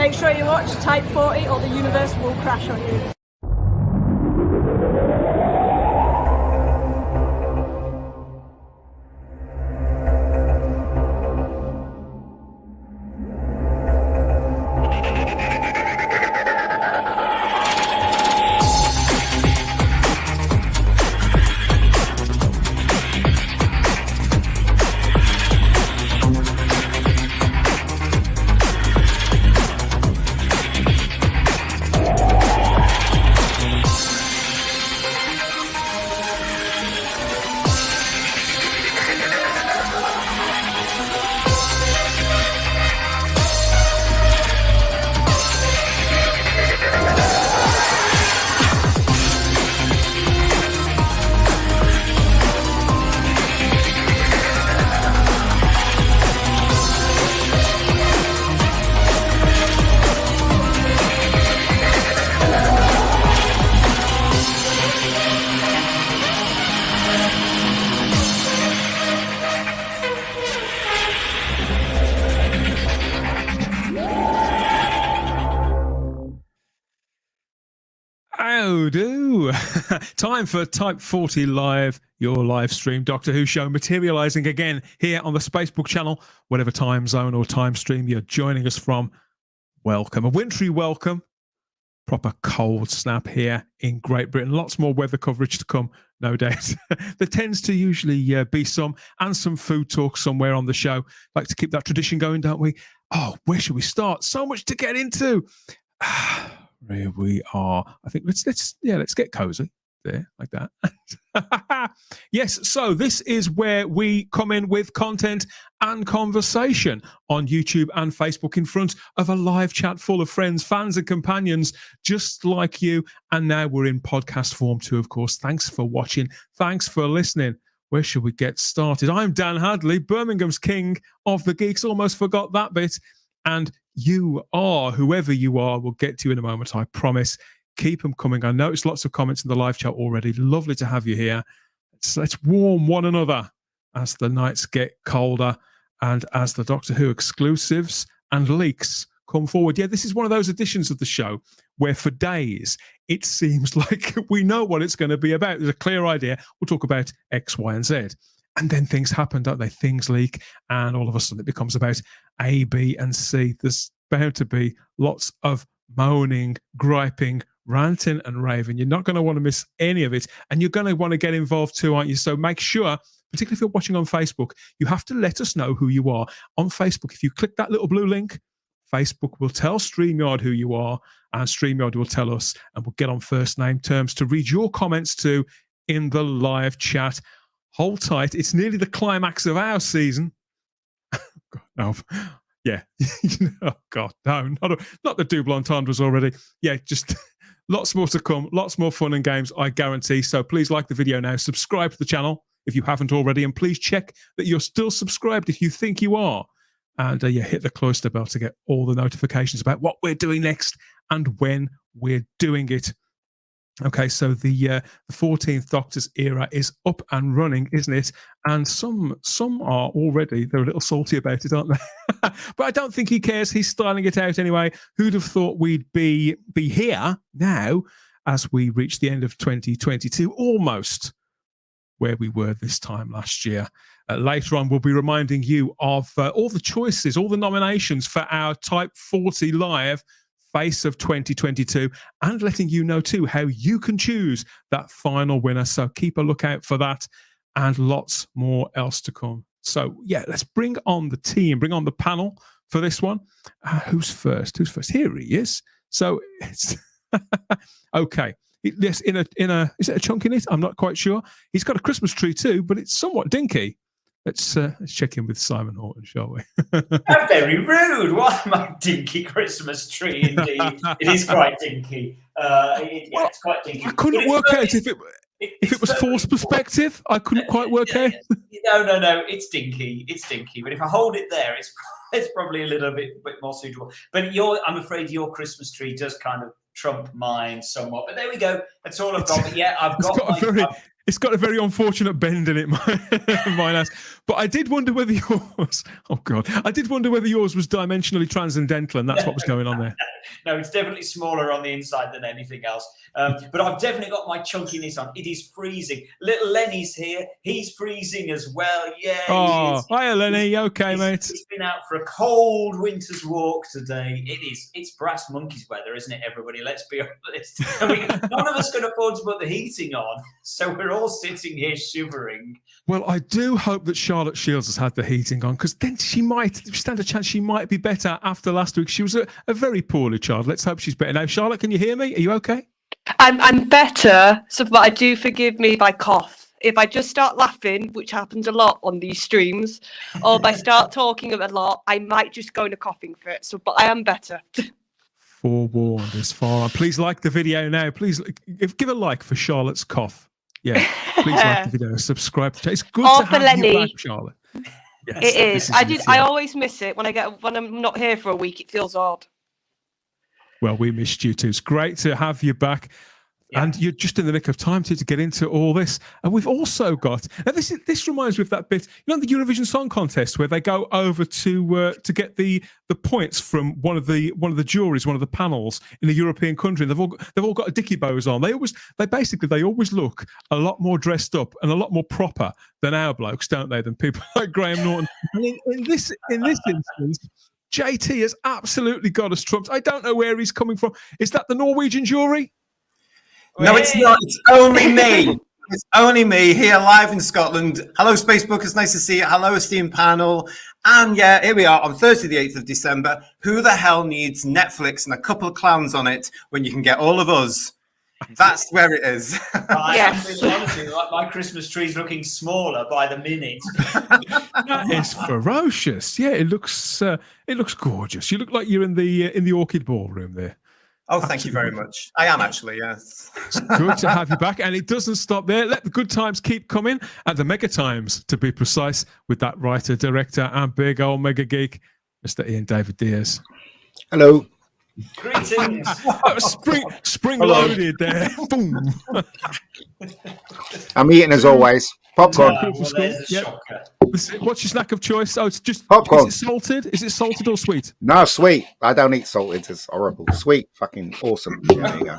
Make sure you watch Type 40 or the universe will crash on you. Time for Type 40 Live, your live stream Doctor Who show, materializing again here on the Spacebook channel, whatever time zone or time stream you're joining us from. Welcome, a wintry welcome, proper cold snap here in Great Britain. Lots more weather coverage to come, no doubt. There tends to usually be some food talk somewhere on the show. Like to keep that tradition going, don't we? Oh, where should we start? So much to get into. Here we are. I think let's get cozy there, like that. Yes, so this is where we come in with content and conversation on YouTube and Facebook in front of a live chat full of friends, fans and companions just like you. And now we're in podcast form too, of course. Thanks for watching. Thanks for listening. Where should we get started? I'm Dan Hadley, Birmingham's king of the geeks. Almost forgot that bit. And you are, whoever you are, we'll get to you in a moment, I promise. Keep them coming. I noticed lots of comments in the live chat already. Lovely to have you here. Let's warm one another as the nights get colder and as the Doctor Who exclusives and leaks come forward. Yeah, this is one of those editions of the show where for days it seems like we know what it's going to be about. There's a clear idea. We'll talk about X, Y, and Z. And then things happen, don't they? Things leak, and all of a sudden it becomes about A, B, and C. There's bound to be lots of moaning, griping, ranting, and raving. You're not going to want to miss any of it, and you're going to want to get involved too, aren't you? So make sure, particularly if you're watching on Facebook, you have to let us know who you are. On Facebook, if you click that little blue link, Facebook will tell StreamYard who you are, and StreamYard will tell us, and we'll get on first name terms to read your comments too in the live chat. Hold tight. It's nearly the climax of our season. God, no. Yeah. Oh, God. No, not the double entendres already. Yeah, just lots more to come. Lots more fun and games, I guarantee. So please like the video now. Subscribe to the channel if you haven't already. And please check that you're still subscribed if you think you are. And hit the cloister bell to get all the notifications about what we're doing next and when we're doing it. Okay, so the 14th Doctor's era is up and running, isn't it? And some are already, they're a little salty about it, aren't they? But I don't think he cares. He's styling it out anyway. Who'd have thought we'd be here now as we reach the end of 2022, almost where we were this time last year. Later on, we'll be reminding you of all the choices, all the nominations for our Type 40 Live Face of 2022, and letting you know too how you can choose that final winner. So keep a lookout for that and lots more else to come. So yeah, let's bring on the team, bring on the panel for this one. Who's first? Here he is. So it's okay. Yes, in a is it a chunk in it? I'm not quite sure. He's got a Christmas tree too, but it's somewhat dinky. Let's check in with Simon Horton, shall we? How very rude. What my dinky Christmas tree, indeed. It is quite dinky. It's quite dinky. I couldn't work out if it was forced perspective. I couldn't quite work out. No. It's dinky. It's dinky. But if I hold it there, it's probably a little bit more suitable. But I'm afraid your Christmas tree does kind of trump mine somewhat. But there we go. That's all I've got. But yeah, I've got It's got a very unfortunate bend in it, mine has. But I did wonder whether yours. Oh God, I did wonder whether yours was dimensionally transcendental, and that's what was going on there. No, it's definitely smaller on the inside than anything else. But I've definitely got my chunkiness on. It is freezing. Little Lenny's here. He's freezing as well. Yeah. Oh, hiya, Lenny. You okay, mate? He's been out for a cold winter's walk today. It's brass monkeys weather, isn't it, everybody? Let's be honest. None of us can afford to put the heating on, so we're all sitting here shivering. Well, I do hope that Charlotte Shields has had the heating on, because then she might stand a chance she might be better after last week. She was a very poorly child. Let's hope she's better now. Charlotte, can you hear me? Are you okay? I'm better, but I do forgive me if I cough. If I just start laughing, which happens a lot on these streams, or if I start talking a lot, I might just go in a coughing fit. But I am better. Forewarned as far on. Please like the video now. Please give a like for Charlotte's cough. Yeah, please like the video. Subscribe to It's good Or to for have you Lenny. back, Charlotte. Yes, It is. it, I yeah. always miss it when I'm not here for a week. It feels odd. Well, we missed you too. It's great to have you back. Yeah. And you're just in the nick of time to get into all this. And we've also got, now this reminds me of that bit, the Eurovision Song Contest where they go over to get the points from one of the juries, one of the panels in a European country. And they've all got a dicky bows on. They always look a lot more dressed up and a lot more proper than our blokes, don't they? Than people like Graham Norton. And in this instance, JT has absolutely got us trumped. I don't know where he's coming from. Is that the Norwegian jury? No, it's not. It's only me. It's only me here live in Scotland. Hello, Spacebookers. Nice to see you. Hello, esteemed panel. And yeah, here we are on Thursday, the 8th of December. Who the hell needs Netflix and a couple of clowns on it when you can get all of us? That's where it is. Yes. Honestly, like my Christmas tree's looking smaller by the minute. That is ferocious. Yeah, it looks gorgeous. You look like you're in the Orchid Ballroom there. Oh, thank you very much. I am actually, yes. It's good to have you back, and it doesn't stop there. Let the good times keep coming, and the mega times, to be precise, with that writer, director, and big old mega geek, Mr. Ian David Diaz. Hello. Greetings. Spring loaded there. Boom. I'm eating as always. Popcorn. Well, there's a Yep. shocker. What's your snack of choice? Oh, it's just Popcorn. Is it salted? Is it salted or sweet? No, sweet. I don't eat salted. It's horrible. Sweet. Fucking awesome. Yeah, there you go.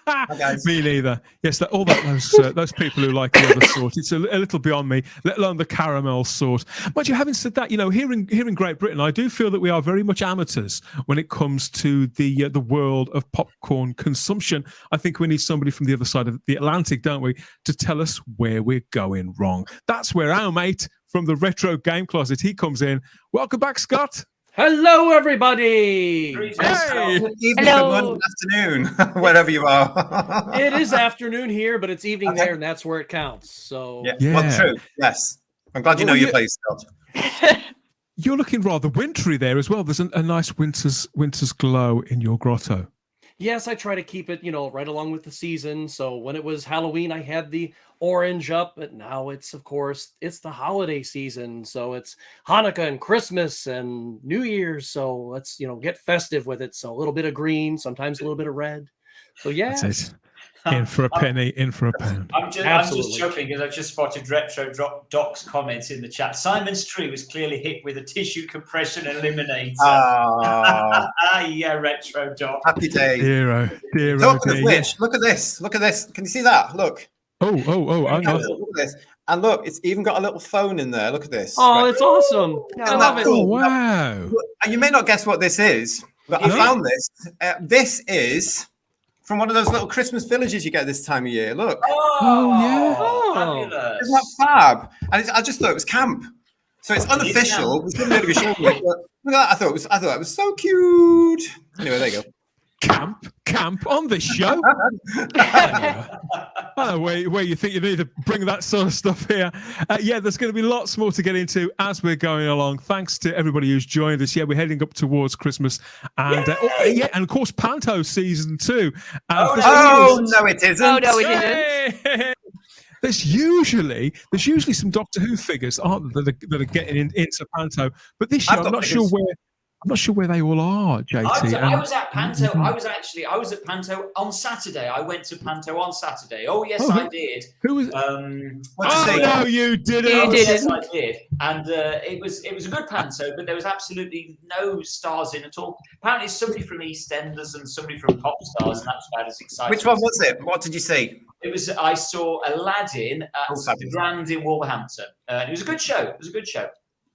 Hi, guys. Me neither. Yes, those people who like the other sort. It's a little beyond me, let alone the caramel sort. But having said that, here in Great Britain, I do feel that we are very much amateurs when it comes to the world of popcorn consumption. I think we need somebody from the other side of the Atlantic, don't we, to tell us where we're going wrong. That's where our mate from the Retro Game Closet, he comes in. Welcome back, Scott. Hello, everybody. Greetings. Hey. Good evening, Hello. good morning, good afternoon, wherever you are. It is afternoon here, but it's evening Okay. there, and that's where it counts. So Yeah. Yeah. Well, true. Yes. I'm glad you know Well, your yeah. place, Scott. You're looking rather wintry there as well. There's a nice winter's glow in your grotto. yes, I try to keep it, right along with the season. So when it was Halloween, I had the orange up, but now it's the holiday season. So it's Hanukkah and Christmas and New Year's. So let's, get festive with it. So a little bit of green, sometimes a little bit of red. So yeah. That's it. In for a penny, in for a pound. I'm just Absolutely. chuckling because I've just spotted Retro Doc's comments in the chat. Simon's tree was clearly hit with a tissue compression eliminator. Ah, Yeah, Retro Doc. happy day. Dear, dear, Talking of dear. which, look at this. Look at this. Can you see that? Look. Oh, hang on. Look at this. And look, it's even got a little phone in there. Look at this. Oh, Right. it's awesome. I Isn't love that it. cool? Oh, wow. And you may not guess what this is, but I No. found this. This is from one of those little Christmas villages you get this time of year. Look, Oh, yeah. Oh. Fabulous. isn't that fab? And I just thought it was camp. So it's unofficial. We shouldn't really be showing it, but look at that. I thought it was so cute. Anyway, there you go. Camp on this show. I don't know where you think you need to bring that sort of stuff here. Yeah, there's going to be lots more to get into as we're going along. Thanks to everybody who's joined us. Yeah, we're heading up towards Christmas, and and of course Panto season 2. Oh, no, it isn't. Oh, no, it isn't. Hey! There's usually some Doctor Who figures, aren't there, that are getting into Panto, but this year I've I'm got not sure figures. where. I'm not sure where they all are, JT. I was at Panto. I was at Panto on Saturday. I went to Panto on Saturday. Oh yes, I did. Who was? No, you didn't. You didn't. Yes, I did. And it was a good Panto, but there was absolutely no stars in at all. Apparently, somebody from EastEnders and somebody from Pop Stars, and that's about as exciting. Which one was it? What did you see? It was. I saw Aladdin at the Grand in Wolverhampton. It was a good show. It was a good show.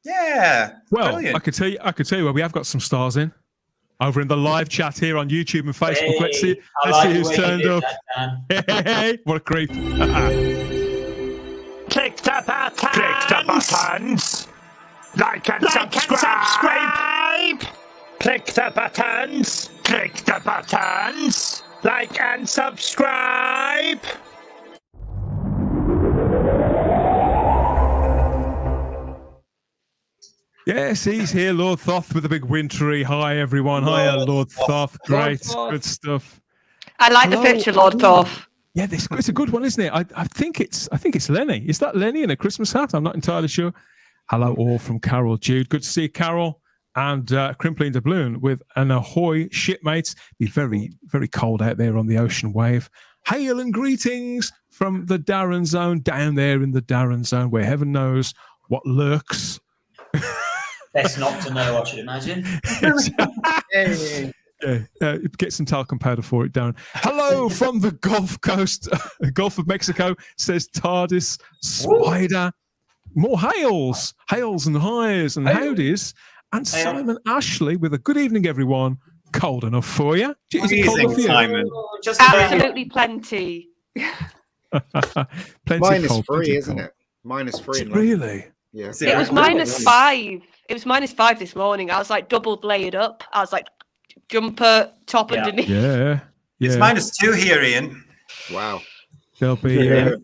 Yeah. Well, brilliant. I could tell you where we have got some stars in. Over in the live chat here on YouTube and Facebook. Hey, let's see who's turned up. Hey, what a creep. Click the buttons. Like and subscribe. Click the buttons. Click the buttons. Like and subscribe. Yes, he's here, Lord Thoth, with a big wintry hi, everyone. Hiya, Lord Thoth. Great, good stuff. I like the Hello. picture, Lord Thoth. Yeah, it's a good one, isn't it? I think it's Lenny. Is that Lenny in a Christmas hat? I'm not entirely sure. Hello, all from Carol Jude. Good to see you, Carol. And Crimpling Doubloon with an ahoy, shipmates. Be very, very cold out there on the ocean wave. Hail and greetings from the Darren Zone, down there in the Darren Zone, where heaven knows what lurks. Best not to know, I should imagine. Get some talcum powder for it, Darren. Hello from the Gulf Coast, Gulf of Mexico, says Tardis Spider. More hails and highs and howdies. And Simon Ashley with a good evening, everyone. Cold enough for you? Is it cold enough for you? Simon. Just Absolutely plenty. Plenty Minus cold, 3, plenty isn't cold. it? Minus 3. Is it really? Yeah. It was -5. It was -5 this morning. I was like double layered up. I was like jumper, top underneath. Yeah. It's -2 here, Ian. Wow. There'll be a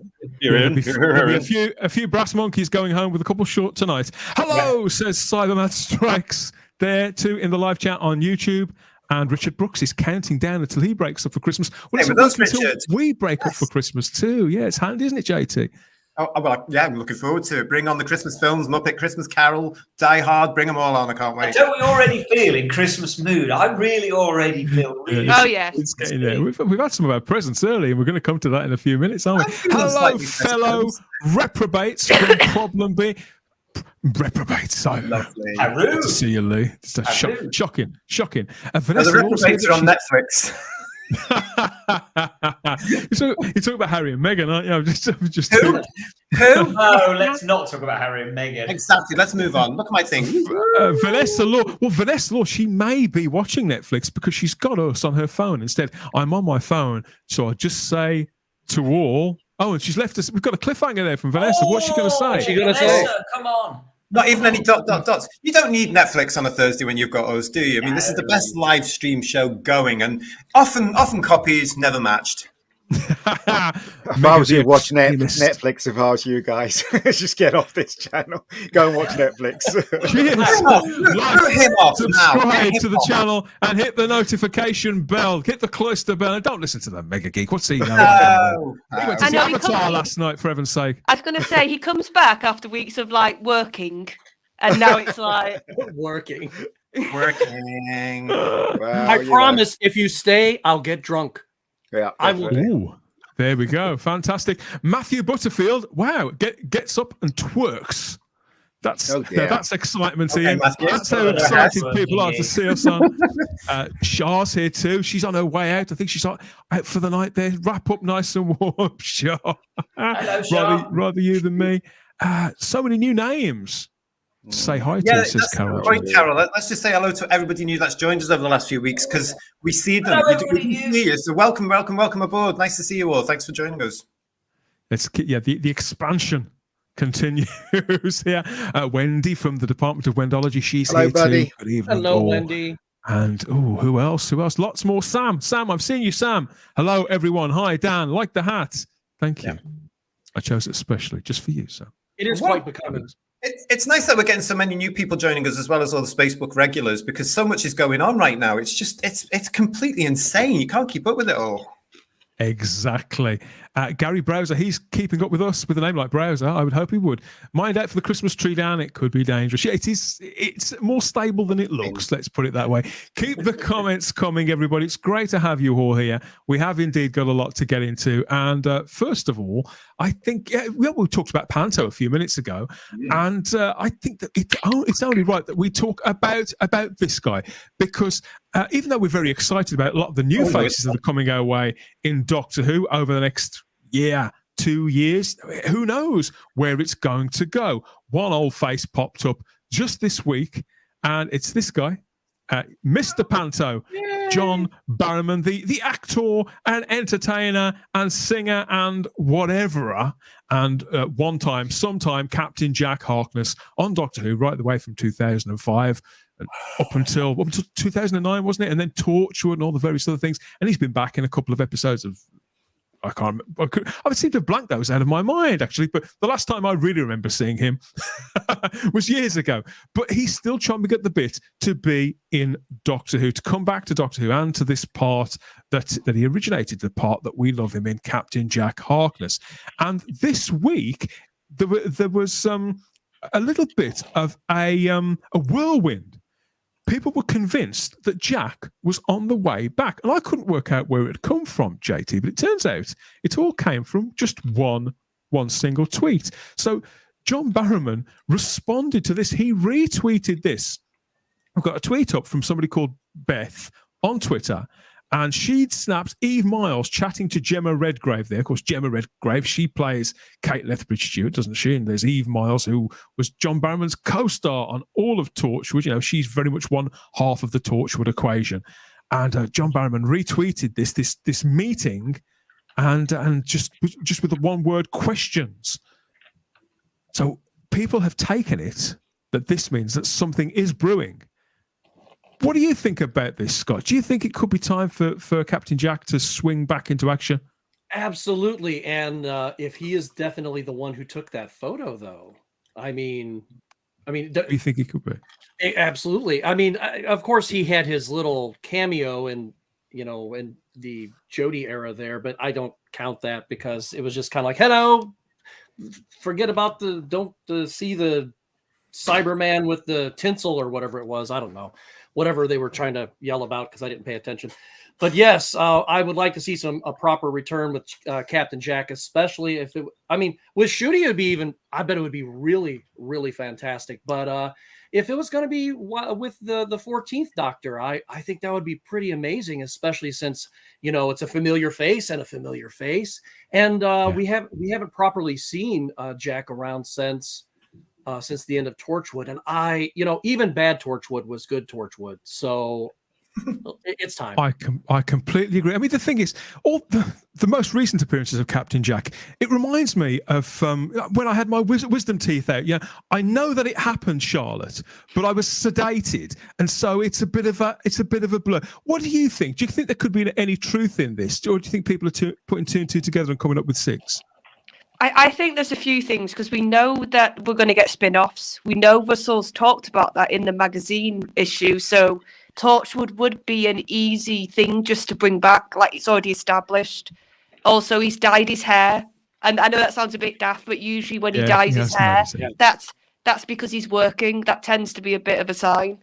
few brass monkeys going home with a couple short tonight. Hello, says Cyberman Strikes there too in the live chat on YouTube. And Richard Brooks is counting down until he breaks up for Christmas. Well, it's with us, until Richard. we break up for Christmas too. Yeah, it's handy, isn't it, JT? Oh, well, yeah, I'm looking forward to it. Bring on the Christmas films, Muppet Christmas Carol, Die Hard, bring them all on. I can't wait. Don't we already feel in Christmas mood? I really already feel really. Oh yes. It's getting there. We've had some of our presents early, and we're going to come to that in a few minutes, aren't we? feeling Hello, slightly fellow reprobates from Problem B. Reprobates. Lovely. Haru. Good to see you, Lee. It's a Haru. shocking. The Vanessa also Reprobates are on said Netflix. you talk about Harry and Meghan, aren't you? I'm just Who? No, let's not talk about Harry and Meghan. Exactly. Let's move on. Look at my thing. Vanessa Law. Well, Vanessa Law, she may be watching Netflix because she's got us on her phone instead. I'm on my phone, so I just say to all. Oh, and she's left us. We've got a cliffhanger there from Vanessa. What's she going to say? What's she gonna say? Vanessa, come on. Not even any ... You don't need Netflix on a Thursday when you've got us, do you? I mean, this is the best live stream show going, and often copies, never matched. If I was you, watch Netflix. If I was you guys, just get off this channel. Go and watch Netflix. Cheers. Put him off now. Subscribe to the channel and hit the notification bell. Hit the cloister bell. And don't listen to the Mega Geek. What's he know? He went to I see know, he Avatar comes- last night, for heaven's sake. I was gonna say he comes back after weeks of like working, and now it's like Working. Working. Well, I you know. promise if you stay, I'll get drunk. Yeah, I will. definitely. Ooh, there we go. Fantastic. Matthew Butterfield. Wow. Gets up and twerks. That's that's excitement, Okay, Ian. Matthew. That's how excited people are to see us on. Shah's here too. She's on her way out. I think she's out for the night there. Wrap up nice and warm, Shah. Hello, Shah. rather you than me. So many new names. Say hi to Yeah, us, says that's Carol. right, Carol. Let's just say hello to everybody new that's joined us over the last few weeks because we see them. Hello, We do everybody new. see you. So welcome aboard. Nice to see you all. Thanks for joining us. The expansion continues here. Wendy from the Department of Wendology. She's Hello, here buddy. too. Good evening. Hello, all. Wendy. And who else? Lots more. Sam, I've seen you, Sam. Hello, everyone. Hi, Dan. Like the hat. Thank you. I chose it especially just for you, Sam. It is quite becoming. It's nice that we're getting so many new people joining us as well as all the Facebook regulars because so much is going on right now. It's just it's completely insane. You can't keep up with it all. Exactly. Gary Browser, he's keeping up with us with a name like Browser. I would hope he would. Mind out for the Christmas tree down. It could be dangerous. Yeah, it's more stable than it looks. Let's put it that way. Keep the comments coming, everybody. It's great to have you all here. We have indeed got a lot to get into. And first of all, I think we talked about Panto a few minutes ago, and I think that it's only right that we talk about this guy, because even though we're very excited about a lot of the new faces that are coming our way in Doctor Who over the next 2 years, who knows where it's going to go. One old face popped up just this week, and it's this guy, Mr. Panto, John Barrowman, the actor and entertainer and singer and whatever, and sometime Captain Jack Harkness on Doctor Who right the way from 2005 and up until 2009, wasn't it? And then Torchwood and all the various other things. And he's been back in a couple of episodes of, I can't remember. I seem to have blanked those out of my mind, actually. But the last time I really remember seeing him was years ago. But he's still chomping at the bit to be in Doctor Who, to come back to Doctor Who and to this part that he originated, the part that we love him in, Captain Jack Harkness. And this week, there was a little bit of a whirlwind. People were convinced that Jack was on the way back. And I couldn't work out where it had come from, JT, but it turns out it all came from just one single tweet. So John Barrowman responded to this. He retweeted this. I've got a tweet up from somebody called Beth on Twitter, and she'd snapped Eve Miles chatting to Gemma Redgrave there. Of course, Gemma Redgrave, she plays Kate Lethbridge-Stewart, doesn't she? And there's Eve Miles, who was John Barrowman's co-star on all of Torchwood. You know, she's very much one half of the Torchwood equation. And John Barrowman retweeted this meeting, and just with the one word, questions. So people have taken it that this means that something is brewing. What do you think about this, Scott? Do you think it could be time for Captain Jack to swing back into action? Absolutely. And if he is definitely the one who took that photo, though, I mean, do you think he could be? Absolutely. I mean, of course, he had his little cameo in the Jodie era there, but I don't count that because it was just kind of like, hello, forget about don't see the Cyberman with the tinsel or whatever it was. I don't know. Whatever they were trying to yell about, because I didn't pay attention. But yes, I would like to see a proper return with Captain Jack, especially if it. I mean, with Ncuti, it would be even. I bet it would be really, really fantastic. But if it was going to be with the 14th Doctor, I think that would be pretty amazing, especially since it's a familiar face, and we haven't properly seen Jack around since the end of Torchwood, and even bad Torchwood was good Torchwood, so it's time. I completely agree. I mean, the thing is, all the most recent appearances of Captain Jack, it reminds me of when I had my wisdom teeth out. Yeah, I know that it happened, Charlotte, but I was sedated, and so it's a bit of a blur. What do you think? Do you think there could be any truth in this, or do you think people are putting two and two together and coming up with six? I think there's a few things, because we know that we're going to get spin-offs. We know Russell's talked about that in the magazine issue, so Torchwood would be an easy thing just to bring back, like it's already established. Also, he's dyed his hair, and I know that sounds a bit daft, but usually when he dyes his hair, that's because he's working. That tends to be a bit of a sign.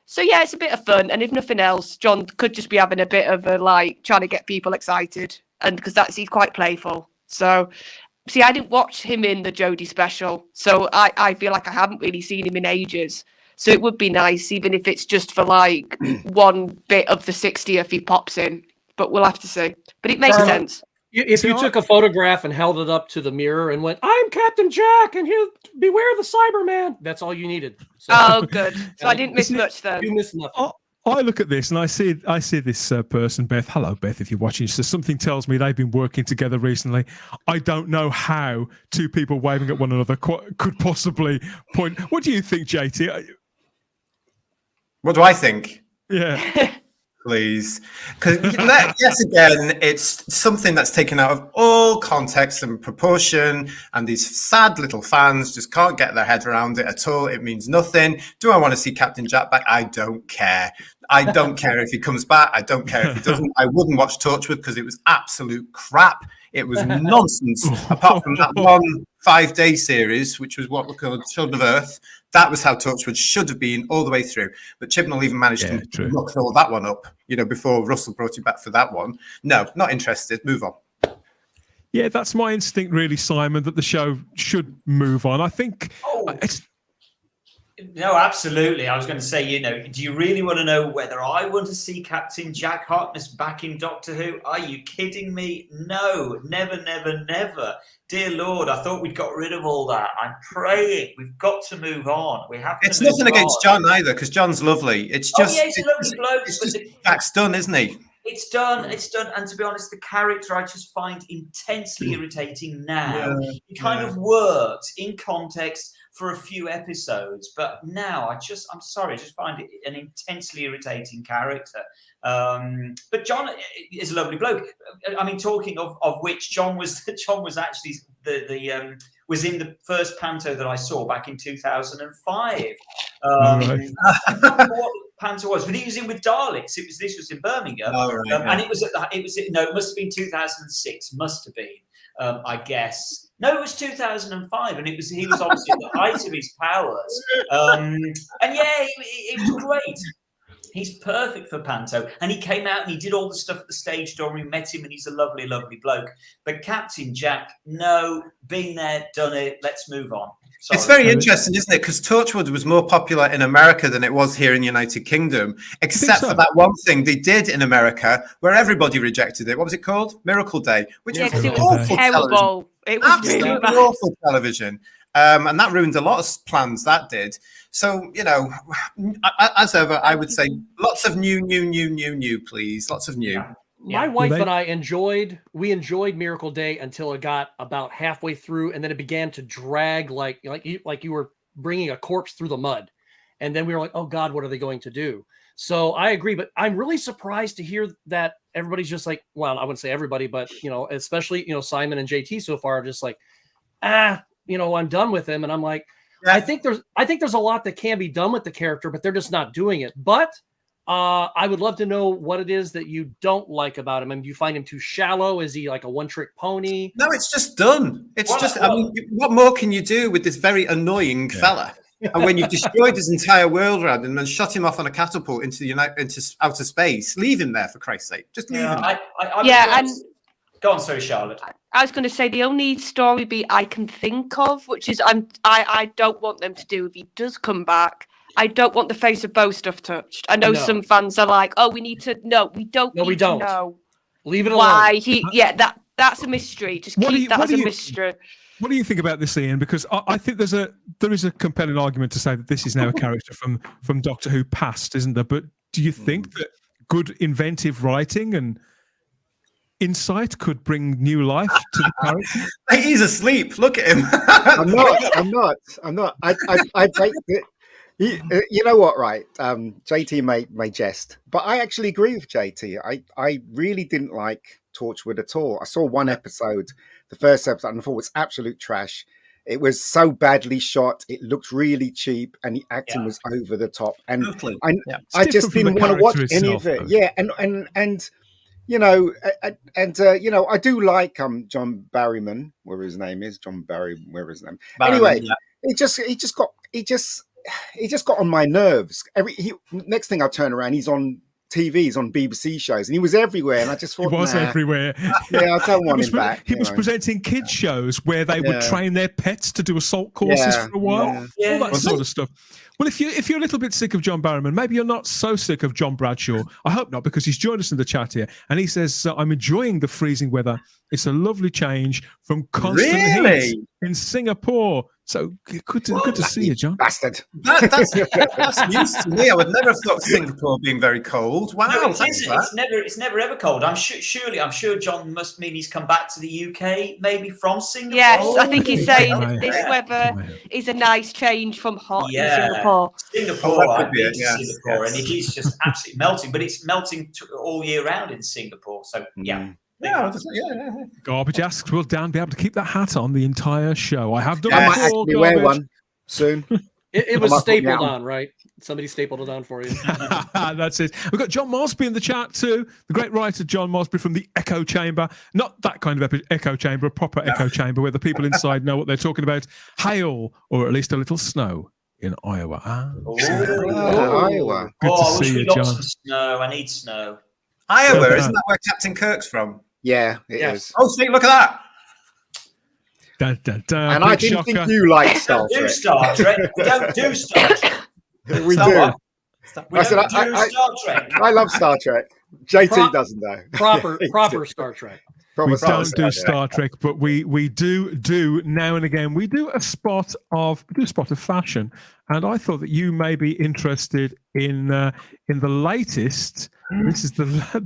So yeah, it's a bit of fun, and if nothing else, John could just be having a bit of a trying to get people excited, and because he's quite playful. So. See, I didn't watch him in the Jodie special, so I feel like I haven't really seen him in ages. So it would be nice, even if it's just for one bit of the 60th he pops in. But we'll have to see. But it makes sense. If you took a photograph and held it up to the mirror and went, "I'm Captain Jack, and here, beware the Cyberman," that's all you needed. So, oh, good. So I didn't miss much then. You missed nothing. I look at this and I see this person, Beth. Hello, Beth, if you're watching. So something tells me they've been working together recently. I don't know how two people waving at one another could possibly point. What do you think, JT? What do I think? Yeah. Please. Because, yes, again, it's something that's taken out of all context and proportion, and these sad little fans just can't get their head around it at all. It means nothing. Do I want to see Captain Jack back? I don't care. I don't care if he comes back. I don't care if he doesn't. I wouldn't watch Torchwood because it was absolute crap. It was nonsense. Apart from that one 5-day series, which was what we called Children of Earth. That was how Torchwood should have been all the way through. But Chibnall even managed to look all that one up, before Russell brought it back for that one. No, not interested. Move on. Yeah, that's my instinct, really, Simon, that the show should move on. I think it's. No, absolutely. I was going to say, do you really want to know whether I want to see Captain Jack Harkness back in Doctor Who? Are you kidding me? No, never, never, never. Dear Lord, I thought we'd got rid of all that. I'm praying. We've got to move on. We have to. It's nothing against John either, because John's lovely. It's just, he's a lovely bloke. It's just Jack's done, isn't he? It's done. It's done. And to be honest, the character I just find intensely irritating now. It kind of worked in context for a few episodes, but now I'm sorry, I just find it an intensely irritating character. But John is a lovely bloke. I mean, talking of which, John was actually was in the first panto that I saw back in 2005. I can't remember what panto was, but he was in with Daleks. This was in Birmingham, and it must have been 2006. Must have been. I guess. No, it was 2005, and he was obviously at the height of his powers. It was great. He's perfect for panto, and he came out and he did all the stuff at the stage door. We met him, and he's a lovely, lovely bloke. But Captain Jack, no, been there, done it. Let's move on. Sorry. It's very interesting, isn't it? Because Torchwood was more popular in America than it was here in the United Kingdom, except for that one thing they did in America where everybody rejected it. What was it called? Miracle Day, which was awful terrible. It was absolutely awful television. And that ruined a lot of plans, that did. So, as ever, I would say lots of new, please. Lots of new. Yeah. My wife and I enjoyed Miracle Day until it got about halfway through, and then it began to drag like you were bringing a corpse through the mud. And then we were like, oh God, what are they going to do? So I agree, but I'm really surprised to hear that everybody's just like, well, I wouldn't say everybody, but especially Simon and JT so far are just like, I'm done with him. And I'm like, I think there's a lot that can be done with the character, but they're just not doing it. But I would love to know what it is that you don't like about him. I mean, do you find him too shallow? Is he like a one-trick pony? No, it's just done. I mean, what more can you do with this very annoying fella? And when you've destroyed his entire world around him and shot him off on a catapult into outer space, leave him there, for Christ's sake. Just leave him. Go on, sorry, Charlotte. I was going to say the only story beat I can think of, which is I don't want them to do if he does come back. I don't want the face of Bo stuff touched. I know some fans are like, "Oh, we need to." No, we don't. No, we don't. Know leave it alone. Why he? Yeah, that's a mystery. Just keep that as a mystery. What do you think about this, Ian? Because I think there is a compelling argument to say that this is now a character from Doctor Who past, isn't there? But do you think that good inventive writing and insight could bring new life to the character? He's asleep. Look at him. I'm not. I take it. You know what, right? JT may jest, but I actually agree with JT. I really didn't like Torchwood at all. I saw one episode, the first episode, and I thought it was absolute trash. It was so badly shot. It looked really cheap, and the acting was over the top. And I just didn't want to watch any of it. Yeah, and I do like John Barrowman, wherever his name is, Anyway, he just got on my nerves. Next thing I turn around, he's on TV, he's on BBC shows, and he was everywhere. And I just thought, he was everywhere. Yeah, I don't want him back. He was presenting kids shows where they would train their pets to do assault courses for a while, all that sort of stuff. Well, if you're a little bit sick of John Barrowman, maybe you're not so sick of John Bradshaw. I hope not, because he's joined us in the chat here, and he says, "I'm enjoying the freezing weather. It's a lovely change from constant heat in Singapore." So good to see you, John. Bastard. That's news to me. I would never have thought Singapore being very cold. Wow, no, it's never ever cold. I'm sure John must mean he's come back to the UK, maybe from Singapore. Yes, I think he's saying this weather is a nice change from hot in Singapore. I've been to Singapore, and it is just absolutely melting. But it's melting all year round in Singapore. So Garbage asks, will Dan be able to keep that hat on the entire show? I have done I might actually wear one soon. It was must put me stapled out. on, right? Somebody stapled it on for you. That's it. We've got John Mosby in the chat too. The great writer John Mosby from the Echo Chamber. Not that kind of echo chamber, a proper echo chamber where the people inside know what they're talking about. Hail, or at least a little snow in Iowa. Iowa. Good I to wish see we you, got John. some snow. I need snow. Iowa, Well, isn't that where Captain Kirk's from? Yeah, it is. Yes. Oh, see, look at that. Da, da, da, And I big didn't shocker. think you liked We Star don't do Trek. Star Trek. We don't do Star Trek. We Star do. what? We I said, don't do I- Star Trek. I love Star Trek. JT Pro- doesn't though. Proper Star Trek. Proper We Star don't do Trek. Star Trek, but we do now and again. We do a spot of fashion, and I thought that you may be interested in the latest. This is the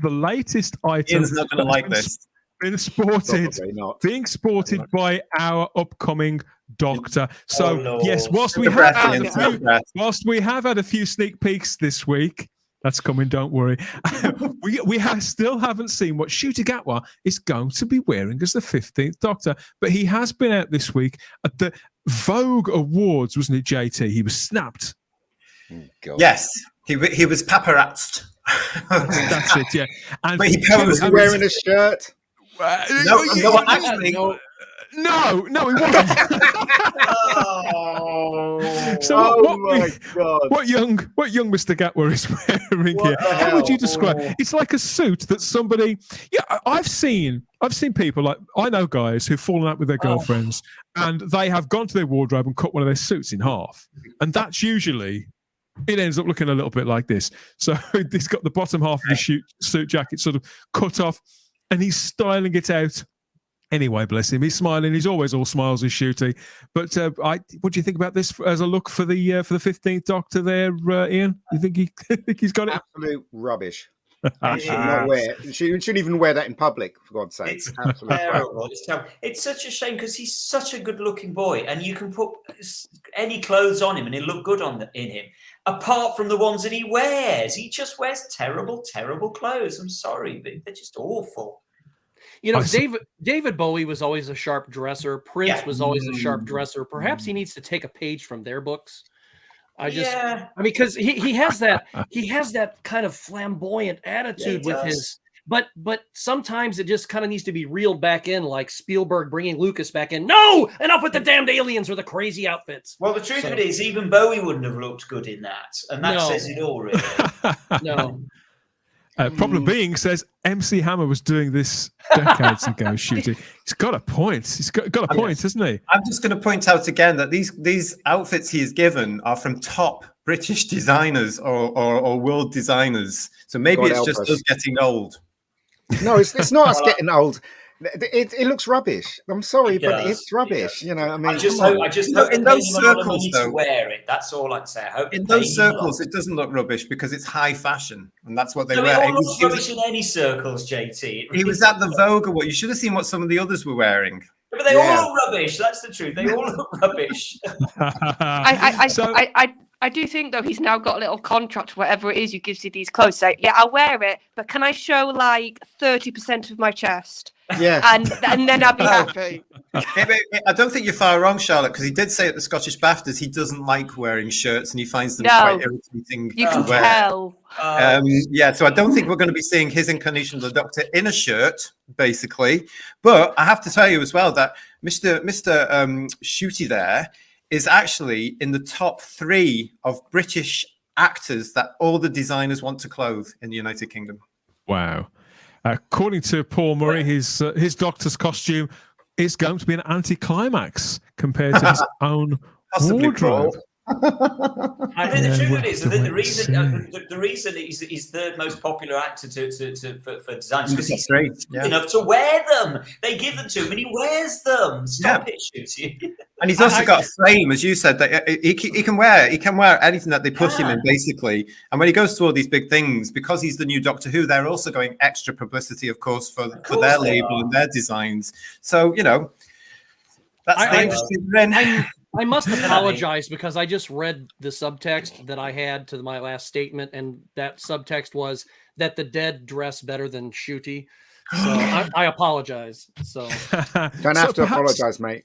latest item. Ian's not going to like this. Been sported, Probably not. being sported by our upcoming Doctor. So Oh, Lord. yes, whilst we Take a breath, have Ian, take a breath. had a few sneak peeks this week. That's coming, don't worry. we still haven't seen what Ncuti Gatwa is going to be wearing as the 15th Doctor. But he has been out this week at the Vogue Awards, wasn't it, JT? He was snapped. God. Yes, he was paparazzed. That's it, yeah. And But he Was posed he wearing a shirt? No, actually, no, he wasn't. Oh, So Oh my God. what young Mr. Gatwa is wearing here? the How would you hell? describe? It's like a suit that somebody. Yeah, I've seen people like I know guys who've fallen out with their girlfriends, and they have gone to their wardrobe and cut one of their suits in half, and that's usually. It ends up looking a little bit like this. So he's got the bottom half of the suit jacket sort of cut off, and he's styling it out. Anyway, bless him. He's smiling. He's always all smiles and Ncuti. But what do you think about this as a look for the 15th Doctor there, Ian? You think he's got it? Absolute rubbish. It Should not wear. Shouldn't even wear that in public, for God's sake. It's Absolute terrible. It's terrible. It's such a shame because he's such a good-looking boy, and you can put any clothes on him, and he'll look good in him. Apart from the ones that he wears, he just wears terrible clothes. I'm sorry, but they're just awful. You know, David Bowie was always a sharp dresser. Prince was always a sharp dresser. Perhaps he needs to take a page from their books. I mean, because he has that kind of flamboyant attitude with his. But sometimes it just kind of needs to be reeled back in, like Spielberg bringing Lucas back in. No, enough with the damned aliens or the crazy outfits. Well, the truth of it is, even Bowie wouldn't have looked good in that, and that says it all, really. No. Problem being, says MC Hammer was doing this decades ago. Ncuti. He's got a point. He's got a point, hasn't he? I'm just going to point out again that these outfits he is given are from top British designers or world designers. So maybe God it's help just us. us getting old. No, it's not us getting old. It looks rubbish. I'm sorry, but does, it's rubbish. You know, I mean, I just come on. hope In they those pay him a lot of circles, money though- to wear it. That's all I'd say. I hope In they pay those him a lot. circles, it doesn't look rubbish because it's high fashion, and that's what they No, it wear. all He looks was- he was- rubbish in any circles, JT. He was at the Vogue Award. You should have seen what some of the others were wearing. But they Yeah. all look rubbish. That's the truth. They all look rubbish. I do think though he's now got a little contract, whatever it is, who gives you these clothes. Say, yeah, I'll wear it, but can I show like 30% of my chest? Yeah. And then I'll be happy. I don't think you're far wrong, Charlotte, because he did say at the Scottish BAFTAs he doesn't like wearing shirts and he finds them No. quite irritating You to can wear. tell. Yeah, so I don't think we're going to be seeing his incarnation of the Doctor in a shirt, basically. But I have to tell you as well that Mr. Ncuti there is actually in the top 3 of British actors that all the designers want to clothe in the United Kingdom. Wow. According to Paul Murray, his Doctor's costume is going to be an anticlimax compared to his own Possibly wardrobe. I think the truth we'll of it is have to that wait the reason he's third most popular actor for design is because he's Great. good Yeah. enough to wear them. They give them to him and he wears them. Stop it, Ncuti. And he's also got a frame, as you said, that he can wear anything that they put him in, basically. And when he goes to all these big things, because he's the new Doctor Who, they're also going extra publicity, of course, for their label and their designs. So, you know, that's the industry we're in. I must apologize because I just read the subtext that I had to my last statement, and that subtext was that the dead dress better than Ncuti. So I apologize. So Don't have to apologize, mate.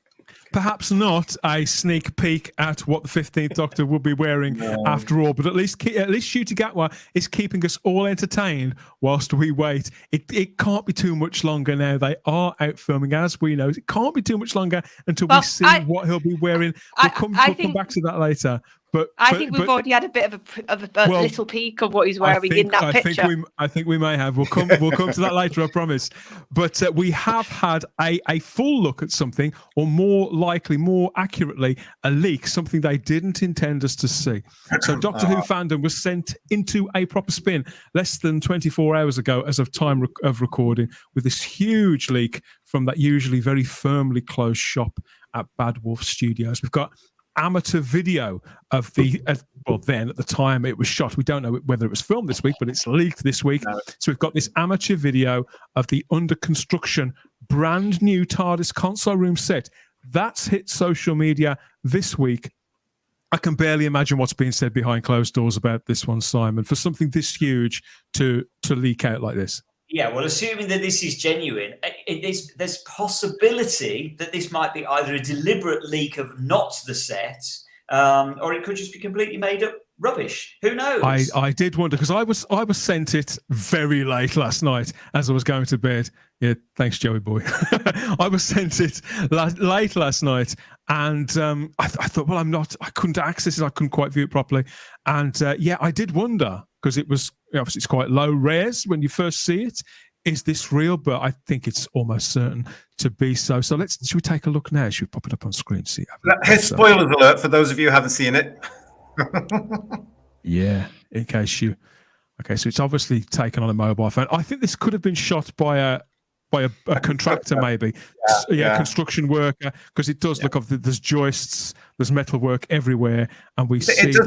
Perhaps not a sneak peek at what the 15th Doctor will be wearing after all, but at least Ncuti Gatwa is keeping us all entertained whilst we wait. It can't be too much longer now. They are out filming, as we know. It can't be too much longer until we see what he'll be wearing. We'll come back to that later. But I think we've already had a bit of a little peek of what he's wearing in that picture. I think we may have. We'll come to that later, I promise. But we have had a full look at something, or more accurately, a leak, something they didn't intend us to see. So Doctor Who fandom was sent into a proper spin less than 24 hours ago, as of time of recording, with this huge leak from that usually very firmly closed shop at Bad Wolf Studios. We've got amateur video of the then at the time it was shot. We don't know whether it was filmed this week, but it's leaked this week. No. So we've got this amateur video of the under construction brand new TARDIS console room set that's hit social media this week. I can barely imagine what's being said behind closed doors about this one, Simon, for something this huge to leak out like this. Yeah, well, assuming that this is genuine, there's possibility that this might be either a deliberate leak of not the set, or it could just be completely made up rubbish. Who knows? I did wonder, because I was sent it very late last night as I was going to bed. Yeah, thanks, Joey boy. I was sent it late last night, and I thought, well, I couldn't access it. I couldn't quite view it properly, and I did wonder, because it was obviously it's quite low res when you first see it. Is this real? But I think it's almost certain to be so. So should we take a look now? Should we pop it up on screen? See. Here's spoilers alert for those of you who haven't seen it. Yeah, in case you. Okay, so it's obviously taken on a mobile phone. I think this could have been shot by a contractor, maybe. Construction worker, because it does look like there's joists, there's metal work everywhere, and we see work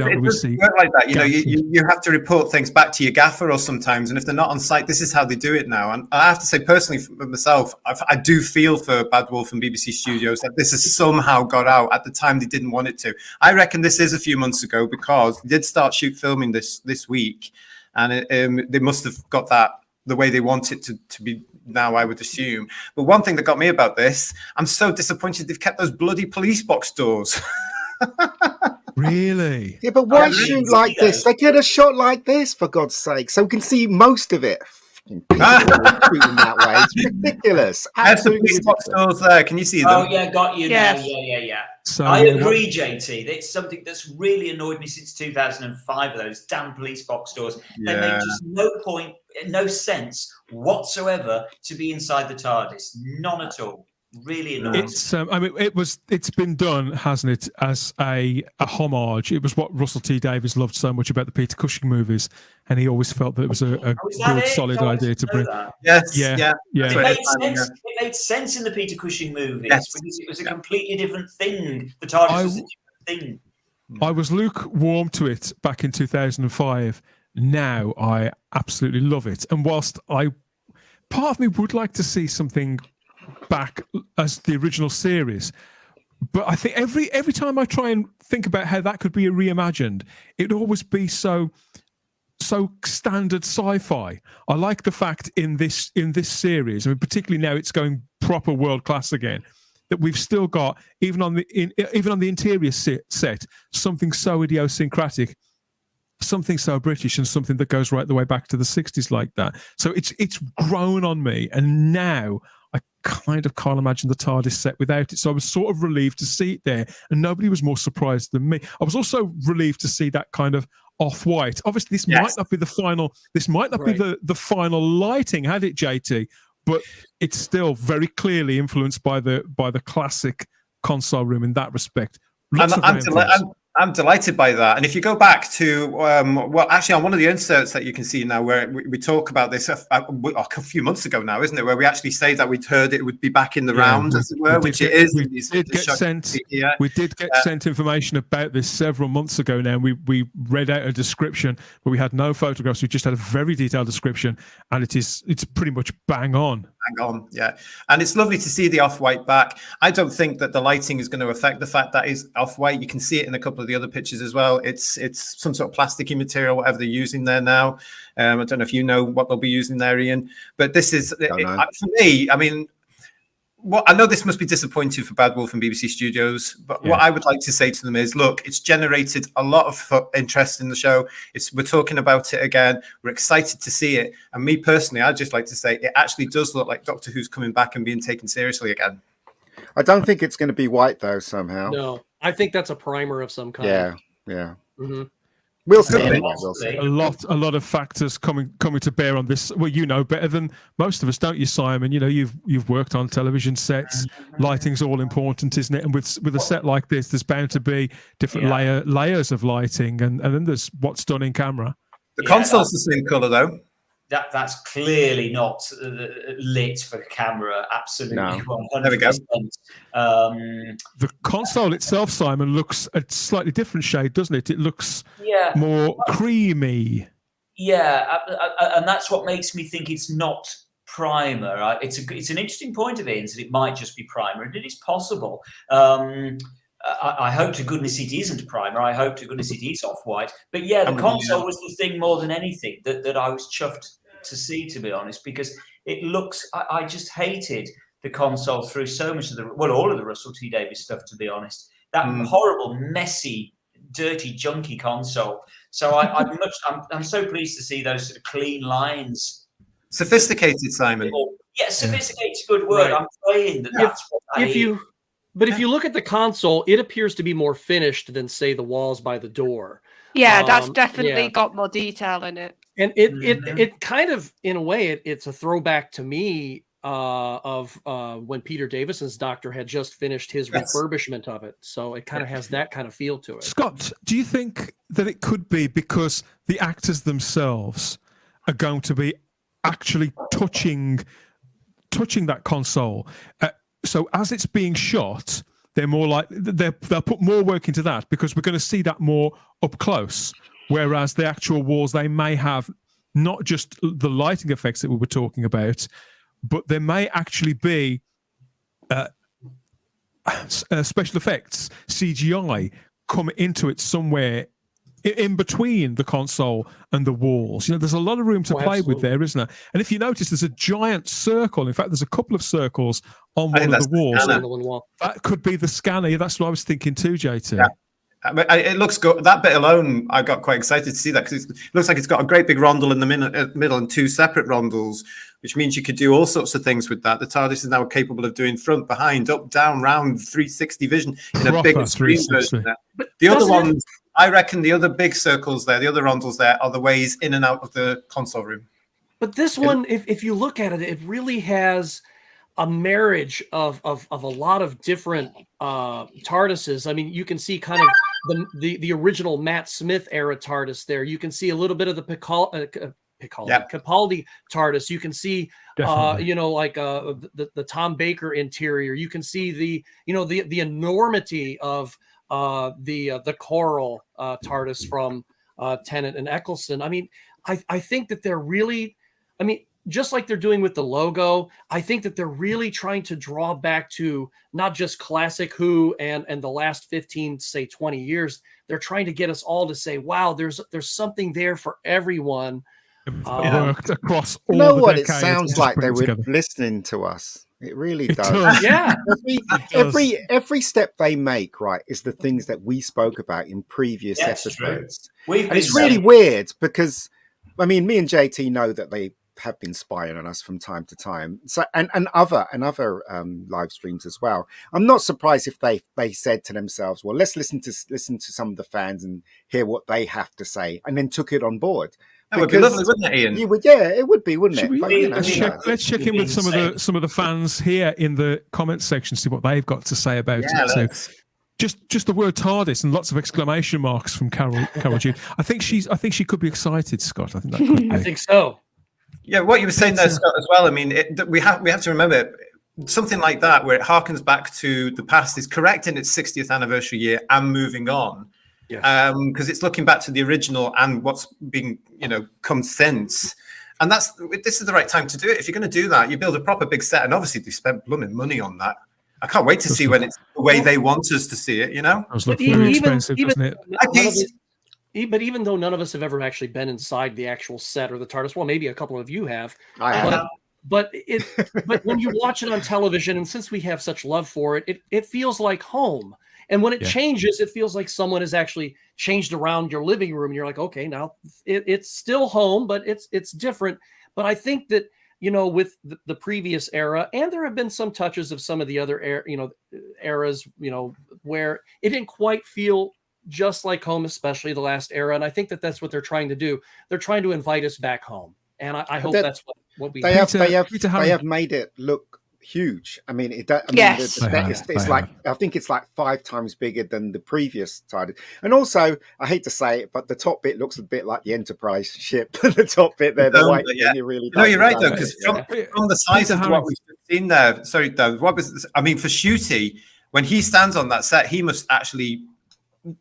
like that. You know, you have to report things back to your gaffer or sometimes, and if they're not on site, this is how they do it now. And I have to say, personally, for myself, I do feel for Bad Wolf and BBC Studios that this has somehow got out at the time they didn't want it to. I reckon this is a few months ago, because they did start filming this week, and they must have got that the way they want it to be now, I would assume. But one thing that got me about this, I'm so disappointed they've kept those bloody police box doors. Really? Yeah, but why shoot like this? They get a shot like this, for God's sake, so we can see most of it. That way. It's ridiculous. There's the police box doors there. Can you see them? Oh, yeah, got you now. Yeah. So, I agree, JT. It's something that's really annoyed me since 2005, those damn police box doors. They make just no sense whatsoever to be inside the TARDIS. None at all. Really annoying. It's been done, hasn't it, as a homage. It was what Russell T Davies loved so much about the Peter Cushing movies, and he always felt that it was a good, solid idea to bring. Yes. It made sense in the Peter Cushing movies, because it was a completely different thing. The TARDIS was a different thing. I was lukewarm to it back in 2005. Now I absolutely love it, and whilst part of me would like to see something back as the original series, but I think every time I try and think about how that could be reimagined, it'd always be so standard sci-fi. I like the fact in this series, I mean, particularly now it's going proper world class again, that we've still got even on the interior set something so idiosyncratic, something so British, and something that goes right the way back to the 60s like that. So it's grown on me, and now I kind of can't imagine the TARDIS set without it. So I was sort of relieved to see it there, and nobody was more surprised than me. I was also relieved to see that kind of off-white. Obviously, this might not be the final. This might not be the final lighting, had it, JT? But it's still very clearly influenced by the classic console room in that respect. I'm delighted by that. And if you go back to, actually on one of the inserts that you can see now, where we talk about this a few months ago now, isn't it? Where we actually say that we'd heard it would be back in the round, as it were, which it is. We did get sent information about this several months ago now. We read out a description, but we had no photographs. We just had a very detailed description, and it's pretty much bang on. Hang on, yeah. And it's lovely to see the off-white back. I don't think that the lighting is going to affect the fact that it's off-white. You can see it in a couple of the other pictures as well. It's some sort of plasticky material, whatever they're using there now. I don't know if you know what they'll be using there, Ian. But this is, for me, I mean, what I know this must be disappointing for Bad Wolf and BBC Studios, but what I would like to say to them is, look, it's generated a lot of interest in the show. We're talking about it again. We're excited to see it. And me personally, I'd just like to say it actually does look like Doctor Who's coming back and being taken seriously again. I don't think it's going to be white though. Somehow. No, I think that's a primer of some kind. Yeah. Yeah. Mm-hmm. We'll see. Anyway, We'll see. A lot of factors coming to bear on this. Well, you know better than most of us, don't you, Simon? You know, you've worked on television sets. Lighting's all important, isn't it? And with a set like this, there's bound to be different layers of lighting, and then there's what's done in camera. The console's the same color though. That's clearly not lit for the camera. Absolutely, No. 100%. There we go. The console itself, Simon, looks a slightly different shade, doesn't it? It looks more creamy. Yeah, and that's what makes me think it's not primer. It's an interesting point of Ian's that it might just be primer, and it is possible. I hope to goodness it isn't primer. I hope to goodness it is off-white. But yeah, the console was the thing more than anything that I was chuffed to see, to be honest, because it looks. I just hated the console through so much of all of the Russell T Davies stuff, to be honest. That horrible, messy, dirty, junky console. So I'm so pleased to see those sort of clean lines. Sophisticated, Simon. Yeah, sophisticated's a good word. Right. I'm praying that's what I need. But if you look at the console, it appears to be more finished than, say, the walls by the door. Yeah, that's definitely got more detail in it. And it kind of, in a way, it's a throwback to me of when Peter Davison's Doctor had just finished his refurbishment of it. So it kind of has that kind of feel to it. Scott, do you think that it could be because the actors themselves are going to be actually touching that console? So as it's being shot, they're more like they'll put more work into that because we're going to see that more up close. Whereas the actual walls, they may have not just the lighting effects that we were talking about, but there may actually be special effects, CGI, come into it somewhere in between the console and the walls. You know, there's a lot of room to play with there, isn't there? And if you notice, there's a giant circle. In fact, there's a couple of circles on one of the walls. That could be the scanner. That's what I was thinking too, JT. Yeah. It looks good. That bit alone, I got quite excited to see that because it looks like it's got a great big rondel in the middle and two separate rondels, which means you could do all sorts of things with that. The TARDIS is now capable of doing front, behind, up, down, round, 360 vision in a big screen version. But the other ones, I reckon the other big circles there, the other rondels there, are the ways in and out of the console room. But this one, if you look at it, it really has a marriage of a lot of different TARDISes. I mean, you can see kind of the original Matt Smith era TARDIS there. You can see a little bit of the Capaldi TARDIS. You can see, the Tom Baker interior. You can see the enormity of the Coral TARDIS from Tennant and Eccleston. I mean, I think that they're really, just like they're doing with the logo, I think that they're really trying to draw back to not just classic Who and the last 15, say 20 years. They're trying to get us all to say, wow, there's something there for everyone. Worked across all what? decades. It sounds like they were listening to us. It really does. Yeah. Every step they make, right, is the things that we spoke about in previous episodes. And it's really weird because, me and JT know that they have been spying on us from time to time. So and other live streams as well. I'm not surprised if they said to themselves, well, let's listen to some of the fans and hear what they have to say, and then took it on board. That would be lovely, wouldn't it, Ian? It would be, wouldn't it? Let's check in with some of the fans here in the comment section, see what they've got to say about it. So, just the word TARDIS and lots of exclamation marks from Carol June. I think she could be excited, Scott. I think that could be. I think so. Yeah, what you were saying there, Scott, as well. We have to remember something like that, where it harkens back to the past, is correct in its 60th anniversary year and moving on. Because it's looking back to the original and what's been, come since. And this is the right time to do it. If you're going to do that, you build a proper big set. And obviously, they spent blooming money on that. I can't wait to see when it's the way they want us to see it, It's very expensive, doesn't it? But even though none of us have ever actually been inside the actual set or the TARDIS, well, maybe a couple of you have. I have. but when you watch it on television, and since we have such love for it, it feels like home. And when it changes, it feels like someone has actually changed around your living room. And you're like, okay, now it's still home, but it's different. But I think that, with the previous era, and there have been some touches of some of the other eras, where it didn't quite feel just like home, especially the last era. And I think that that's what they're trying to do. They're trying to invite us back home. And I hope that's what we they have made it look huge. I mean, it's like I think it's like 5 times bigger than the previous Tardis. And also, I hate to say it, but the top bit looks a bit like the Enterprise ship. The top bit there, the white. Yeah. Really No, you're right though, because from the size of what we've seen there. Sorry, though. For Ncuti, when he stands on that set, he must actually.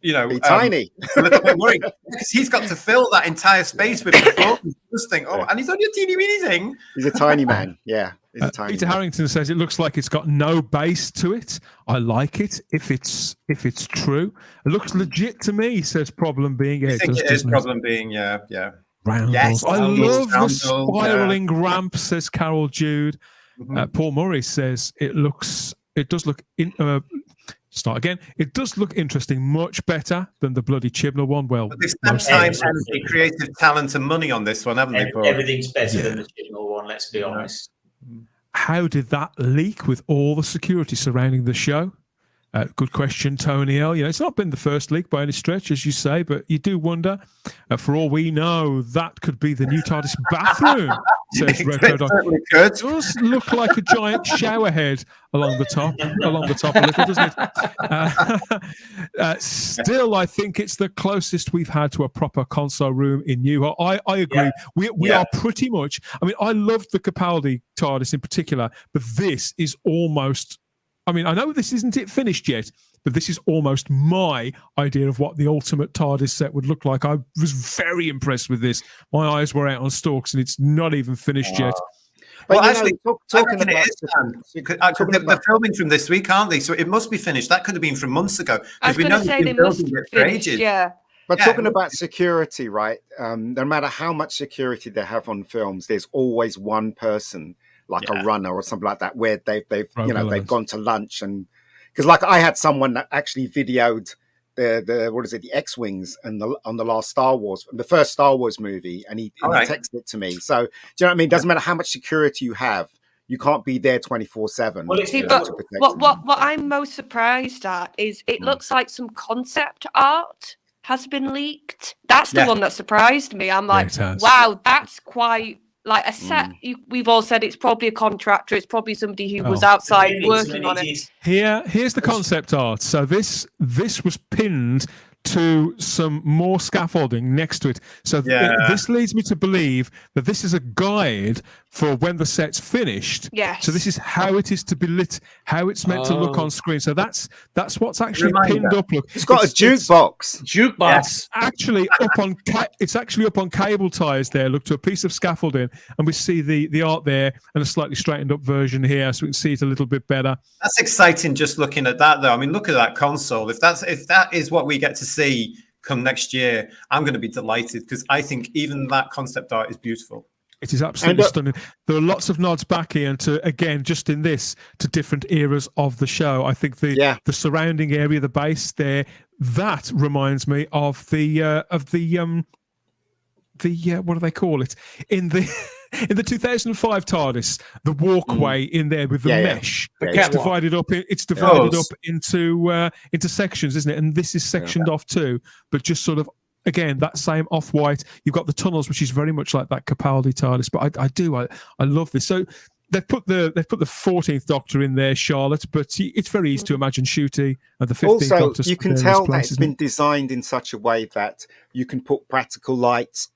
Be tiny. A little bit worried because he's got to fill that entire space with performance. Just think, and he's only a teeny weeny thing. He's a tiny man. Yeah, he's a tiny Peter man. Harrington says it looks like it's got no base to it. I like it if it's true. It looks legit to me. Says problem being. I think it is problem being. Yeah. Roundels. Yes, I love the roundel, spiraling ramp. Says Carol Jude. Paul Murray says it does look. Start again. It does look interesting, much better than the bloody Chibnall one. Well, but they've spent time, energy, creative talent, and money on this one, haven't they, Paul? Everything's better than the Chibnall one, let's be honest. How did that leak with all the security surrounding the show? Good question, Tony L. It's not been the first leak by any stretch, as you say, but you do wonder. For all we know, that could be the new TARDIS bathroom, says Retro Dog. It does look like a giant shower head along the top a little, doesn't it? Still, I think it's the closest we've had to a proper console room in New York. I agree. We are pretty much. I mean, I loved the Capaldi TARDIS in particular, but this is almost. I mean, I know this isn't it finished yet, but this is almost my idea of what the ultimate TARDIS set would look like. I was very impressed with this. My eyes were out on stalks, and it's not even finished yet. Well, actually, talking about they're filming from this week, aren't they? So it must be finished. That could have been from months ago. I was going to say they must be finished, yeah. But talking about security, right? No matter how much security they have on films, there's always one person, like a runner or something like that, where they've gone to lunch, and because like I had someone that actually videoed the X-wings and on the last Star Wars, the first Star Wars movie, and he texted it to me. So do you know what I mean? It doesn't matter how much security you have, you can't be there 24/7. Well, what I'm most surprised at is it looks like some concept art has been leaked. That's the one that surprised me. I'm like, wow, that's quite. Like a set, we've all said it's probably a contractor. It's probably somebody who was outside working on it. Here's the concept art. So this was pinned to some more scaffolding next to it. So this leads me to believe that this is a guide for when the set's finished. Yes. So this is how it is to be lit, how it's meant to look on screen. So that's what's actually pinned up. Look, it's got a jukebox. It's actually up on up on cable ties there. Look, to a piece of scaffolding, and we see the art there and a slightly straightened up version here, so we can see it a little bit better. That's exciting. Just looking at that, though. I mean, look at that console. If that is what we get to see come next year, I'm going to be delighted, because I think even that concept art is beautiful. It is absolutely stunning. There are lots of nods back here, and just in this, to different eras of the show. I think the surrounding area, the base there, that reminds me of the what do they call it in the 2005 TARDIS, the walkway in there with the mesh. It's divided up. It's divided up into sections, isn't it? And this is sectioned off too, but just sort of. Again, that same off-white. You've got the tunnels, which is very much like that Capaldi TARDIS. But I love this. So they've put the 14th Doctor in there, Charlotte. But it's very easy to imagine Ncuti and the 15th Doctor. Also, you can tell that it's been designed in such a way that you can put practical lights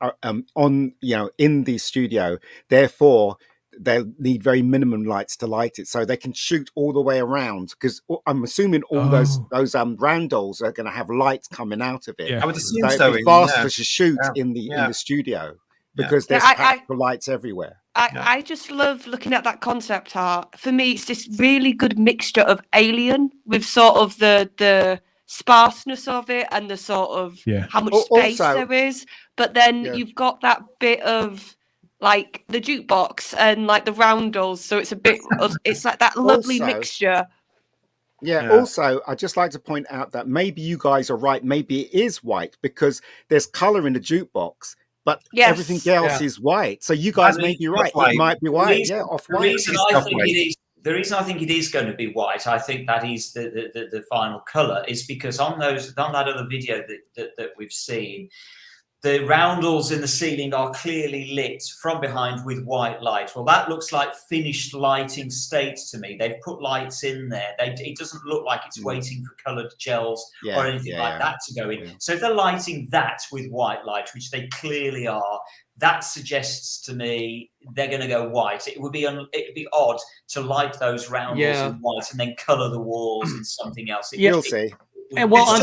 on, in the studio. Therefore, they'll need very minimum lights to light it, so they can shoot all the way around, because I'm assuming all those roundels are going to have lights coming out of it. I would assume so. It'd be faster to shoot in the studio, because there's practical lights everywhere. I just love looking at that concept art. For me, it's this really good mixture of Alien with sort of the sparseness of it and the sort of how much space there is, but then you've got that bit of like the jukebox and like the roundels. So it's a bit, it's like that lovely Also- mixture. Yeah, Yeah. also, I'd just like to point out that maybe you guys are right. Maybe it is white because there's color in the jukebox, but Yes. everything else is white. So you guys I may mean, be right. off-white. It might be The white. reason- Yeah, off The white. reason It's I not think white. it is. The reason I think it is going to be white, I think that is the final colour, is because on that other video that we've seen, the roundels in the ceiling are clearly lit from behind with white light. Well, that looks like finished lighting state to me. They've put lights in there. It doesn't look like it's waiting for coloured gels Yeah, or anything like that to go in. Yeah. So if they're lighting that with white light, which they clearly are, that suggests to me they're going to go white. It would be odd to light those roundels Yeah. in white and then colour the walls in something else. You'll see. And well,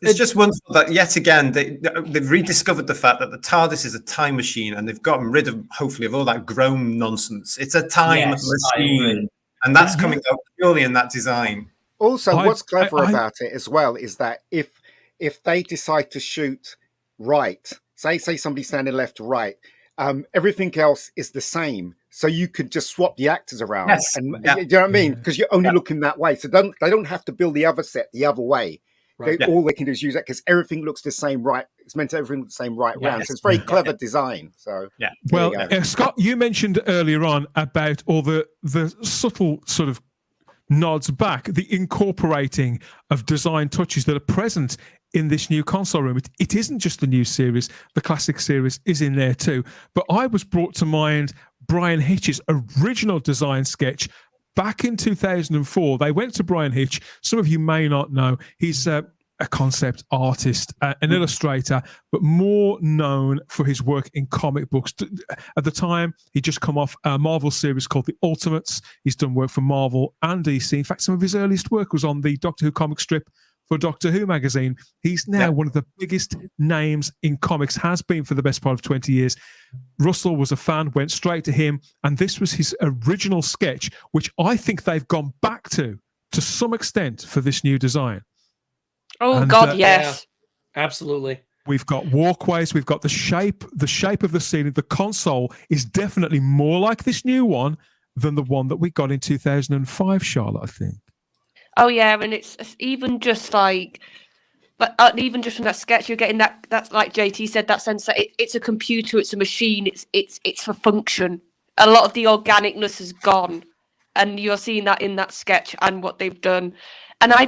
It's just wonderful that yet again they've rediscovered the fact that the TARDIS is a time machine, and they've gotten rid of hopefully of all that Grown nonsense. It's a time Yes, I agree. machine, and that's coming out purely in that design. Also, what's clever I- about it as well is that if they decide to shoot right, say somebody's standing left to right, everything else is the same. So you could just swap the actors around, Yes, and yeah. you know what I mean? Because you're only looking that way, so they don't have to build the other set the other way. Right. All they can do is use that because everything looks the same right. It's meant to everything look the same right round. Yes. So it's very clever design. So Yeah. there you Well, go. Scott, you mentioned earlier on about all the subtle sort of nods back, the incorporating of design touches that are present in this new console room. It isn't just the new series, the classic series is in there too. But I was brought to mind Brian Hitch's original design sketch back in 2004. They went to Brian Hitch. Some of you may not know. He's a concept artist, an illustrator, but more known for his work in comic books. At the time, he'd just come off a Marvel series called The Ultimates. He's done work for Marvel and DC. In fact, some of his earliest work was on the Doctor Who comic strip for Doctor Who magazine. He's now one of the biggest names in comics, has been for the best part of 20 years. Russell was a fan, went straight to him, and this was his original sketch, which I think they've gone back to some extent for this new design. Oh And, God, yes. Absolutely. We've got walkways, we've got the shape of the ceiling. The console is definitely more like this new one than the one that we got in 2005, Charlotte, I think. Oh yeah, and it's even just like, but even just from that sketch, you're getting that's like JT said, that sense that it's a computer, it's a machine, it's for function. A lot of the organicness is gone, and you're seeing that in that sketch and what they've done. And I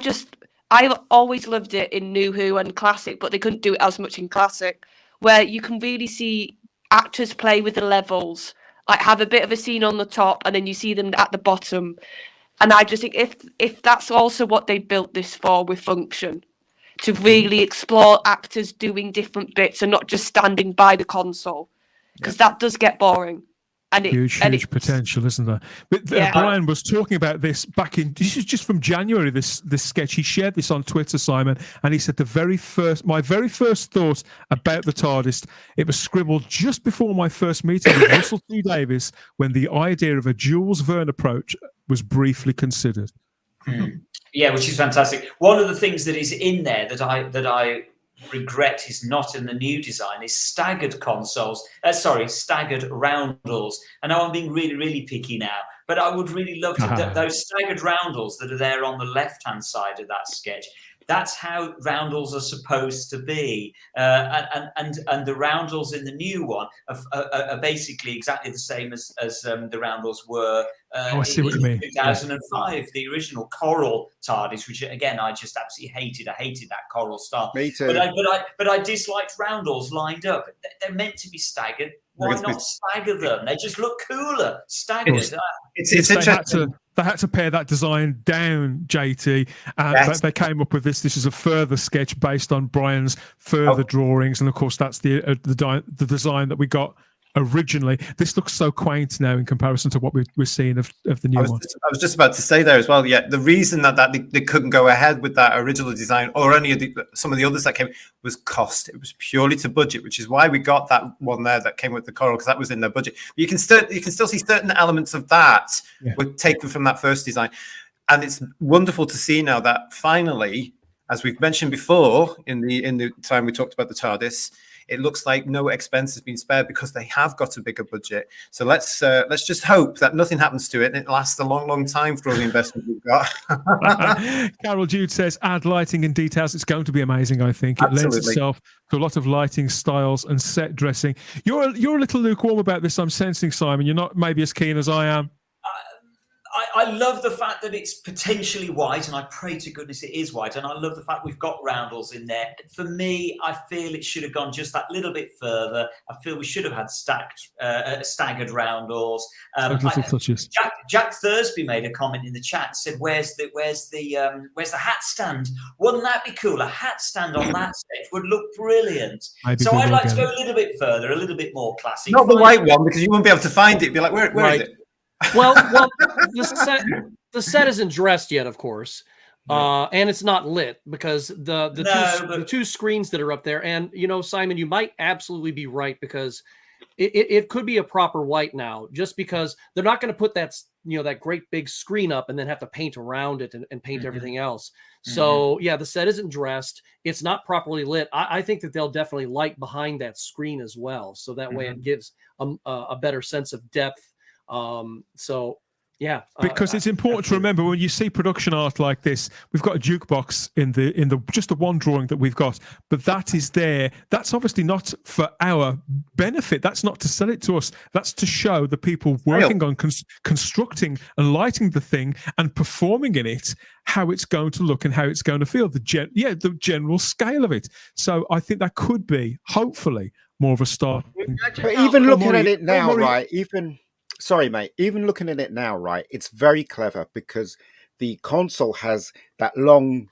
always loved it in New Who and Classic, but they couldn't do it as much in Classic, where you can really see actors play with the levels, like have a bit of a scene on the top, and then you see them at the bottom. And I just think if that's also what they built this for, with function, to really explore actors doing different bits and not just standing by the console, because that does get boring. And Huge potential, isn't there? But Brian was talking about this back in, this is just from January, this sketch. He shared this on Twitter, Simon, and he said my very first thought about the TARDIS, it was scribbled just before my first meeting with Russell T Davies, when the idea of a Jules Verne approach was briefly considered. Yeah, which is fantastic. One of the things that is in there that I regret is not in the new design is staggered staggered roundels. I know I'm being really, really picky now, but I would really love to those staggered roundels that are there on the left-hand side of that sketch. That's how roundels are supposed to be, and the roundels in the new one are basically exactly the same as the roundels were I see what you mean. 2005, the original coral TARDIS, which again I just absolutely hated. I hated that coral style. Me too. But I disliked roundels lined up. They're meant to be staggered. Why not stagger them? They just look cooler staggered. It's interesting. They had to pare that design down, JT. They came up with this. This is a further sketch based on Brian's further drawings, and of course, that's the design that we got originally. This looks so quaint now in comparison to what we're seeing of the new one. I was just about to say there as well. Yeah, the reason that they couldn't go ahead with that original design or any of some of the others that came was cost. It was purely to budget, which is why we got that one there that came with the coral, because that was in their budget. But you can still see certain elements of that were taken from that first design, and it's wonderful to see now that finally, as we've mentioned before in the time we talked about the TARDIS, it looks like no expense has been spared because they have got a bigger budget. So let's just hope that nothing happens to it and it lasts a long, long time for all the investment we've got. Carol Jude says, add lighting and details. It's going to be amazing, I think. It lends Absolutely. itself to a lot of lighting styles and set dressing. You're a little lukewarm about this, I'm sensing, Simon. You're not maybe as keen as I am. I love the fact that it's potentially white, and I pray to goodness it is white. And I love the fact we've got roundels in there. For me, I feel it should have gone just that little bit further. I feel we should have had staggered roundels. Jack Thursby made a comment in the chat and said, "Where's the hat stand? Wouldn't that be cool? A hat stand on that stage would look brilliant." So I'd like to go a little bit further, a little bit more classic. Not the white one, because you wouldn't be able to find it. Be like, where is it? Well, the set isn't dressed yet, of course, and it's not lit because the two screens that are up there. And Simon, you might absolutely be right, because it could be a proper white now, just because they're not going to put that that great big screen up and then have to paint around it and paint everything else. So yeah, the set isn't dressed. It's not properly lit. I think that they'll definitely light behind that screen as well, so that way it gives a better sense of depth. So yeah, because it's important to remember when you see production art like this, we've got a jukebox in the just the one drawing that we've got, but that is there. That's obviously not for our benefit. That's not to sell it to us. That's to show the people working on constructing and lighting the thing and performing in it how it's going to look and how it's going to feel. The general scale of it. So I think that could be hopefully more of a start. But even looking at it now, right? Sorry, mate. Even looking at it now, right, it's very clever because the console has that long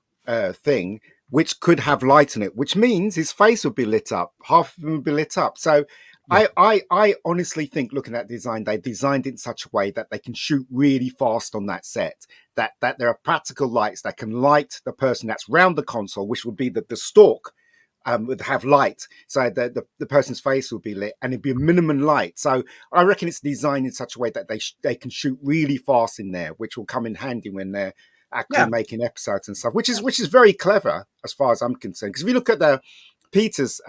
thing which could have light in it, which means his face would be lit up. Half of him would be lit up. So yeah. I honestly think, looking at design, they designed it in such a way that they can shoot really fast on that set, that there are practical lights that can light the person that's round the console, which would be the stalk. Would have light, so the person's face would be lit, and it'd be a minimum light. So I reckon it's designed in such a way that they can shoot really fast in there, which will come in handy when they're actually making episodes and stuff. Which is very clever as far as I'm concerned. Because if you look at the Peter's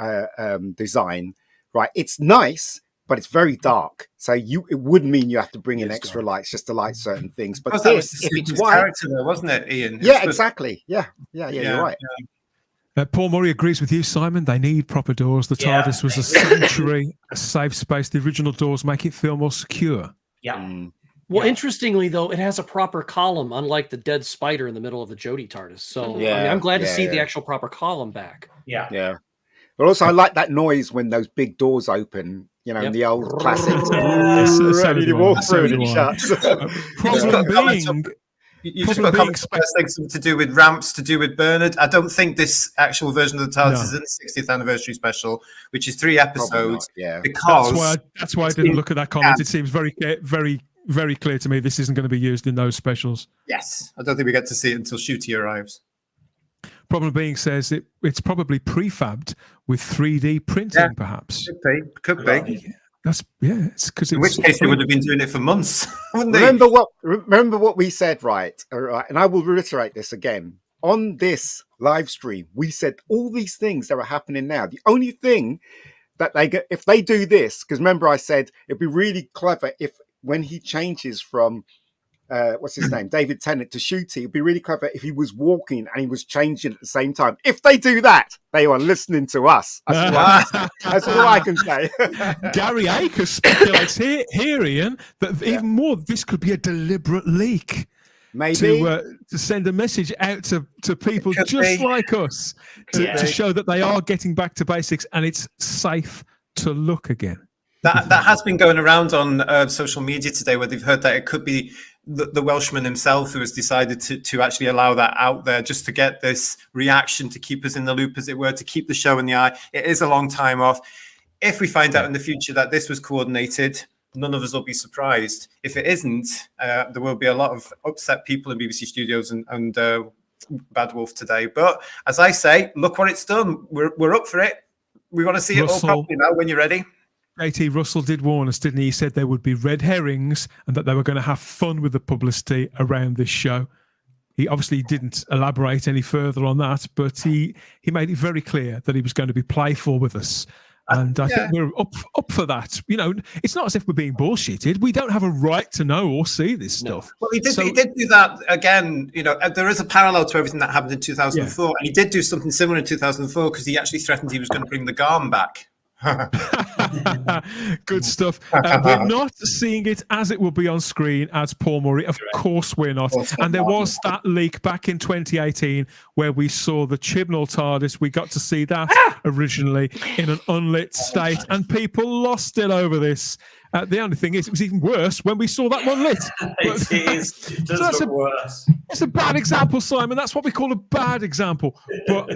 design, right, it's nice, but it's very dark. So it would mean you have to bring in extra lights just to light certain things. But this, if it's white, character there, wasn't it, Ian? Yeah, exactly. Yeah, you're right. Yeah. Paul Murray agrees with you, Simon. They need proper doors. The TARDIS was a sanctuary, a safe space. The original doors make it feel more secure. Yeah. Well, interestingly, though, it has a proper column, unlike the dead spider in the middle of the Jodie TARDIS. So I'm glad to see the actual proper column back. Yeah. But also, I like that noise when those big doors open. In the old classics. You walk through and it shuts. You just got comments something to do with ramps, to do with Bernard. I don't think this actual version of the TARDIS is in the 60th anniversary special, which is 3 episodes. Because that's why I didn't look at that comment. It seems very, very, very clear to me this isn't going to be used in those specials. Yes, I don't think we get to see it until Ncuti arrives. Problem Being says it's probably prefabbed with 3D printing, perhaps. Could be. It's because in which case they would have been doing it for months, wouldn't they? Remember what we said, right? And I will reiterate this again. On this live stream, we said all these things that are happening now. The only thing that if they do this, because remember I said it'd be really clever if when he changes from what's his name, David Tennant to Ncuti, it'd be really clever if he was walking and he was changing at the same time. If they do that, they are listening to us. That's all I can say. Gary Akers speculates here, Ian, that even more, this could be a deliberate leak. Maybe to send a message out to people just like us to show that they are getting back to basics and it's safe to look again. That has been going around on social media today, where they've heard that it could be the Welshman himself who has decided to actually allow that out there just to get this reaction, to keep us in the loop, as it were, to keep the show in the eye. It is a long time off. If we find out in the future that this was coordinated, none of us will be surprised. If it isn't, there will be a lot of upset people in BBC Studios and Bad Wolf today. But as I say, look what it's done. We're up for it. We want to see it all properly now when you're ready. JT Russell did warn us, didn't he? He said there would be red herrings and that they were going to have fun with the publicity around this show. He obviously didn't elaborate any further on that, but he made it very clear that he was going to be playful with us And I think we're up for that. You know, it's not as if we're being bullshitted. We don't have a right to know or see this stuff. Well, he did do that again. You know, there is a parallel to everything that happened in 2004. And he did do something similar in 2004 because he actually threatened he was going to bring the Garm back. Good stuff. We're not seeing it as it will be on screen as Paul Murray. Of course we're not. And there was that leak back in 2018 where we saw the Chibnall TARDIS. We got to see that originally in an unlit state, and people lost it over this. The only thing is, it was even worse when we saw that one lit. It does look worse. It's a bad example, Simon. That's what we call a bad example. But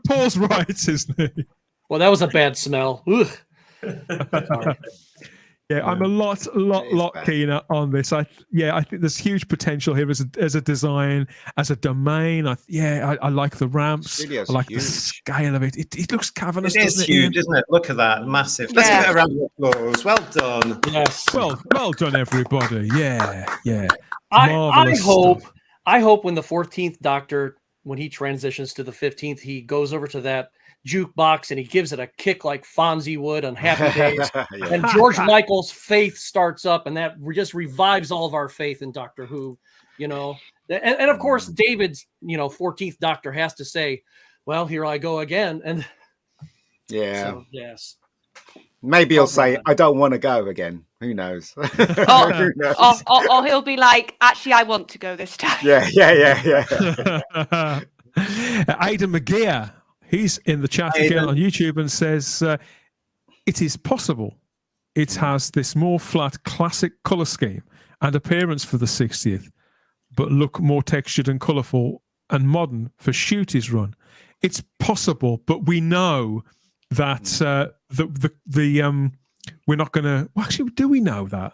Paul's right, isn't he? Well, that was a bad smell. Ugh. Yeah, I'm a lot keener on this. I think there's huge potential here as a design, as a domain. I like the ramps. I like the scale of it. It looks cavernous. It is huge, isn't it? Look at that, massive. Let's give it a round of applause. Well done. Yes. Well done, everybody. Yeah. I hope when the 14th Doctor, when he transitions to the 15th, he goes over to that jukebox and he gives it a kick like Fonzie would on Happy Days. And George Michael's faith starts up, and that just revives all of our faith in Doctor Who, you know. And of course, David's, 14th Doctor has to say, well, here I go again. And so, yes. Maybe he'll say, I don't want to go again. Who knows? Or he'll be like, actually, I want to go this time. Yeah. Aidan McGear, he's in the chat again on YouTube and says, it is possible it has this more flat classic colour scheme and appearance for the 60th, but look more textured and colourful and modern for Ncuti's run. It's possible, but we know that we're not going to. Well, actually, do we know that?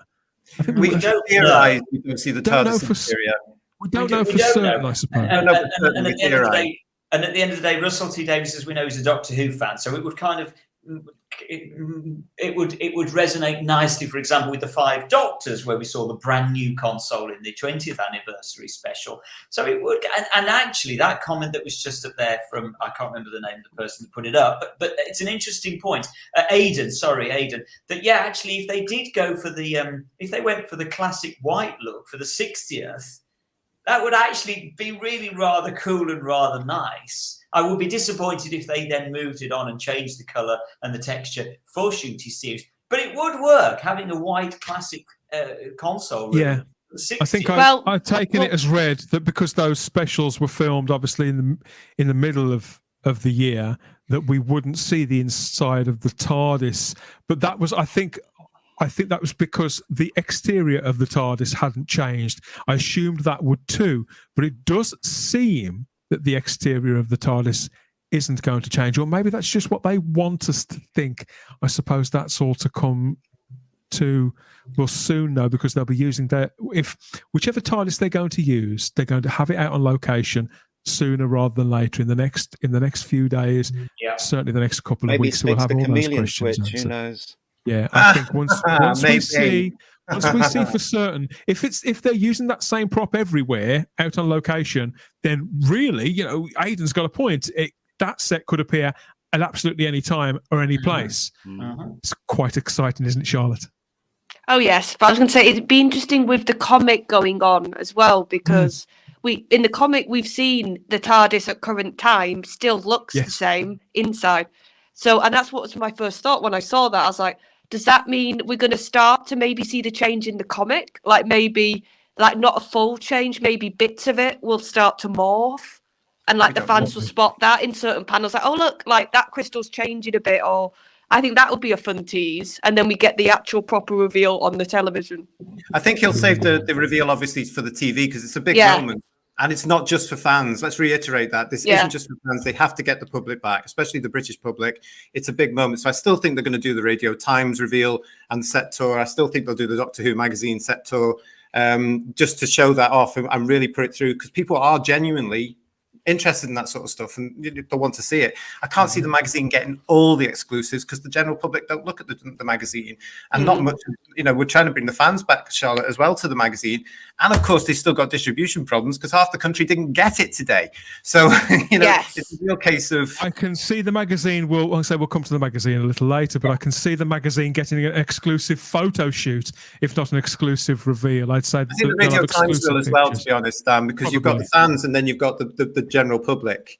I think we don't theorize. We don't see the TARDIS interior. We don't know for certain, I suppose. And at the end of the day, Russell T Davies, as we know, is a Doctor Who fan, so it would kind of it would resonate nicely, for example, with the Five Doctors, where we saw the brand new console in the 20th anniversary special. So it would, and actually that comment that was just up there from, I can't remember the name of the person that put it up, but it's an interesting point. Aidan, that actually if they did go for the if they went for the classic white look for the 60th, that would actually be really rather cool and rather nice. I would be disappointed if they then moved it on and changed the colour and the texture for Ncuti's series. But it would work, having a white classic console. Really. Yeah. I think I've taken it as read that because those specials were filmed obviously in the middle of the year, that we wouldn't see the inside of the TARDIS. But that was, I think that was because the exterior of the TARDIS hadn't changed. I assumed that would too, but it does seem that the exterior of the TARDIS isn't going to change, or maybe that's just what they want us to think. I suppose that's all to come to. We'll soon know, because they'll be using whichever TARDIS they're going to use, they're going to have it out on location sooner rather than later in the next few days. Yeah. Certainly the next couple of weeks. We'll have all those questions. Switch, who knows? Yeah, I think once we see for certain, if they're using that same prop everywhere out on location, then really, Aidan's got a point. That set could appear at absolutely any time or any place. Mm-hmm. It's quite exciting, isn't it, Charlotte? Oh yes, but I was going to say it'd be interesting with the comic going on as well, because in the comic we've seen the TARDIS at current time still looks the same inside. So, and that's what was my first thought when I saw that. I was like, does that mean we're going to start to maybe see the change in the comic? Like maybe, not a full change, maybe bits of it will start to morph, and the fans will spot that in certain panels. Like, oh look, that crystal's changing a bit. Or I think that would be a fun tease, and then we get the actual proper reveal on the television. I think he'll save the reveal obviously for the TV, because it's a big moment. And it's not just for fans. Let's reiterate that. This isn't just for fans. They have to get the public back, especially the British public. It's a big moment. So I still think they're going to do the Radio Times reveal and set tour. I still think they'll do the Doctor Who magazine set tour, just to show that off and really put it through, because people are genuinely interested in that sort of stuff and they'll want to see it. I can't see the magazine getting all the exclusives because the general public don't look at the magazine, and not much. We're trying to bring the fans back, Charlotte, as well to the magazine, and of course they've still got distribution problems because half the country didn't get it today. So it's a real case of. I can see the magazine. We'll come to the magazine a little later, but I can see the magazine getting an exclusive photo shoot, if not an exclusive reveal. I'd say I think the Radio Times will as well, to be honest, because you've got the fans and then you've got the general public.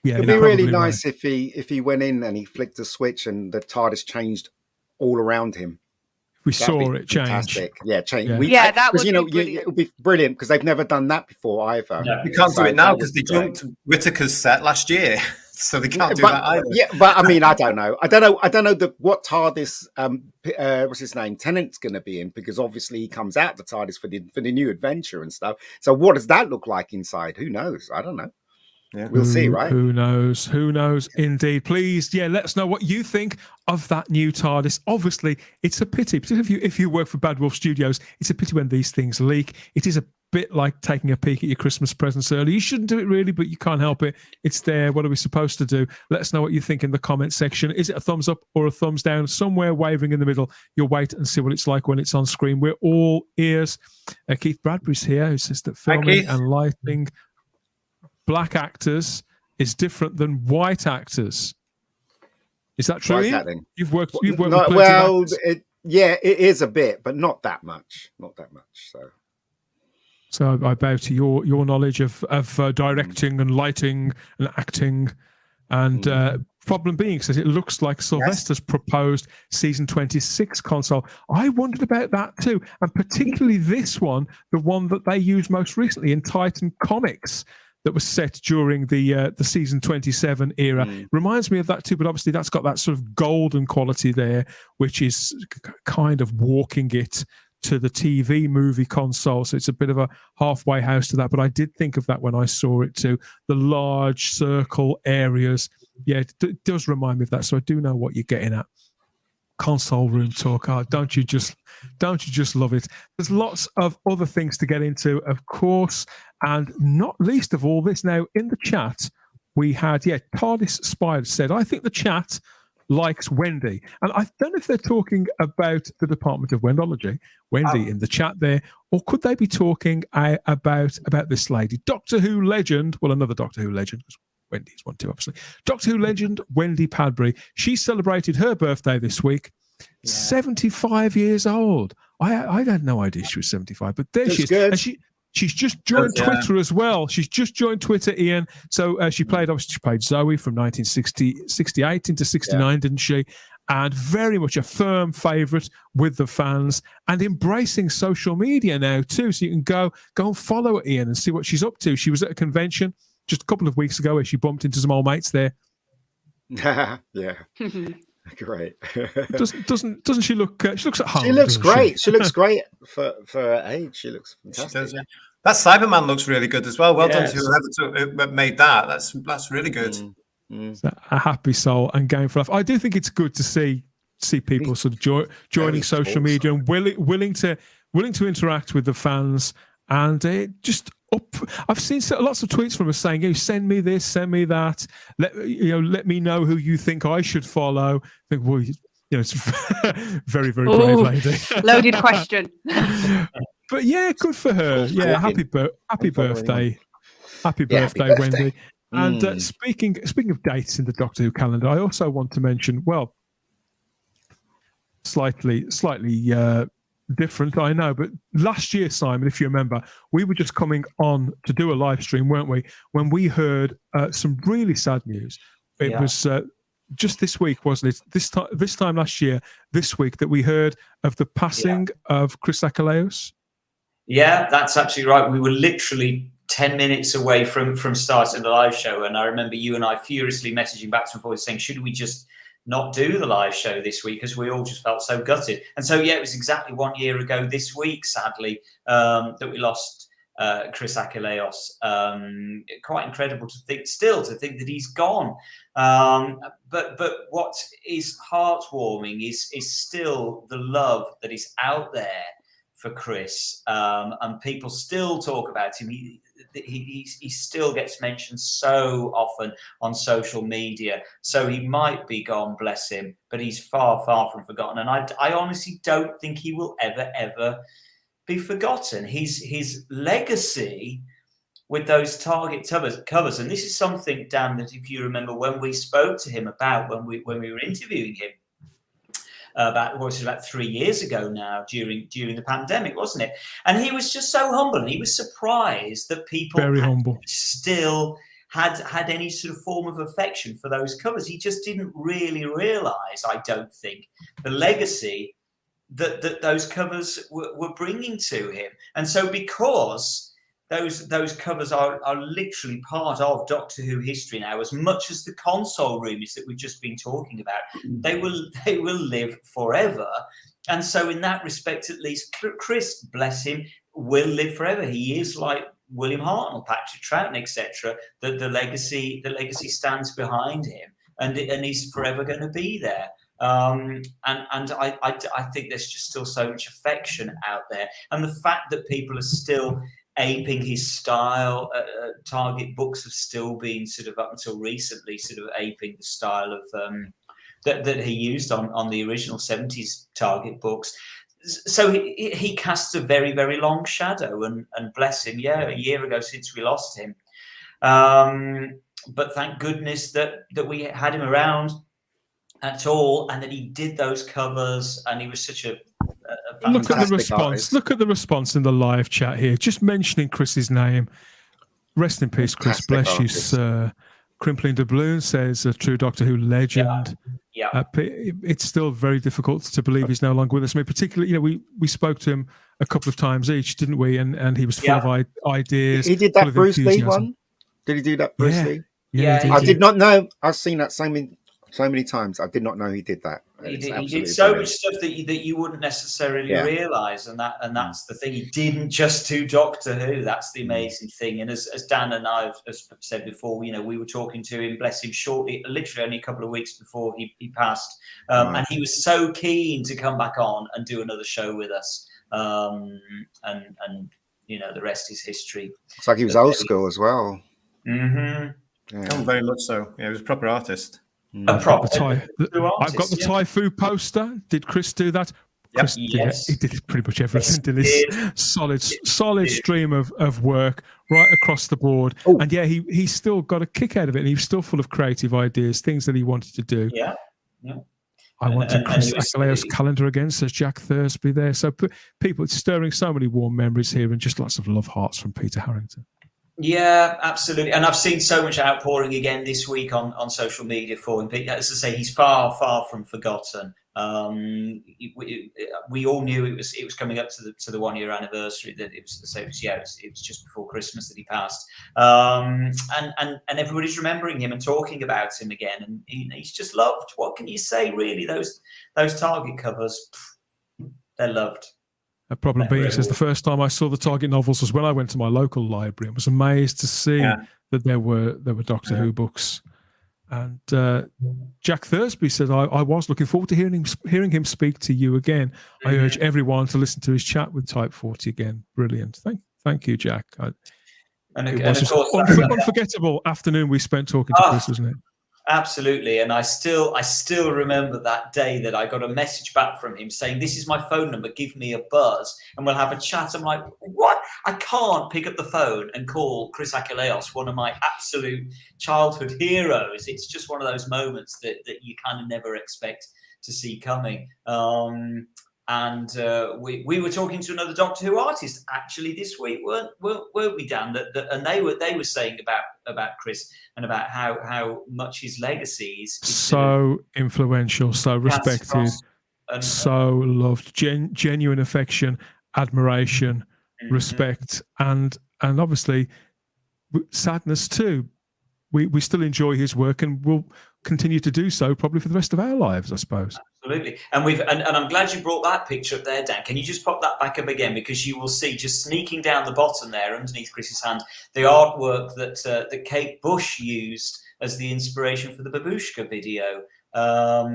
Yeah, it'd be really nice if he went in and he flicked a switch and the TARDIS changed all around him. We saw it change. Yeah, change. Yeah, that would it would be brilliant because they've never done that before either. No, you can't do it now because they jumped Whittaker's set last year, so they can't do that either. Yeah, but I mean, I don't know what TARDIS what's his name, Tennant's going to be in, because obviously he comes out the TARDIS for the new adventure and stuff. So what does that look like inside? Who knows? I don't know. Yeah. We'll see, right? Who knows? Who knows? Indeed. Please, let us know what you think of that new TARDIS. Obviously, it's a pity, particularly if you work for Bad Wolf Studios, it's a pity when these things leak. It is a bit like taking a peek at your Christmas presents early. You shouldn't do it really, but you can't help it. It's there. What are we supposed to do? Let us know what you think in the comment section. Is it a thumbs up or a thumbs down? Somewhere wavering in the middle. You'll wait and see what it's like when it's on screen. We're all ears. Keith Bradbury's here, who says that filming and lighting black actors is different than white actors. Is that true? You've worked with plenty of actors. It is a bit, but not that much. Not that much. So I bow to your knowledge of directing and lighting and acting. And problem being, says it looks like Sylvester's proposed season 26 console. I wondered about that too, and particularly this one, the one that they used most recently in Titan Comics, that was set during the season 27 era. Reminds me of that too, but obviously that's got that sort of golden quality there, which is kind of walking it to the TV movie console. So it's a bit of a halfway house to that, but I did think of that when I saw it too. The large circle areas. Yeah, it does remind me of that. So I do know what you're getting at. Console room talk. Don't you just love it? There's lots of other things to get into, of course, and not least of all this. Now in the chat we had TARDIS Spider said, I think the chat likes Wendy, and I don't know if they're talking about the Department of Wendology, Wendy in the chat there, or could they be talking about this lady, Doctor Who legend? Well, another Doctor Who legend. Wendy's one too, obviously. Doctor Who legend Wendy Padbury. She celebrated her birthday this week. 75 years old. I had no idea she was 75, but there she is. And she's just joined Twitter as well. She's just joined Twitter, Ian. So she played Zoe from 1968 into 69, didn't she? And very much a firm favourite with the fans, and embracing social media now too. So you can go and follow her, Ian, and see what she's up to. She was at a convention just a couple of weeks ago where she bumped into some old mates there. Yeah. Great. Doesn't she look? She looks at home. She looks great. She looks great for her age. She looks fantastic. She does, That Cyberman looks really good as well. Well done to whoever made that. That's really good. A happy soul and game for life. I do think it's good to see people sort of joining social media and willing to interact with the fans, and just up. I've seen lots of tweets from us saying, "Hey, send me this, send me that. Let me know who you think I should follow." I think, well, it's very, very brave lady. Loaded question. But yeah, good for her. Yeah, happy birthday, Wendy. And speaking of dates in the Doctor Who calendar, I also want to mention, well, slightly different, I know, but last year, Simon, if you remember, we were just coming on to do a live stream, weren't we? When we heard some really sad news. It was just this week, wasn't it? This time last year, this week, that we heard of the passing of Chris Achilleos. Yeah, that's absolutely right. We were literally 10 minutes away from starting the live show, and I remember you and I furiously messaging back and forth saying, should we just not do the live show this week, because we all just felt so gutted. And so it was exactly 1 year ago this week, sadly, that we lost Chris Achilleos. Quite incredible to think that he's gone. But what is heartwarming is still the love that is out there for Chris, and people still talk about him. he still gets mentioned so often on social media. So he might be gone, bless him, but he's far, far from forgotten. And I honestly don't think he will ever be forgotten. His legacy with those Target covers, and this is something, Dan, that if you remember when we spoke to him about when we were interviewing him about 3 years ago now, during the pandemic, wasn't it? And he was just so humble, and he was surprised that people Very humble. still had any sort of form of affection for those covers. He just didn't really realize, I don't think, the legacy that those covers were bringing to him. And so because those covers are literally part of Doctor Who history now, as much as the console rumours that we've just been talking about. They will live forever. And so in that respect, at least, Chris, bless him, will live forever. He is like William Hartnell, Patrick Troughton, etc. The legacy stands behind him, and he's forever going to be there. And I think there's just still so much affection out there, and the fact that people are still aping his style. Target books have still been sort of, up until recently, sort of aping the style of that he used on the original 70s Target books. So he casts a very, very long shadow, and bless him, a year ago since we lost him. But thank goodness that we had him around at all, and that he did those covers, and he was such a Look at the response. artist. Look at the response in the live chat here. Just mentioning Chris's name. Rest in peace, Chris. Fantastic Bless you, artist. sir. Crimpling Doubloon says a true Doctor Who legend. Yeah. It's still very difficult to believe he's no longer with us. I mean, particularly, we spoke to him a couple of times each, didn't we? And he was full of ideas. He did full that of Bruce Lee enthusiasm. one. Did he do that Bruce Yeah. Lee? Yeah, he I did. did not know. I've seen that so many times. I did not know he did that. He It's did absolutely so brilliant. much stuff that you wouldn't necessarily Yeah. realise, and that's the thing. He didn't just do Doctor Who. That's the amazing thing. And as Dan and I have said before, we were talking to him, bless him, shortly, literally only a couple of weeks before he passed, and he was so keen to come back on and do another show with us. And the rest is history. It's like he was old school as well. Mm-hmm. Yeah. Oh, very much so. Yeah, he was a proper artist. A proper I've got the yeah. Typhoon poster. Did Chris do that? Yep. Chris Yes. he did pretty much everything. Yes, Did he this solid stream of work right across the board. Oh. And he still got a kick out of it, and he was still full of creative ideas, things that he wanted to do. Yeah. I want to And Chris he was- Achilleos calendar again, says Jack Thursby there. So people, it's stirring so many warm memories here, and just lots of love hearts from Peter Harrington. Yeah, absolutely. And I've seen so much outpouring again this week on social media for him. But as I say, he's far, far from forgotten. We all knew it was coming up to the 1 year anniversary. That it was just before Christmas that he passed. And everybody's remembering him and talking about him again. And he's just loved. What can you say, really? Those Target covers, they're loved. A problem being, he says, the first time I saw the Target novels was when I went to my local library and was amazed to see that there were Doctor Who books. And Jack Thursby says, I was looking forward to hearing him speak to you again. I urge everyone to listen to his chat with Type 40 again. Brilliant. Thank you, Jack. It was Of course, unforgettable afternoon we spent talking to Chris, wasn't it? absolutely. And I still remember that day that I got a message back from him saying, "This is my phone number, give me a buzz and we'll have a chat." I'm like, what? I can't pick up the phone and call Chris Achilleos, one of my absolute childhood heroes. It's just one of those moments that you kind of never expect to see coming. And we were talking to another Doctor Who artist actually this week, weren't we, Dan? And they were saying about Chris and about how much his legacy is so influential, so respected, and so loved, genuine affection, admiration, respect, and obviously sadness too. We still enjoy his work, and will continue to do so probably for the rest of our lives, I suppose. Absolutely. And I'm glad you brought that picture up there, Dan. Can you just pop that back up again? Because you will see, just sneaking down the bottom there underneath Chris's hand, the artwork that Kate Bush used as the inspiration for the Babushka video. As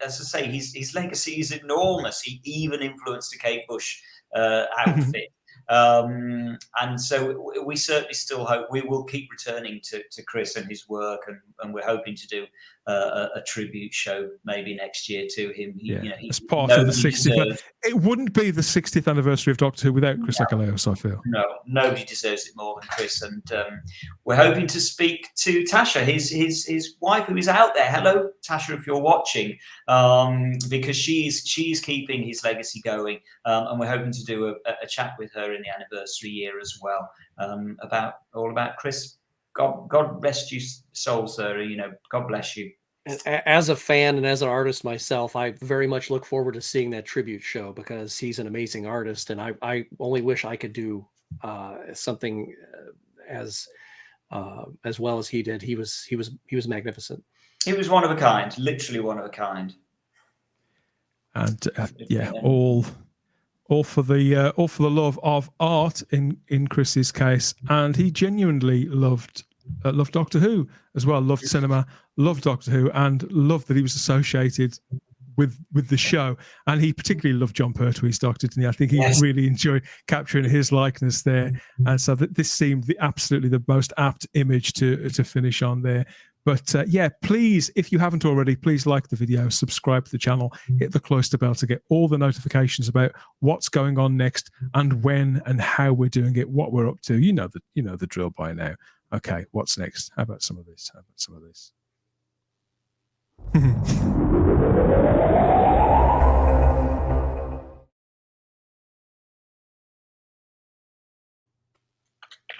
I say, his legacy is enormous. He even influenced the Kate Bush outfit. And so we certainly still hope we will keep returning to Chris and his work, and we're hoping to do a tribute show maybe next year to him. As part of the 60th. It wouldn't be the 60th anniversary of Doctor Who without Chris Achilleos, I feel. No, nobody deserves it more than Chris. And we're hoping to speak to Tasha, his wife, who is out there. Hello, Tasha, if you're watching, because she's keeping his legacy going, and we're hoping to do a chat with her in the anniversary year as well, about Chris. God rest you soul, sir. God bless you. As a fan and as an artist myself, I very much look forward to seeing that tribute show because he's an amazing artist, and I only wish I could do something as well as he did. He was magnificent. He was one of a kind, literally one of a kind. And all for the love of art in Chris's case, and he genuinely loved Doctor Who as well. Loved cinema, loved Doctor Who, and loved that he was associated with the show. And he particularly loved John Pertwee's Doctor, didn't he? I think he really enjoyed capturing his likeness there, and so that this seemed absolutely the most apt image to finish on there. But please, if you haven't already, please like the video, subscribe to the channel, hit the cloister bell to get all the notifications about what's going on next and when and how we're doing it, what we're up to. You know the drill by now. Okay, what's next? How about some of this?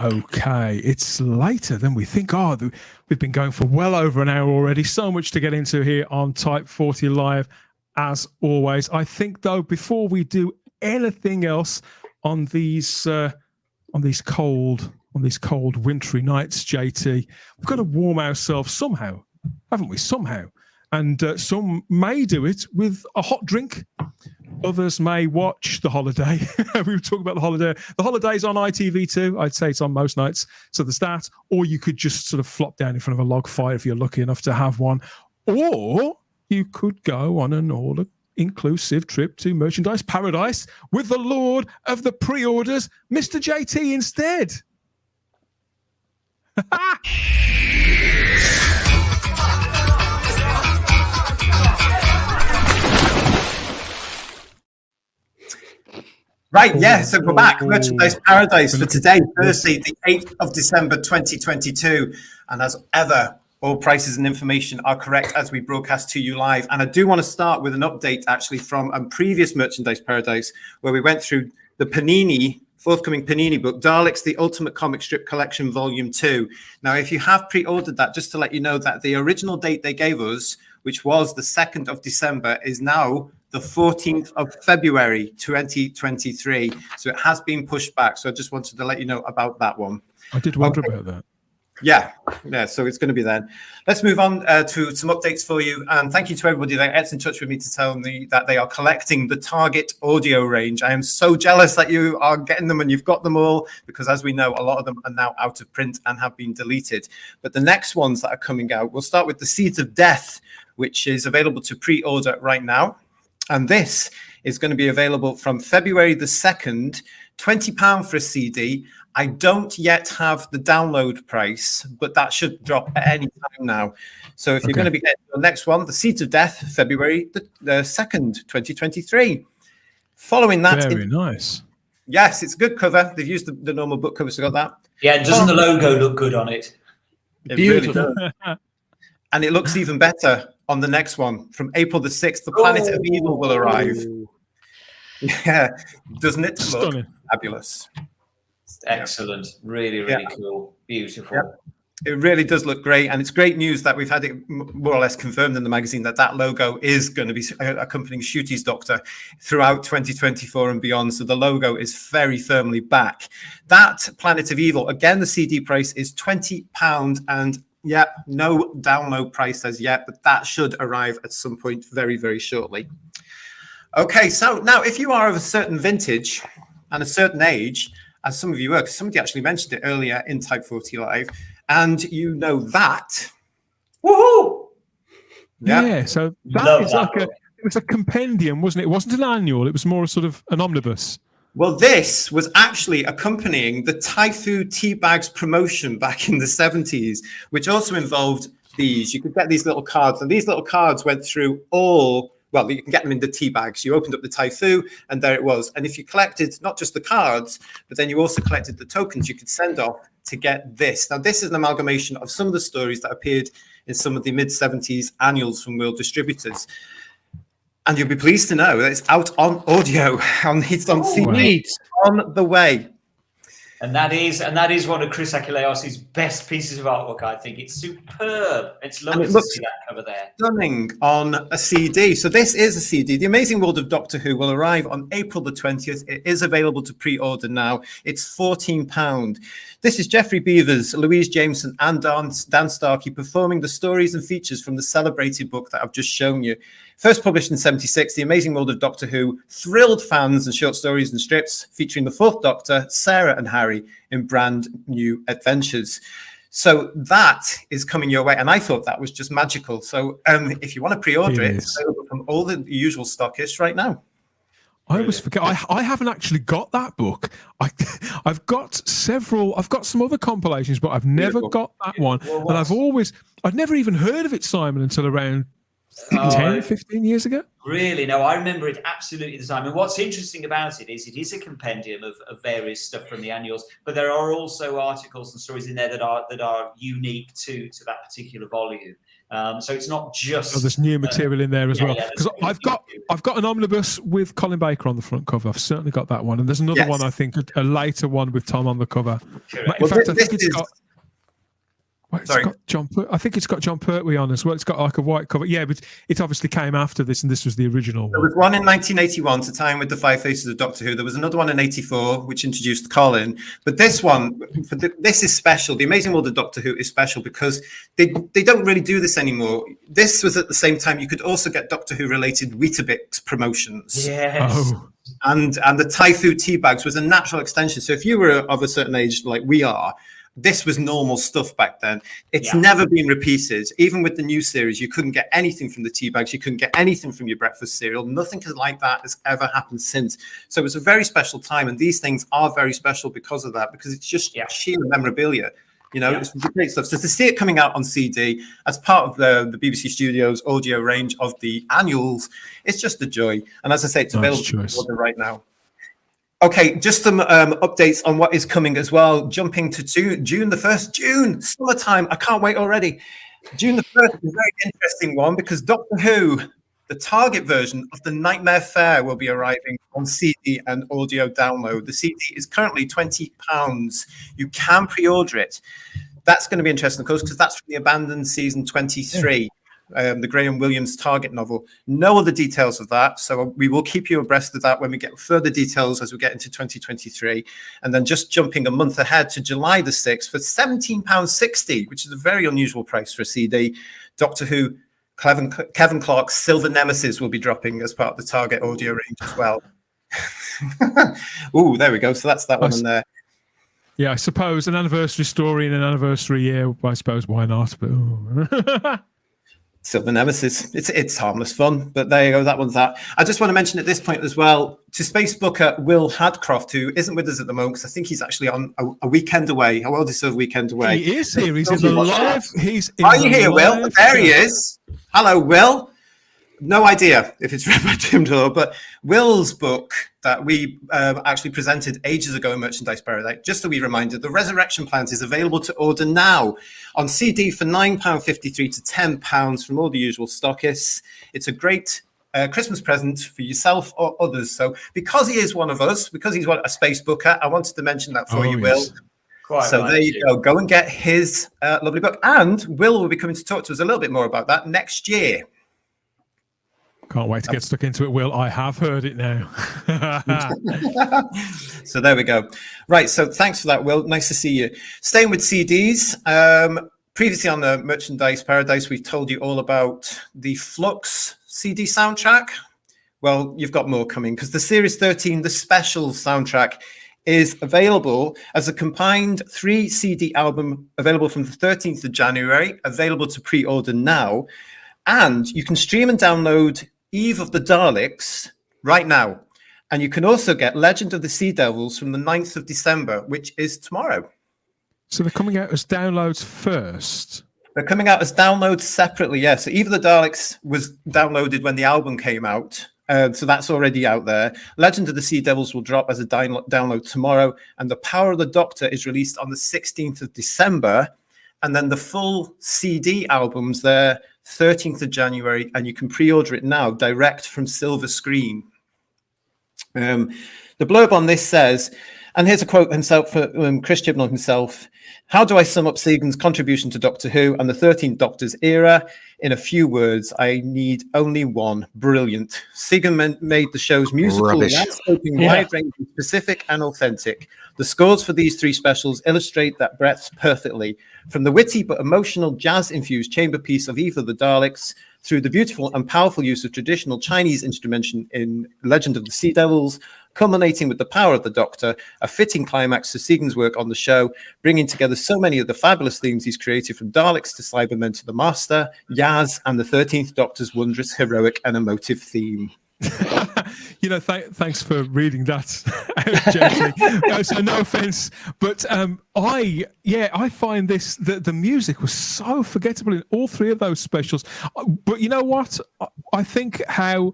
Okay, it's later than we think. We've been going for well over an hour already. So much to get into here on Type 40 Live, as always. I think, though, before we do anything else on these cold wintry nights, JT, we've got to warm ourselves somehow, haven't we? Somehow. And some may do it with a hot drink. Others may watch The Holiday. We were talking about The Holiday. The Holiday's on ITV2. I'd say it's on most nights. So there's that. Or you could just sort of flop down in front of a log fire if you're lucky enough to have one. Or you could go on an all-inclusive trip to Merchandise Paradise with the Lord of the Pre-Orders, Mr. JT, instead. Right, yeah, so we're back. Merchandise Paradise for today, Thursday, the 8th of December, 2022. And as ever, all prices and information are correct as we broadcast to you live. And I do want to start with an update, actually, from a previous Merchandise Paradise, where we went through the forthcoming Panini book, Daleks, The Ultimate Comic Strip Collection, Volume 2. Now, if you have pre-ordered that, just to let you know that the original date they gave us, which was the 2nd of December, is now the 14th of February, 2023. So it has been pushed back. So I just wanted to let you know about that one. I did wonder about that. Yeah, so it's going to be then. Let's move on to some updates for you. And thank you to everybody that gets in touch with me to tell me that they are collecting the Target audio range. I am so jealous that you are getting them and you've got them all, because as we know, a lot of them are now out of print and have been deleted. But the next ones that are coming out, we'll start with the Seeds of Death, which is available to pre-order right now. And this is going to be available from February the 2nd, £20 for a CD. I don't yet have the download price, but that should drop at any time now. So if you're going to be getting the next one, The Seeds of Death, February the 2nd, 2023. Following that... Very nice. Yes, it's a good cover. They've used the normal book cover, so got that. Yeah, doesn't the logo look good on it? Beautiful. Really does. And it looks even better on the next one. From April the 6th, The Planet of Evil will arrive. Yeah, doesn't it look fabulous? Excellent. Really, really cool. Beautiful. Yep. It really does look great. And it's great news that we've had it more or less confirmed in the magazine that logo is going to be accompanying Ncuti's Doctor throughout 2024 and beyond. So the logo is very firmly back. That Planet of Evil, again, the CD price is £20. And yeah, no download price as yet, but that should arrive at some point very, very shortly. Okay, so now if you are of a certain vintage and a certain age, as some of you were, because somebody actually mentioned it earlier in Type 40 Live, and you know that. Woohoo! Yeah, so that is like it was a compendium, wasn't it? It wasn't an annual, it was more sort of an omnibus. Well, this was actually accompanying the Typhoon tea bags promotion back in the 70s, which also involved these. You could get these little cards, and these little cards went through all. Well, you can get them in the tea bags. You opened up the Typhoon, and there it was. And if you collected not just the cards, but then you also collected the tokens you could send off to get this. Now, this is an amalgamation of some of the stories that appeared in some of the mid-70s annuals from World Distributors. And you'll be pleased to know that it's out on audio. It's on CD on the way. And that is one of Chris Achilleos' best pieces of artwork, I think. It's superb. It's lovely to see that cover there. Stunning on a CD. So this is a CD. The Amazing World of Doctor Who will arrive on April the 20th. It is available to pre-order now. It's £14. This is Geoffrey Beevers, Louise Jameson, and Dan Starkey performing the stories and features from the celebrated book that I've just shown you. First published in 76, The Amazing World of Doctor Who thrilled fans and short stories and strips featuring the Fourth Doctor, Sarah and Harry in brand new adventures. So that is coming your way. And I thought that was just magical. So if you want to pre-order it, it's available from all the usual stockists right now. I always forget. I haven't actually got that book. I've got several. I've got some other compilations, but I've never got that one. And I've never even heard of it, Simon, until around 10, 15 years ago. Really? No, I remember it absolutely the time. And what's interesting about it is a compendium of various stuff from the annuals, but there are also articles and stories in there that are unique to that particular volume. So it's not just. There's new material in there as well. Because I've got an omnibus with Colin Baker on the front cover. I've certainly got that one, and there's another one. I think a later one with Tom on the cover. In fact, I think it's got. Well, I think it's got John Pertwee on as well. It's got like a white cover. Yeah, but it obviously came after this, and this was the original one. There was one in 1981 to tie in with the Five Faces of Doctor Who. There was another one in 84, which introduced Colin. But this one, this is special. The Amazing World of Doctor Who is special because they don't really do this anymore. This was at the same time you could also get Doctor Who-related Weetabix promotions. Yes. Oh. And the Typhoon tea bags was a natural extension. So if you were of a certain age like we are, this was normal stuff back then. It's never been repeated. Even with the new series, you couldn't get anything from the tea bags. You couldn't get anything from your breakfast cereal. Nothing like that has ever happened since. So it was a very special time. And these things are very special because of that, because it's just sheer memorabilia. You know, it's great stuff. So to see it coming out on CD as part of the BBC Studios audio range of the annuals, it's just a joy. And as I say, it's available to order right now. Okay, just some updates on what is coming as well. Jumping to June the 1st. June, summertime. I can't wait already. June the 1st is a very interesting one because Doctor Who, the Target version of The Nightmare Fair, will be arriving on CD and audio download. The CD is currently £20. You can pre-order it. That's going to be interesting, of course, because that's from the Abandoned Season 23. The Graham Williams Target novel. No other details of that. So we will keep you abreast of that when we get further details as we get into 2023. And then just jumping a month ahead to July the 6th for £17.60, which is a very unusual price for a CD. Doctor Who, Kevin Clark's Silver Nemesis will be dropping as part of the Target audio range as well. Ooh, there we go. So that's that one in there. Yeah, I suppose an anniversary story in an anniversary year. I suppose why not? But Silver Nemesis. It's harmless fun, but there you go. That one's that. I just want to mention at this point as well to Space Booker Will Hadcroft, who isn't with us at the moment because I think he's actually on a weekend away, a well-deserved weekend away. He is here. He's in the live. Are you here, Will? There he is. Hello, Will. No idea if it's read by Tim Dore, but Will's book that we actually presented ages ago in Merchandise Paradise, just a wee reminder, The Resurrection Plant is available to order now on CD for £9.53 to £10 from all the usual stockists. It's a great Christmas present for yourself or others. So because he is one of us, because he's a space booker, I wanted to mention that for you, Will. So there you go. Go and get his lovely book. And Will be coming to talk to us a little bit more about that next year. Can't wait to get stuck into it, Will. I have heard it now. So there we go. Right, so thanks for that, Will. Nice to see you. Staying with CDs, previously on the Merchandise Paradise, we've told you all about the Flux CD soundtrack. Well, you've got more coming because the Series 13, the Specials soundtrack, is available as a combined 3 CD album available from the 13th of January, available to pre-order now. And you can stream and download Eve of the Daleks right now. And you can also get Legend of the Sea Devils from the 9th of December, which is tomorrow. So they're coming out as downloads first. They're coming out as downloads separately, yes. So Eve of the Daleks was downloaded when the album came out. So that's already out there. Legend of the Sea Devils will drop as a download tomorrow. And The Power of the Doctor is released on the 16th of December. And then the full CD album's there 13th of January. And you can pre-order it now direct from Silver Screen. The blurb on this says, and here's a quote himself from Chris Chibnall himself. How do I sum up Sagan's contribution to Doctor Who and the 13th Doctor's era? In a few words, I need only one. Brilliant. Sagan made the show's musical landscaping wide-ranging, specific and authentic. The scores for these three specials illustrate that breadth perfectly. From the witty but emotional jazz-infused chamber piece of Eve of the Daleks, through the beautiful and powerful use of traditional Chinese instrumentation in Legend of the Sea Devils, culminating with The Power of the Doctor, a fitting climax to Sagan's work on the show, bringing together so many of the fabulous themes he's created, from Daleks to Cybermen to the Master, Yaz, and the 13th Doctor's wondrous, heroic, and emotive theme. Thanks for reading that out gently. So no offense, but I find this the music was so forgettable in all three of those specials. But you know what? I think how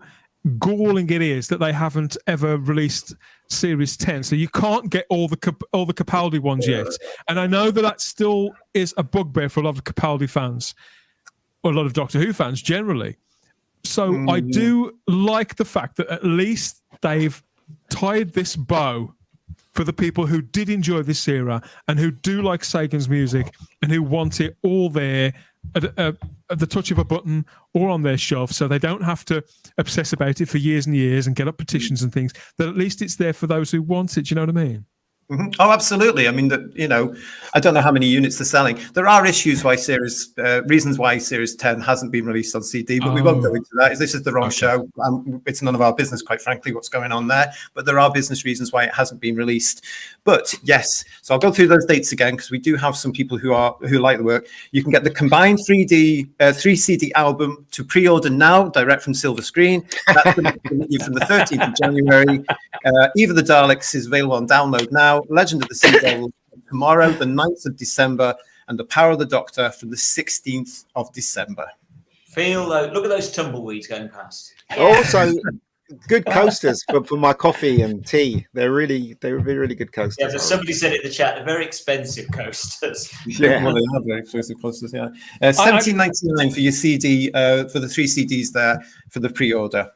galling it is that they haven't ever released Series 10, so you can't get all the Capaldi ones yet. And I know that still is a bugbear for a lot of Capaldi fans, or a lot of Doctor Who fans generally. So I do like the fact that at least they've tied this bow for the people who did enjoy this era and who do like Sagan's music and who want it all there at the touch of a button or on their shelf, so they don't have to obsess about it for years and years and get up petitions and things. That at least it's there for those who want it. Do you know what I mean? Mm-hmm. Oh, absolutely. I mean, I don't know how many units they're selling. There are reasons why Series 10 hasn't been released on CD, but we won't go into that. This is the wrong show. It's none of our business, quite frankly, what's going on there. But there are business reasons why it hasn't been released. But yes, so I'll go through those dates again, because we do have some people who like the work. You can get the combined 3 CD album to pre-order now, direct from Silver Screen. That's going to be from the 13th of January. Eve of the Daleks is available on download now. Legend of the Sea Devils tomorrow, the 9th of December, and The Power of the Doctor from the 16th of December. Look at those tumbleweeds going past. Also, good coasters for my coffee and tea. They're really good coasters. Yeah, so somebody said it in the chat. They're very expensive coasters. Yeah, well, they are very expensive coasters. Yeah, $17.99 for your CD for the 3 CDs there for the pre-order.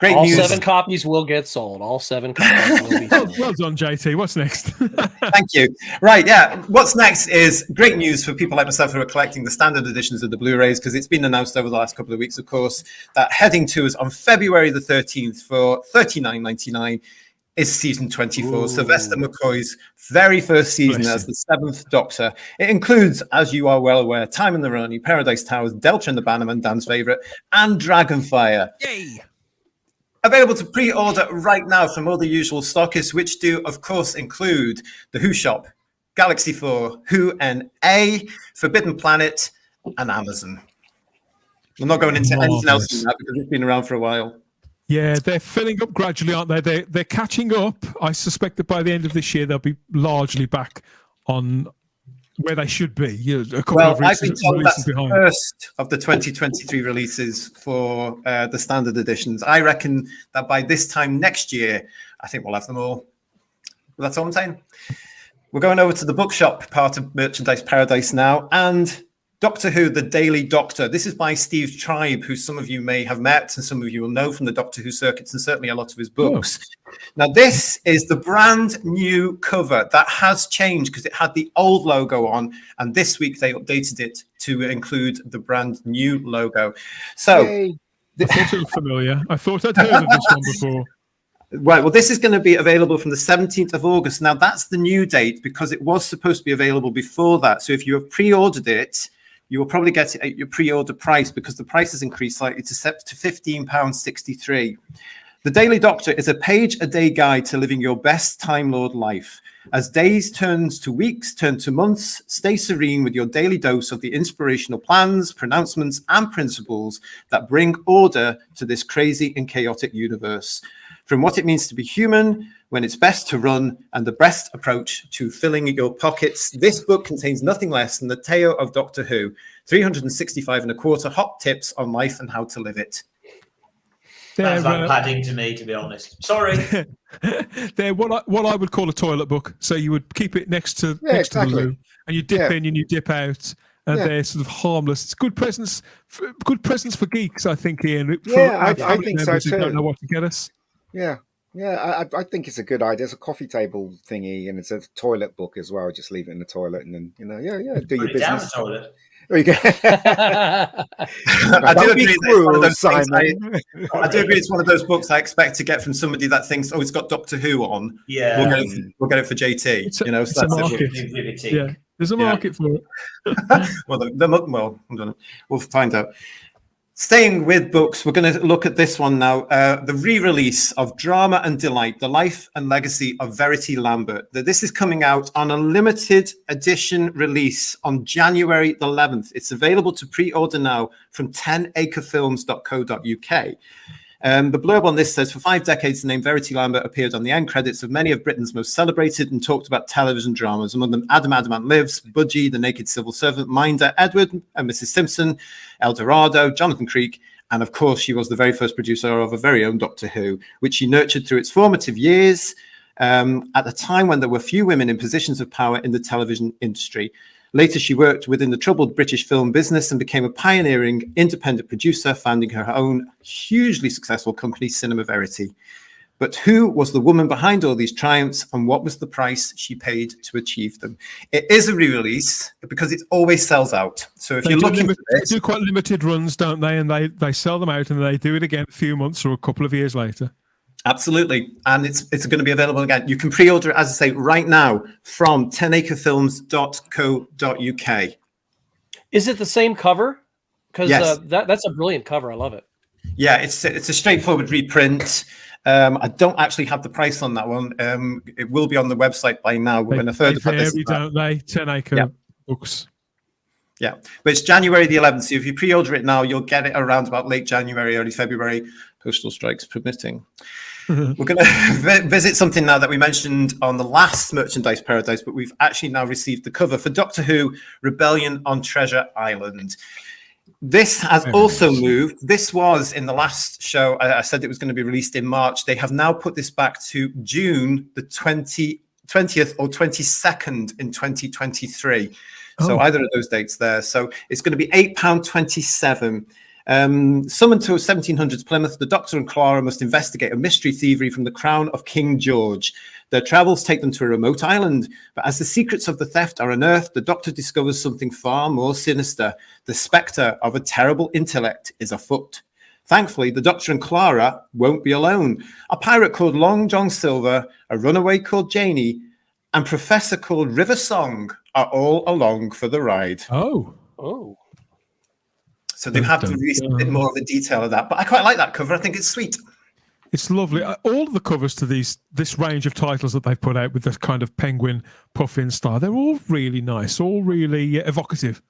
Great all news. 7 copies will get sold. All 7 copies will be sold. Well done, JT. What's next? Thank you. Right, yeah. What's next is great news for people like myself who are collecting the standard editions of the Blu-rays, because it's been announced over the last couple of weeks, of course, that heading to us on February the 13th for $39.99 is season 24, Sylvester McCoy's very first season as the 7th Doctor. It includes, as you are well aware, Time in the Rani, Paradise Towers, Delta and the Bannerman, Dan's favourite, and Dragonfire. Yay! Available to pre-order right now from all the usual stockists, which do, of course, include the Who Shop, Galaxy 4, Who NA, Forbidden Planet, and Amazon. I'm not going into anything else than that because it's been around for a while. Yeah, they're filling up gradually, aren't they? They're catching up. I suspect that by the end of this year, they'll be largely back on where they should be. A couple of I've been told that's behind. The first of the 2023 releases for the standard editions. I reckon that by this time next year, I think we'll have them all. That's all I'm saying. We're going over to the bookshop part of Merchandise Paradise now, and Doctor Who, The Daily Doctor. This is by Steve Tribe, who some of you may have met and some of you will know from the Doctor Who circuits and certainly a lot of his books. Now, this is the brand new cover that has changed because it had the old logo on, and this week they updated it to include the brand new logo. So, I thought it looked familiar. I thought I'd heard of this one before. Right, well, this is going to be available from the 17th of August. Now, that's the new date because it was supposed to be available before that. So if you have pre-ordered it, you will probably get it at your pre-order price because the price has increased slightly to £15.63. The Daily Doctor is a page-a-day guide to living your best Time Lord life. As days turn to weeks, turn to months, stay serene with your daily dose of the inspirational plans, pronouncements, and principles that bring order to this crazy and chaotic universe. from what it means to be human, when it's best to run, and the best approach to filling your pockets. This book contains nothing less than the tale of Doctor Who, 365 and a quarter hot tips on life and how to live it. Sounds like padding to me, to be honest. Sorry. They're what I would call a toilet book. So you would keep it next to exactly. the loo, and you dip in and you dip out, and they're sort of harmless. It's good presents for geeks, I think, Ian. I think so too. Who don't know what to get us. Yeah, I think it's a good idea. It's a coffee table thingy, and it's a toilet book as well. Just leave it in the toilet, and then do your business. Down the toilet. There you go. I do agree. I do agree. It's one of those books I expect to get from somebody that thinks, "Oh, it's got Doctor Who on." Yeah, we'll get it for JT. It's so that's a market. Yeah, there's a market for it. We'll find out. Staying with books, we're going to look at this one now. The re-release of Drama and Delight, The Life and Legacy of Verity Lambert. This is coming out on a limited edition release on January the 11th. It's available to pre-order now from 10acrefilms.co.uk. The blurb on this says, for 5 decades, the name Verity Lambert appeared on the end credits of many of Britain's most celebrated and talked about television dramas, among them Adam Adamant Lives, Budgie, The Naked Civil Servant, Minder, Edward and Mrs. Simpson, El Dorado, Jonathan Creek, and of course, she was the very first producer of her very own Doctor Who, which she nurtured through its formative years at a time when there were few women in positions of power in the television industry. Later, she worked within the troubled British film business and became a pioneering independent producer, founding her own hugely successful company, Cinema Verity. But who was the woman behind all these triumphs, and what was the price she paid to achieve them? It is a re-release because it always sells out. So if you're looking for this, they do quite limited runs, don't they? And they sell them out, and they do it again a few months or a couple of years later. Absolutely. And it's going to be available again. You can pre-order it, as I say, right now from 10acrefilms.co.uk. Is it the same cover? Because yes. That's a brilliant cover. I love it. Yeah, it's a straightforward reprint. I don't actually have the price on that one. It will be on the website by now. When a third of this, don't they? 10 Acre books. Yeah, but it's January the 11th. So if you pre-order it now, you'll get it around about late January, early February, postal strikes permitting. We're going to visit something now that we mentioned on the last Merchandise Paradise, but we've actually now received the cover for Doctor Who Rebellion on Treasure Island. This has also moved. This was in the last show. I said it was going to be released in March. They have now put this back to June the 20th or 22nd in 2023. So either of those dates there. So it's going to be £8.27. Summoned to 1700s Plymouth, the Doctor and Clara must investigate a mystery thievery from the crown of King George. Their travels take them to a remote island, but as the secrets of the theft are unearthed, the Doctor discovers something far more sinister. The spectre of a terrible intellect is afoot. Thankfully, the Doctor and Clara won't be alone. A pirate called Long John Silver, a runaway called Janie, and Professor called River Song are all along for the ride. Oh. So they have to release a bit more of the detail of that. But I quite like that cover. I think it's sweet. It's lovely. All of the covers to this range of titles that they've put out with this kind of penguin puffin style, they're all really nice, all really evocative.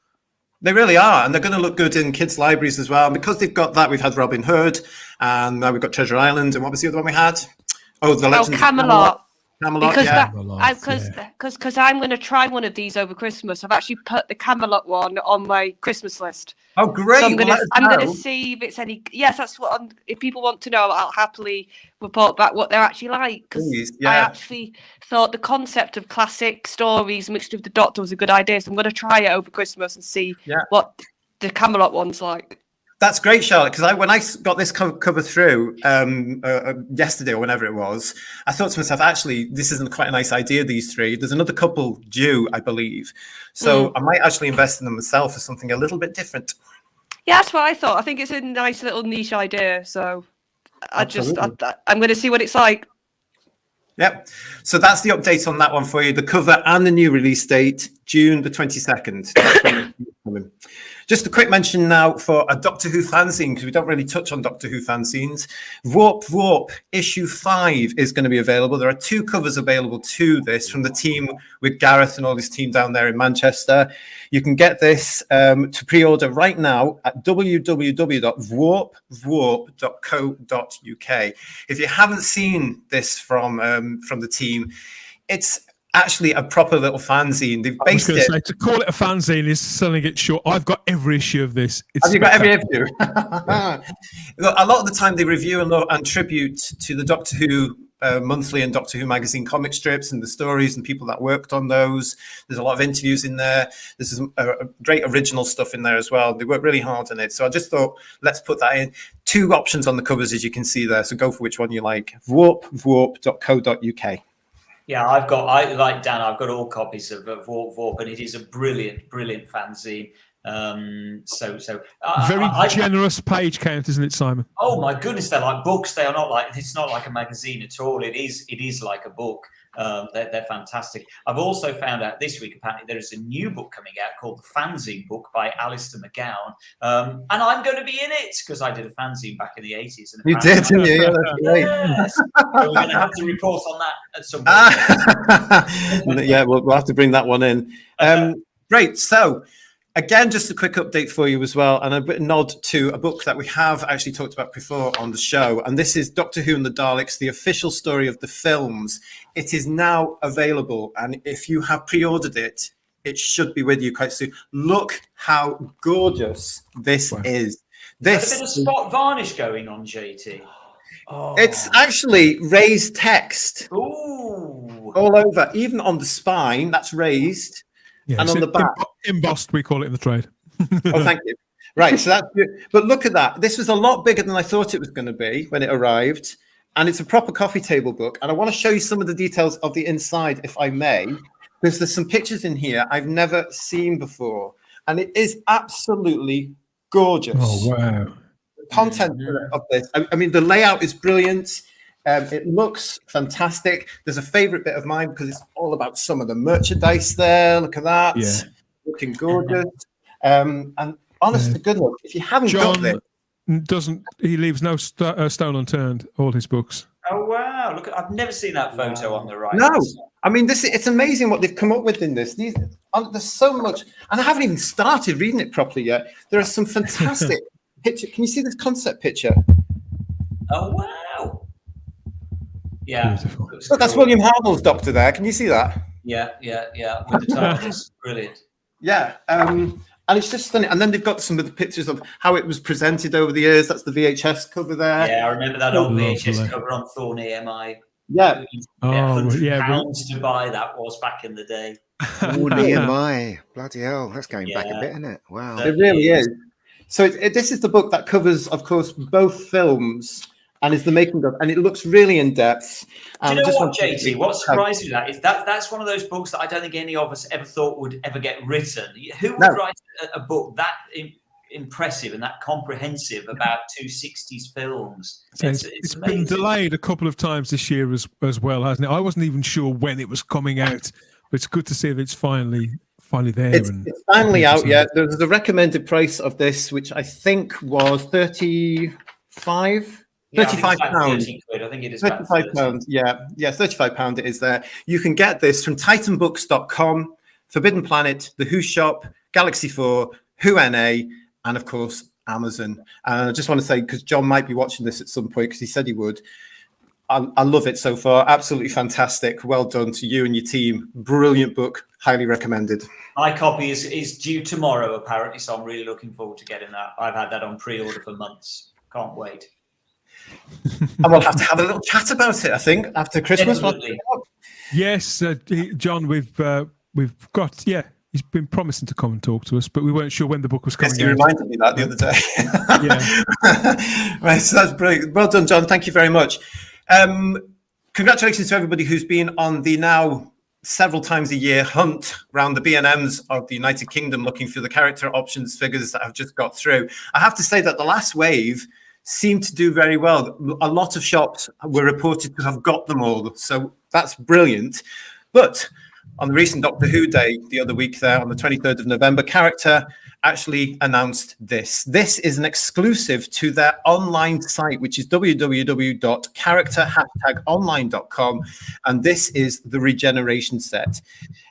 They really are, and they're going to look good in kids' libraries as well. And because they've got that, we've had Robin Hood, and now we've got Treasure Island, and what was the other one we had? Oh, the Legend of Camelot. Because I'm going to try one of these over Christmas. I've actually put the Camelot one on my Christmas list. Oh, great! So I'm going to see if it's any. Yes, that's what. If people want to know, I'll happily report back what they're actually like. Because I actually thought the concept of classic stories mixed with the Doctor was a good idea. So I'm going to try it over Christmas and see what the Camelot one's like. That's great, Charlotte, because when I got this cover through yesterday or whenever it was, I thought to myself, actually, this isn't quite a nice idea, these three. There's another couple due, I believe. So I might actually invest in them myself for something a little bit different. Yeah, that's what I thought. I think it's a nice little niche idea. So I'm going to see what it's like. Yep. So that's the update on that one for you. The cover and the new release date, June the 22nd. Just a quick mention now for a Doctor Who fanzine, because we don't really touch on Doctor Who fanzines. Warp issue 5 is going to be available. There are 2 covers available to this from the team with Gareth and all his team down there in Manchester. You can get this to pre-order right now at www.warp.co.uk. If you haven't seen this from the team, it's actually a proper little fanzine. They've based it. Say, to call it a fanzine is selling it short. I've got every issue of this. Have you got every issue? A lot of the time they review and tribute to the Doctor Who monthly and Doctor Who magazine comic strips and the stories and people that worked on those. There's a lot of interviews in there. There's some great original stuff in there as well. They worked really hard on it. So I just thought, let's put that in. 2 options on the covers, as you can see there. So go for which one you like. Warp.co.uk. Yeah, I've got all copies of Warp, and it is a brilliant fanzine. Very generous page count, isn't it, Simon? Oh my goodness, they're like books. They are not like, it's not like a magazine at all. It is like a book. They're fantastic. I've also found out this week, apparently there is a new book coming out called The Fanzine Book by Alistair McGowan. And I'm going to be in it because I did a fanzine back in the 80s. And you did, didn't you? Yeah, that's great. Yes. So we're going to have to report on that at some point. Yeah, we'll have to bring that one in. Great. So, again, just a quick update for you as well, and a bit nod to a book that we have actually talked about before on the show, and this is Doctor Who and the Daleks, the official story of the films. It is now available, and if you have pre-ordered it, it should be with you quite soon. Look how gorgeous this is. There's a bit of spot varnish going on, JT. Oh. It's actually raised text. Ooh. All over, even on the spine, that's raised. Yeah, and on the back, embossed, we call it in the trade. Oh, thank you. Right, so that's good. But look at that. This was a lot bigger than I thought it was going to be when it arrived, and it's a proper coffee table book. And I want to show you some of the details of the inside, if I may, because there's some pictures in here I've never seen before, and it is absolutely gorgeous. Oh wow! The content of this. I mean, the layout is brilliant. It looks fantastic. There's a favorite bit of mine because it's all about some of the merchandise there. Look at that. Yeah. Looking gorgeous. And honest to goodness, if you haven't got this. He leaves no stone unturned, all his books. Oh, wow. Look, I've never seen that photo on the right. No. I mean, it's amazing what they've come up with in this. There's so much. And I haven't even started reading it properly yet. There are some fantastic pictures. Can you see this concept picture? Oh, wow. Yeah. Look, that's William Hartnell's Doctor there. Can you see that? Yeah. With the Tardis. Brilliant. Yeah. And it's just stunning. And then they've got some of the pictures of how it was presented over the years. That's the VHS cover there. Yeah, I remember that old VHS cover on Thorn EMI. Yeah. £100 to buy that was back in the day. Oh, EMI. Bloody hell. That's going back a bit, isn't it? Wow. It really is. So this is the book that covers, of course, both films. And is the making of, and it looks really in depth. Do you know what, JT? What surprised me is that's one of those books that I don't think any of us ever thought would ever get written. Who would write a book that impressive and that comprehensive about 2 60s films? It's been delayed a couple of times this year as well, hasn't it? I wasn't even sure when it was coming out, but it's good to see that it's finally there. It's finally out. Yeah, there's a recommended price of this, which I think was £35. £35. I think it is £35. Yeah, £35 it is there. You can get this from titanbooks.com, Forbidden Planet, The Who Shop, Galaxy 4, Who NA, and of course Amazon. And I just want to say, because John might be watching this at some point, because he said he would. I love it so far. Absolutely fantastic. Well done to you and your team. Brilliant book. Highly recommended. My copy is due tomorrow, apparently, so I'm really looking forward to getting that. I've had that on pre-order for months. Can't wait. And we'll have to have a little chat about it, I think, after Christmas. Yes, John, we've got, he's been promising to come and talk to us, but we weren't sure when the book was coming out. He reminded me that the other day. Right, so that's brilliant. Well done, John. Thank you very much. Congratulations to everybody who's been on the now several times a year hunt around the B&Ms of the United Kingdom looking for the character options figures that have just got through. I have to say that the last wave seemed to do very well. A lot of shops were reported to have got them all, so that's brilliant. But on the recent Doctor Who Day the other week there, on the 23rd of November, character actually announced this. This is an exclusive to their online site, which is www.character-online.com. And this is the regeneration set.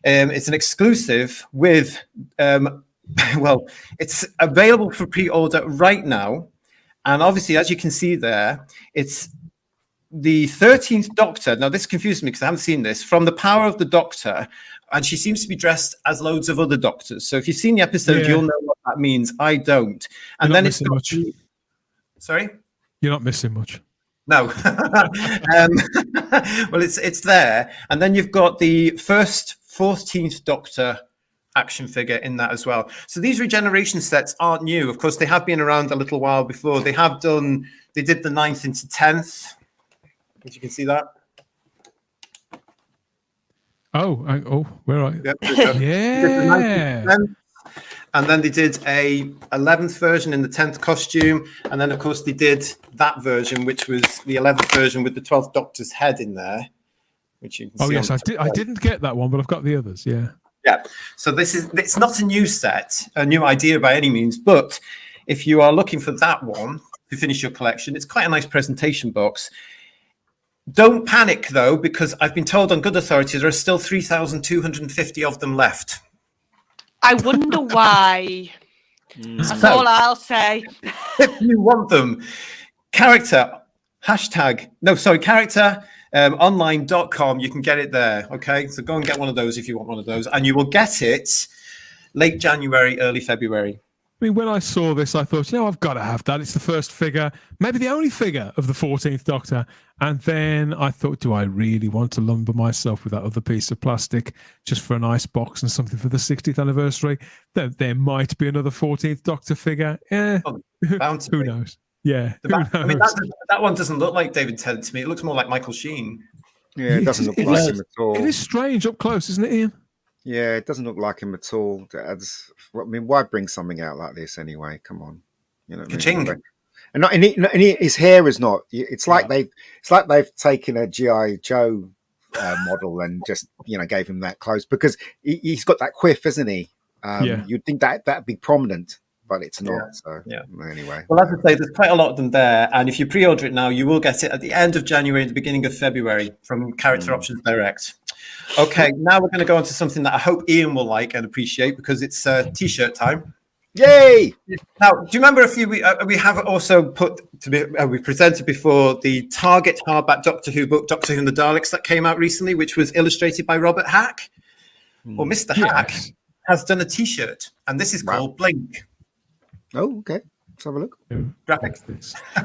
It's an exclusive with, well, it's available for pre-order right now. And obviously, as you can see there, it's the 13th Doctor. Now, this confused me because I haven't seen this. From the Power of the Doctor, and she seems to be dressed as loads of other Doctors. So if you've seen the episode, you'll know what that means. I don't. And You're then not it's missing got much. Sorry? You're not missing much. No. Well, it's there. And then you've got the first 14th Doctor action figure in that as well. So these regeneration sets aren't new. Of course, they have been around a little while before. They did the 9th into 10th. As you can see that. Oh, where are you? Yep, Yeah. And then they did a 11th version in the 10th costume. And then, of course, they did that version, which was the 11th version with the 12th Doctor's head in there. Which you can see. Oh, yes, I didn't get that one, but I've got the others, yeah. Yeah. So it's not a new set, a new idea by any means. But if you are looking for that one to finish your collection, it's quite a nice presentation box. Don't panic, though, because I've been told on good authority there are still 3,250 of them left. I wonder why. That's all I'll say. If you want them, character-online.com, you can get it there. Okay, so go and get one of those if you want one of those, and you will get it late January, early February. I mean, when I saw this, I thought, I've got to have that. It's the first figure, maybe the only figure of the 14th Doctor. And then I thought, do I really want to lumber myself with that other piece of plastic just for a nice box and something for the 60th anniversary? There might be another 14th Doctor figure. Who knows? Yeah, who knows? I mean, that one doesn't look like David Tennant to me. It looks more like Michael Sheen. Yeah, it doesn't look like him at all. It is strange up close, isn't it, Ian? Yeah, it doesn't look like him at all. I mean, why bring something out like this anyway? Come on, you know. What I mean? And his hair is not. It's like they've taken a GI Joe model and just gave him that close because he's got that quiff, isn't he? You'd think that'd be prominent, but it's not. Anyway. Well, as I say, there's quite a lot of them there, and if you pre-order it now, you will get it at the end of January and the beginning of February from Character Options Direct. Okay, now we're going to go on to something that I hope Ian will like and appreciate because it's T-shirt time. Yay! Now, do you remember we have also we presented before the Target hardback Doctor Who book, Doctor Who and the Daleks, that came out recently, which was illustrated by Robert Hack? Well, Mr. Hack has done a T-shirt, and this is called Blink. Oh, okay. Let's have a look. Graphics. All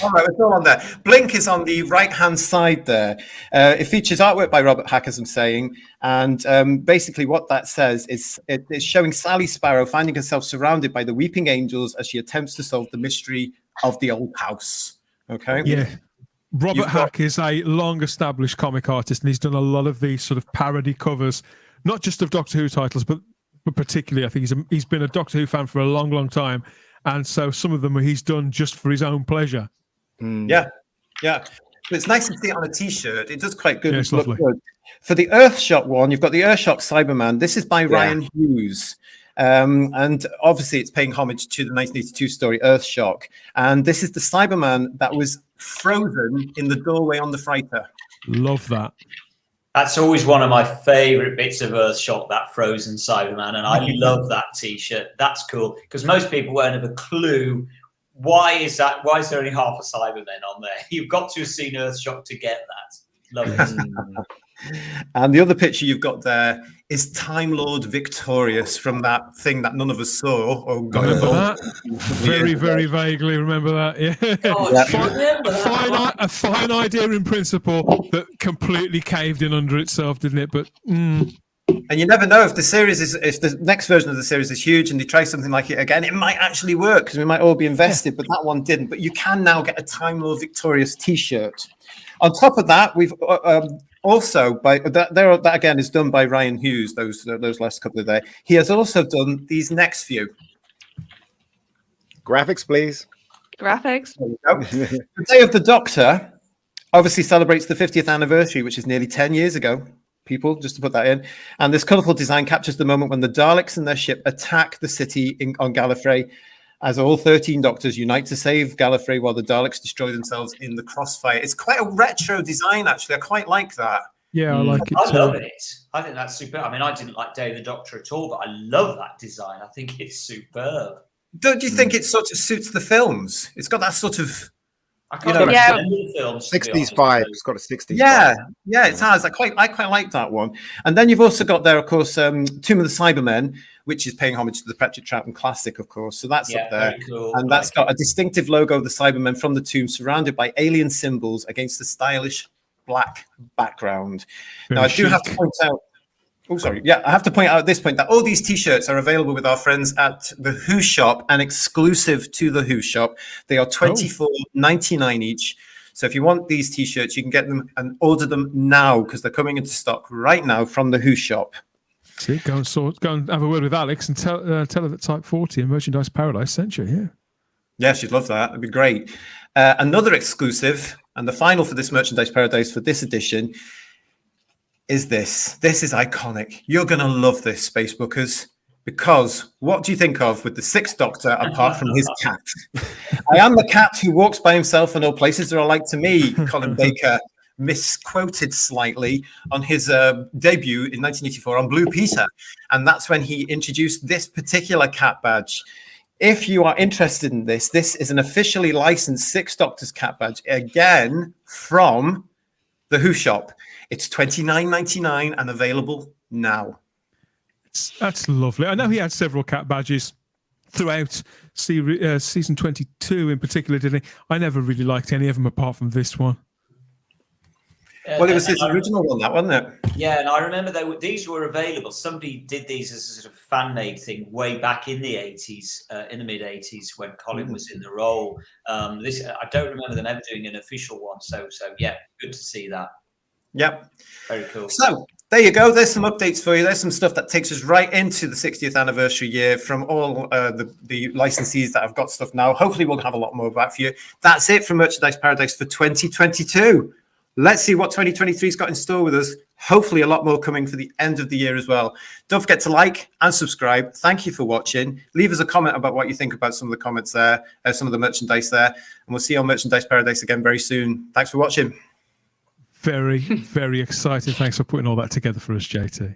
right, it's all on there. Blink is on the right-hand side there. It features artwork by Robert Hack, as I'm saying, and basically what that says is it's showing Sally Sparrow finding herself surrounded by the weeping angels as she attempts to solve the mystery of the old house. Okay? Yeah. Robert Hack is a long-established comic artist, and he's done a lot of these sort of parody covers, not just of Doctor Who titles, but particularly, I think he's been a Doctor Who fan for a long, long time, and so some of them he's done just for his own pleasure. Yeah. But it's nice to see it on a T-shirt. It does quite good. Yeah, it's lovely. Good. For the Earthshock one, you've got the Earthshock Cyberman. This is by Ryan Hughes. And obviously it's paying homage to the 1982 story Earthshock. And this is the Cyberman that was frozen in the doorway on the freighter. Love that. That's always one of my favourite bits of Earthshock, that frozen Cyberman, and I love that T-shirt. That's cool because most people won't have a clue why is that. Why is there only half a Cyberman on there? You've got to have seen Earthshock to get that. Love it. And the other picture you've got there is Time Lord Victorious from that thing that none of us saw. Or got that? Very, very vaguely remember that. Yeah. A fine idea in principle that completely caved in under itself, didn't it? But and you never know if the next version of the series is huge and they try something like it again, it might actually work because we might all be invested. But that one didn't. But you can now get a Time Lord Victorious T-shirt. On top of that, we've also that again is done by Ryan Hughes. Those last couple of days, he has also done these next few graphics, please. Graphics. The Day of the Doctor obviously celebrates the 50th anniversary, which is nearly 10 years ago. people, just to put that in. And this colourful design captures the moment when the Daleks and their ship attack the city on Gallifrey, as all 13 Doctors unite to save Gallifrey while the Daleks destroy themselves in the crossfire. It's quite a retro design, actually. I quite like that. Yeah, I like it I too. love it. I think that's super. I mean, I didn't like Day of the Doctor at all, but I love that design. I think it's superb. Don't you think it sort of suits the films? It's got that sort of, I can't know, remember the films. to be 60s honest, vibe. so- It's got a 60s yeah, vibe. yeah, it has. I quite like that one. And then you've also got there, of course, Tomb of the Cybermen, which is paying homage to the Patrick Troughton classic, of course. So that's up there. very cool. And that's got a distinctive logo of the Cybermen from the tomb, surrounded by alien symbols against a stylish black background. Very Now, I do have chic. to point out. Oh, sorry. Yeah, I have to point out at this point that all these T-shirts are available with our friends at the Who Shop and exclusive to the Who Shop. They are $24.99 each. So if you want these T-shirts, you can get them and order them now because they're coming into stock right now from the Who Shop. See, go and have a word with Alex and tell her that Type 40 and Merchandise Paradise sent you. Yeah. Yeah, she'd love that. It'd be great. Another exclusive and the final for this Merchandise Paradise for this edition is this. This is iconic. You're going to love this, Spacebookers, because what do you think of with the Sixth Doctor apart from his cat? I am the cat who walks by himself and all places are alike to me, Colin Baker misquoted slightly on his debut in 1984 on Blue Peter. And that's when he introduced this particular cat badge. If you are interested in this, this is an officially licensed Sixth Doctor's cat badge, again, from the Who Shop. It's $29.99 and available now. That's lovely. I know he had several cat badges throughout season 22 in particular, didn't he? I never really liked any of them apart from this one. Well, it was his original one, that wasn't it? Yeah, and I remember these were available. Somebody did these as a sort of fan-made thing way back in the 80s, in the mid-80s when Colin was in the role. I don't remember them ever doing an official one. So yeah, good to see that. Yep. Very cool. So there you go. There's some updates for you. There's some stuff that takes us right into the 60th anniversary year from all the licensees that have got stuff now. Hopefully we'll have a lot more of that for you. That's it for Merchandise Paradise for 2022. Let's see what 2023's got in store with us. Hopefully a lot more coming for the end of the year as well. Don't forget to like and subscribe. Thank you for watching. Leave us a comment about what you think about some of the comments there, some of the merchandise there. And we'll see you on Merchandise Paradise again very soon. Thanks for watching. Very, very excited. Thanks for putting all that together for us, JT.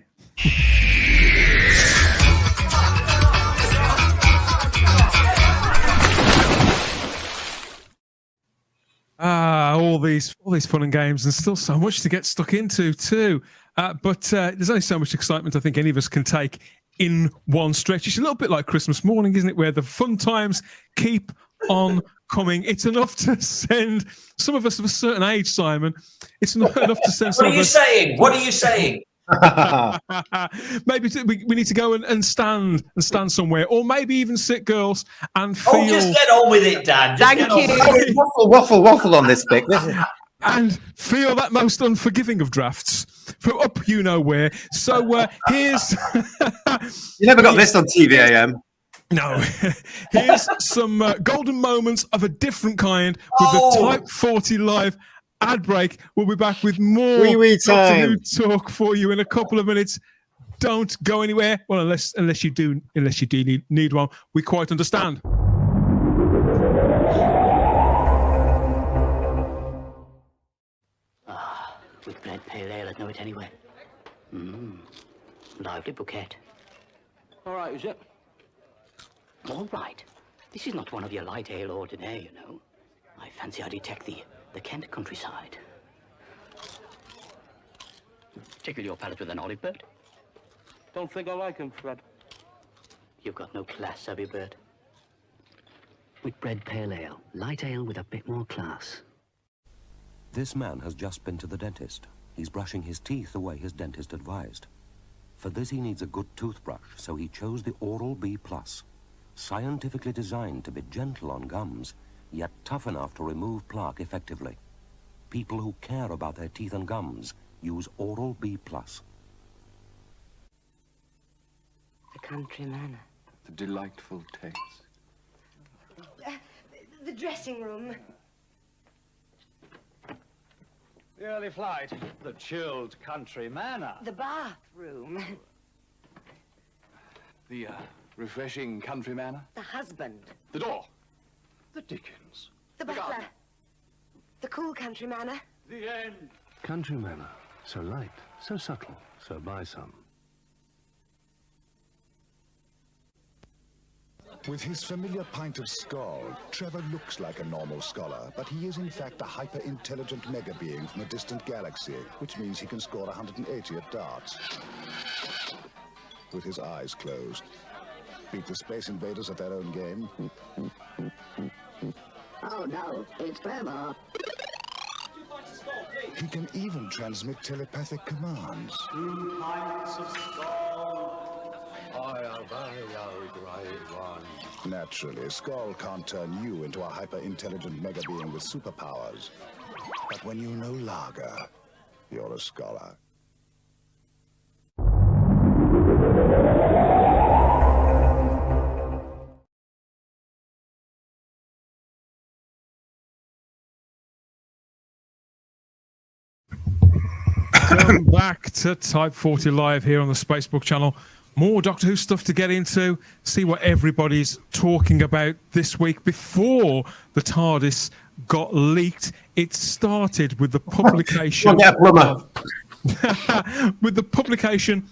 All these fun and games, and still so much to get stuck into too. But there's only so much excitement I think any of us can take in one stretch. It's a little bit like Christmas morning, isn't it? Where the fun times keep on coming. It's enough to send some of us of a certain age, Simon. It's enough to send some What are you saying? What are you saying? Maybe we need to go and stand somewhere, or maybe even sit, girls, and feel. Oh, just get on with it, Dan. Just Thank get on you. with it. Waffle on this bit. And feel that most unforgiving of drafts from up you know where. So here's You never got this on TVAM. no. Here's some golden moments of a different kind with the Type 40 live ad break. We'll be back with more Wee Doctor time. Who talk for you in a couple of minutes. Don't go anywhere. Well, unless you do need one. We quite understand. With bread pale ale, I'd know it anyway. Lively bouquet. All right, is it? All right. This is not one of your light ale ordinaire, you know. I fancy I detect the Kent countryside. Tickle your palate with an olive bird. Don't think I like him, Fred. You've got no class, have you, Bert? With bread pale ale. Light ale with a bit more class. This man has just been to the dentist. He's brushing his teeth the way his dentist advised. For this he needs a good toothbrush, so he chose the Oral-B Plus. Scientifically designed to be gentle on gums, yet tough enough to remove plaque effectively. People who care about their teeth and gums use Oral-B Plus. The country manor. The delightful taste. The dressing room. The early flight, the chilled country manor. The bathroom. The refreshing country manor. The husband. The door. The Dickens. The butler. The cool country manor. The end. Country manor. So light, so subtle, so buy some. With his familiar pint of scald, Trevor looks like a normal scholar, but he is in fact a hyper-intelligent mega-being from a distant galaxy, which means he can score 180 at darts. With his eyes closed. Beat the Space Invaders at their own game. Oh no, it's Trevor. He can even transmit telepathic commands. 2 pints of scald. Naturally, Skoll can't turn you into a hyper-intelligent mega-being with superpowers. But when you know lager, you're a scholar. Welcome back to Type 40 Live here on the Spacebook channel. More Doctor Who stuff to get into, see what everybody's talking about this week. Before the TARDIS got leaked, it started with the publication with the publication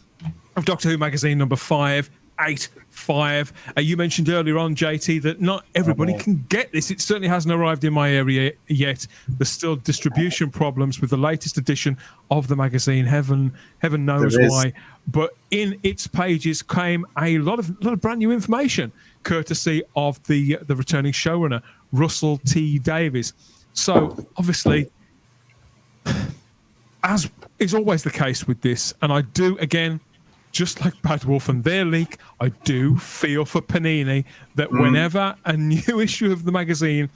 of Doctor Who magazine number 585. You mentioned earlier on, JT, that not everybody can get this. It certainly hasn't arrived in my area yet. There's still distribution problems with the latest edition of the magazine. Heaven knows why. But in its pages came a lot of brand new information, courtesy of the returning showrunner, Russell T Davies. So obviously, as is always the case with this, and I do again, just like Bad Wolf and their leak, I do feel for Panini that whenever a new issue of the magazine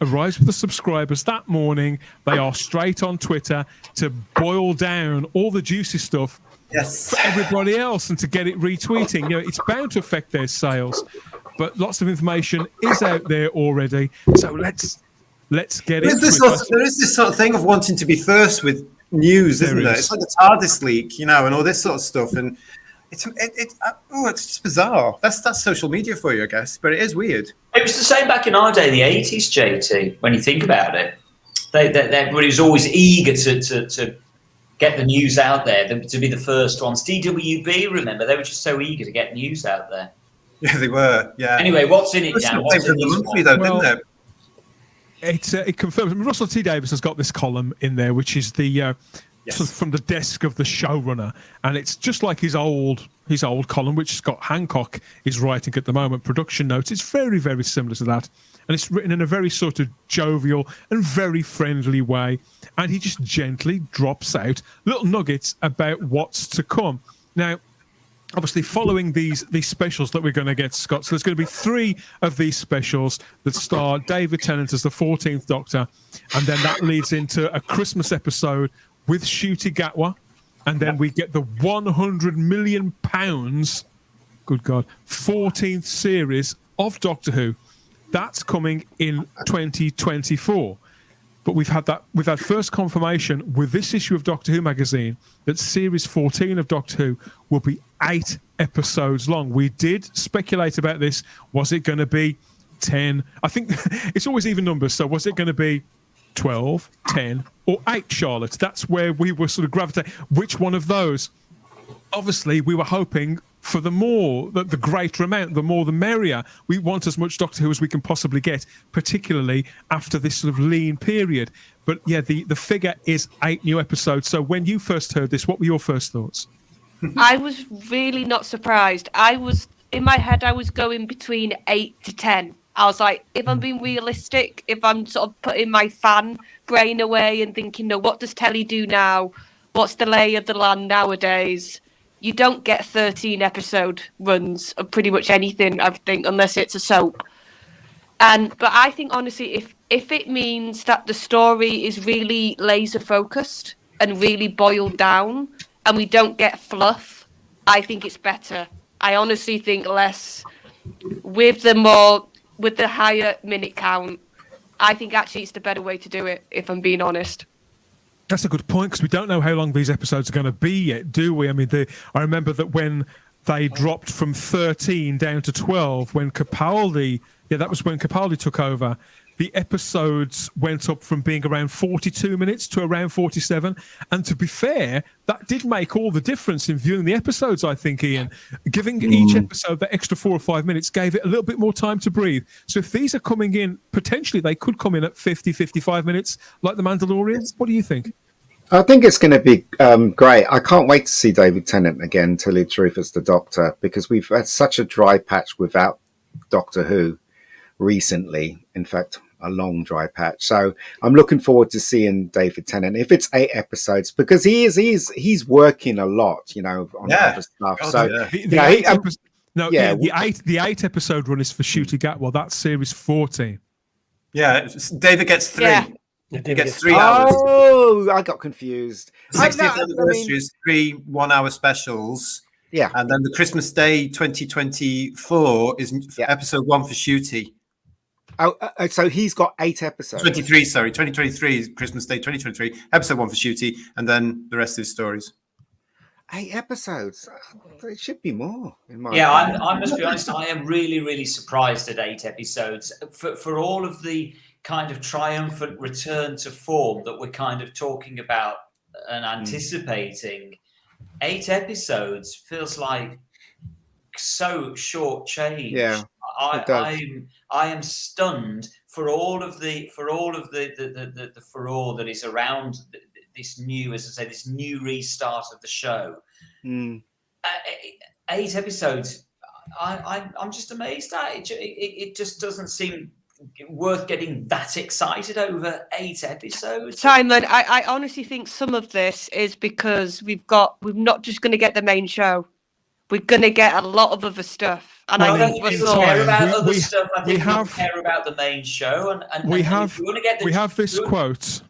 arrives with the subscribers that morning, they are straight on Twitter to boil down all the juicy stuff for everybody else and to get it retweeting. You know, it's bound to affect their sales, but lots of information is out there already. So let's get into it. There is this sort of thing of wanting to be first with news, isn't there? It's like the TARDIS leak, you know, and all this sort of stuff, and it's just bizarre. That's social media for you, I guess, but it is weird. It was the same back in our day, the 80s, JT, when you think about it. Everybody was always eager to get the news out there, to be the first ones. DWB, remember, they were just so eager to get news out there. Yeah, they were, yeah. Anyway, what's in it, Dan? What's in the monthly, though, didn't it? It confirms. Russell T Davies has got this column in there, which is the sort of from the desk of the showrunner, and it's just like his old column, which Scott Hancock is writing at the moment. Production notes. It's very, very similar to that, and it's written in a very sort of jovial and very friendly way. And he just gently drops out little nuggets about what's to come. Now, obviously, following these specials that we're going to get, Scott, so there's going to be 3 of these specials that star David Tennant as the 14th Doctor, and then that leads into a Christmas episode with Ncuti Gatwa, and then we get the £100 million, good God, 14th series of Doctor Who. That's coming in 2024. But we've had first confirmation with this issue of Doctor Who magazine that series 14 of Doctor Who will be 8 episodes long. We did speculate about this. Was it going to be 10? I think it's always even numbers. So was it going to be 12, 10, or 8, Charlotte? That's where we were sort of gravitating. Which one of those? Obviously, we were hoping for the greater amount, the more the merrier. We want as much Doctor Who as we can possibly get, particularly after this sort of lean period. But yeah, the figure is 8 new episodes. So when you first heard this, what were your first thoughts? I was really not surprised. In my head, I was going between 8 to 10. I was like, if I'm being realistic, if I'm sort of putting my fan brain away and thinking, no, what does telly do now? What's the lay of the land nowadays? You don't get 13 episode runs of pretty much anything, I think, unless it's a soap. But I think, honestly, if it means that the story is really laser focused and really boiled down and we don't get fluff, I think it's better. I honestly think less with the higher minute count. I think actually it's the better way to do it, if I'm being honest. That's a good point, because we don't know how long these episodes are going to be yet, do we? I mean, I remember that when they dropped from 13 down to 12, when Capaldi, that was when Capaldi took over, the episodes went up from being around 42 minutes to around 47. And to be fair, that did make all the difference in viewing the episodes, I think, Ian. Giving each episode that extra 4 or 5 minutes gave it a little bit more time to breathe. So if these are coming in, potentially they could come in at 50, 55 minutes, like The Mandalorian. What do you think? I think it's going to be great. I can't wait to see David Tennant again, to tell you the truth, as the Doctor, because we've had such a dry patch without Doctor Who recently. In fact, a long dry patch. So I'm looking forward to seeing David Tennant, if it's 8 episodes, because he's working a lot, on other stuff. The 8 episode run is for Ncuti Gatwa. That's series 14. Yeah, David gets 3. Yeah. He gets 3 hours. Oh, I got confused. 60th anniversary is 3 1-hour specials. Yeah. And then the Christmas Day 2024 is episode 1 for Ncuti. Oh, so he's got 8 episodes. 2023 is Christmas Day 2023, episode 1 for Ncuti, and then the rest of his stories. 8 episodes? It should be more. I must be honest, I am really, really surprised at 8 episodes. For all of the kind of triumphant return to form that we're kind of talking about and anticipating, 8 episodes feels like so shortchanged. Yeah. I am stunned for all of the furore that is around this new, as I say, this new restart of the show. 8 episodes. I'm just amazed at it. It just doesn't seem worth getting that excited over 8 episodes. Simon, I honestly think some of this is because we're not just going to get the main show. We're going to get a lot of other stuff. And I don't think we care about other stuff. I think we care about the main show. And we have this quote.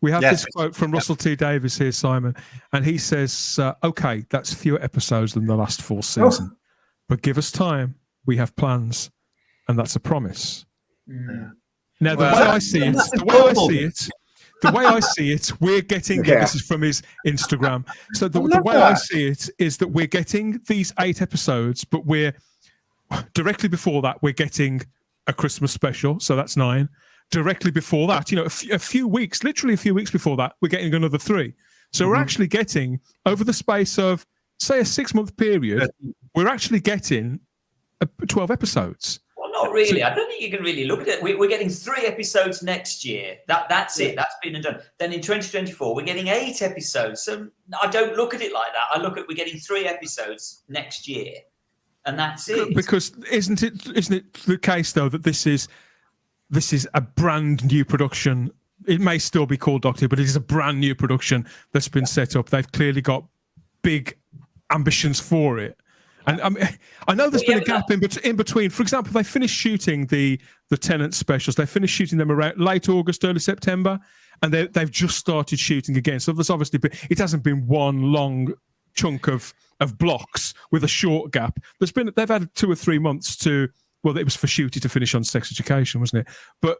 We have this quote from Russell T Davies here, Simon, and he says, "Okay, that's fewer episodes than the last full season, but give us time. We have plans, and that's a promise." Now, the way I see it, we're getting. This is from his Instagram. So the way I see it is that we're getting these 8 episodes, but we're directly before that we're getting a Christmas special. So that's 9. Directly before that, a few weeks, literally a few weeks before that, we're getting another 3. So we're actually getting, over the space of, say, a 6-month period, we're actually getting 12 episodes. Well, not really. I don't think you can really look at it. We're getting 3 episodes next year. That's it. That's been and done. Then in 2024, we're getting 8 episodes. So I don't look at it like that. I look at we're getting 3 episodes next year, and that's it. Because isn't it the case though that this is a brand new production? It may still be called Doctor Who, but it is a brand new production that's been set up. They've clearly got big ambitions for it. And I know there's been a gap in between. For example, they finished shooting the Tennant specials. They finished shooting them around late August, early September, and they've just started shooting again. So there's obviously it hasn't been one long chunk of blocks with a short gap. They've had 2 or 3 months to. Well, it was for Ncuti to finish on Sex Education, wasn't it? But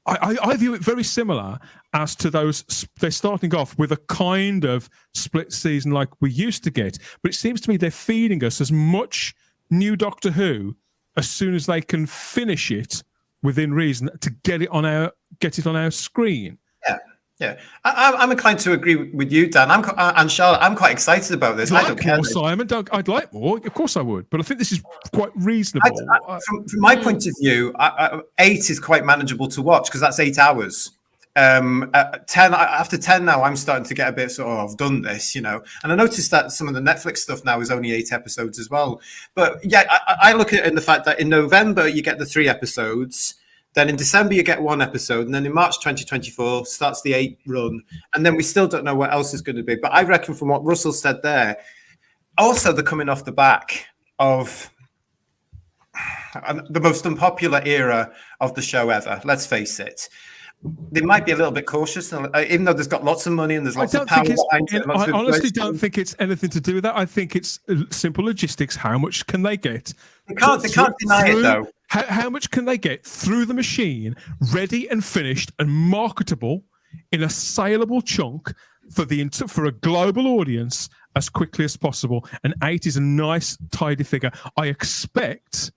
I view it very similar as to those. They're starting off with a kind of split season like we used to get, but it seems to me they're feeding us as much new Doctor Who as soon as they can finish it within reason to get it on our screen. Yeah, I'm inclined to agree with you, Dan. And Charlotte, I'm quite excited about this. I don't care. More, Simon, I'd like more. Of course I would, but I think this is quite reasonable. From my point of view, 8 is quite manageable to watch because that's 8 hours. 10 after 10 now, I'm starting to get a bit sort of, I've done this, And I noticed that some of the Netflix stuff now is only 8 episodes as well. But yeah, I look at it in the fact that in November you get the 3 episodes. Then in December, you get 1 episode. And then in March 2024 starts the 8 run. And then we still don't know what else is going to be. But I reckon from what Russell said there, also they're coming off the back of the most unpopular era of the show ever. Let's face it. They might be a little bit cautious, even though there's got lots of money and there's lots of power behind it. I honestly don't think it's anything to do with that. I think it's simple logistics. How much can they get? They can't deny it, though. How much can they get through the machine, ready and finished and marketable in a saleable chunk for a global audience as quickly as possible. And 8 is a nice, tidy figure. I expect,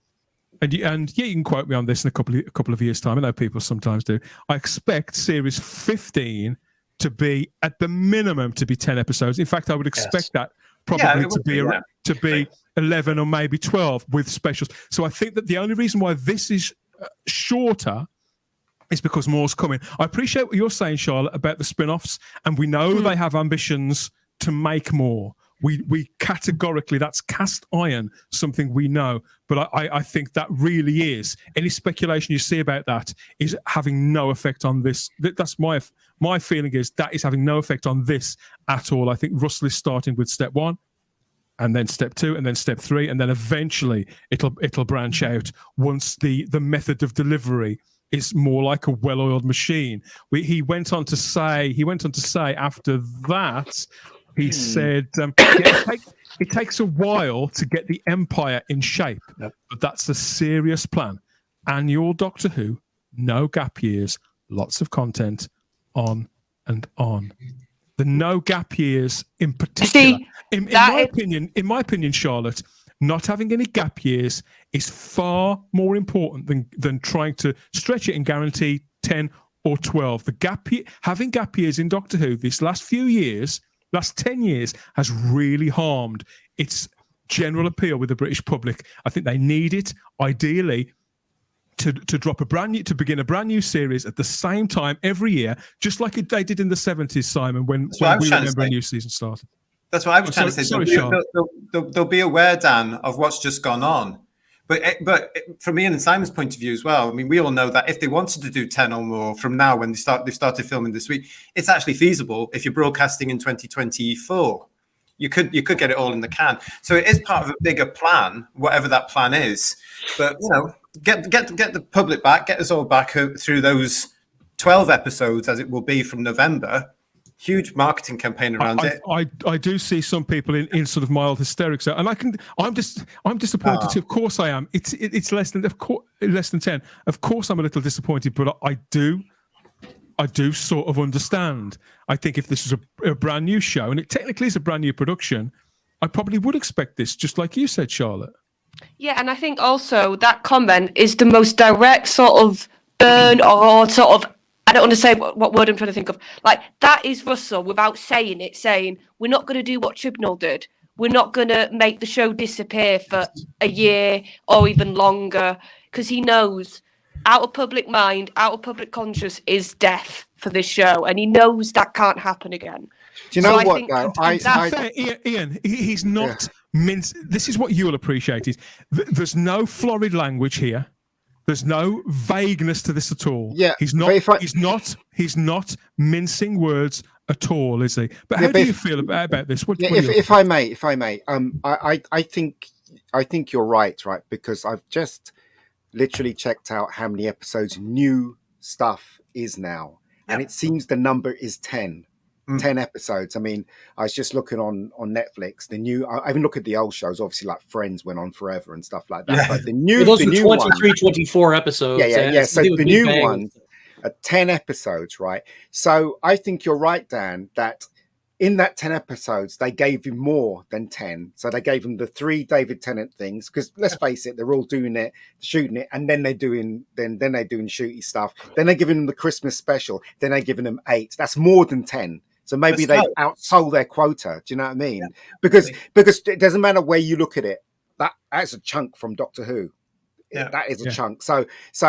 and you can quote me on this in a couple of years' time. I know people sometimes do. I expect series 15 to be at the minimum to be 10 episodes. In fact, I would expect that probably to be 11 or maybe 12 with specials. So I think that the only reason why this is shorter is because more's coming. I appreciate what you're saying, Charlotte, about the spin-offs, and we know they have ambitions to make more. We categorically, that's cast iron, something we know. But I think that really is. Any speculation you see about that is having no effect on this. That's my feeling is that is having no effect on this at all. I think Russell is starting with step 1, and then step 2, and then step 3, and then eventually it'll branch out once the method of delivery is more like a well-oiled machine. He went on to say after that, he said, it takes a while to get the empire in shape, but that's a serious plan. Annual Doctor Who, no gap years, lots of content, on and on. The no gap years in particular, in my opinion, Charlotte, not having any gap years is far more important than trying to stretch it and guarantee 10 or 12. Having gap years in Doctor Who this last 10 years has really harmed its general appeal with the British public. I think they need it, ideally, to begin a brand new series at the same time every year, just like they did in the 70s, Simon, when we remember a new season started. That's what I was trying to say. They'll be aware, Dan, of what's just gone on. But from Ian and Simon's point of view as well, I mean, we all know that if they wanted to do 10 or more from now, when they've started filming this week, it's actually feasible. If you're broadcasting in 2024, you could get it all in the can. So it is part of a bigger plan, whatever that plan is. But get the public back, get us all back through those 12 episodes, as it will be from November. Huge marketing campaign around it. I do see some people in sort of mild hysterics, and I'm disappointed too. Of course I am. It's less than 10. Of course I'm a little disappointed, but I do sort of understand. I think if this is a brand new show, and it technically is a brand new production, I probably would expect this, just like you said, Charlotte. Yeah, and I think also that comment is the most direct sort of burn or sort of, I don't want to say what word I'm trying to think of. Like, that is Russell, without saying it, saying, we're not going to do what Chibnall did. We're not going to make the show disappear for a year or even longer, because he knows out of public mind, out of public conscious is death for this show, and he knows that can't happen again. Do you know what, guys? Ian, he's not minced. This is what you'll appreciate. Is there's no florid language here. There's no vagueness to this at all. Yeah, he's not mincing words at all, is he? But how do you feel about this? If I may, I think you're right, because I've just literally checked out how many episodes new stuff is now, and it seems the number is 10. 10 episodes. I mean, I was just looking on Netflix. I even look at the old shows, obviously, like Friends went on forever and stuff like that. Yeah. But the new, those were 23, 24 episodes. Yeah. So the new one are 10 episodes, right? So I think you're right, Dan, that in that 10 episodes, they gave him more than 10. So they gave him the 3 David Tennant things, because let's face it, they're all doing it, shooting it, and then they're doing shooty stuff. Then they're giving them the Christmas special. Then they're giving them 8. That's more than 10. So maybe they've outsold their quota. Do you know what I mean? Yeah, because it doesn't matter where you look at it. That's a chunk from Doctor Who. Yeah. That is a chunk. So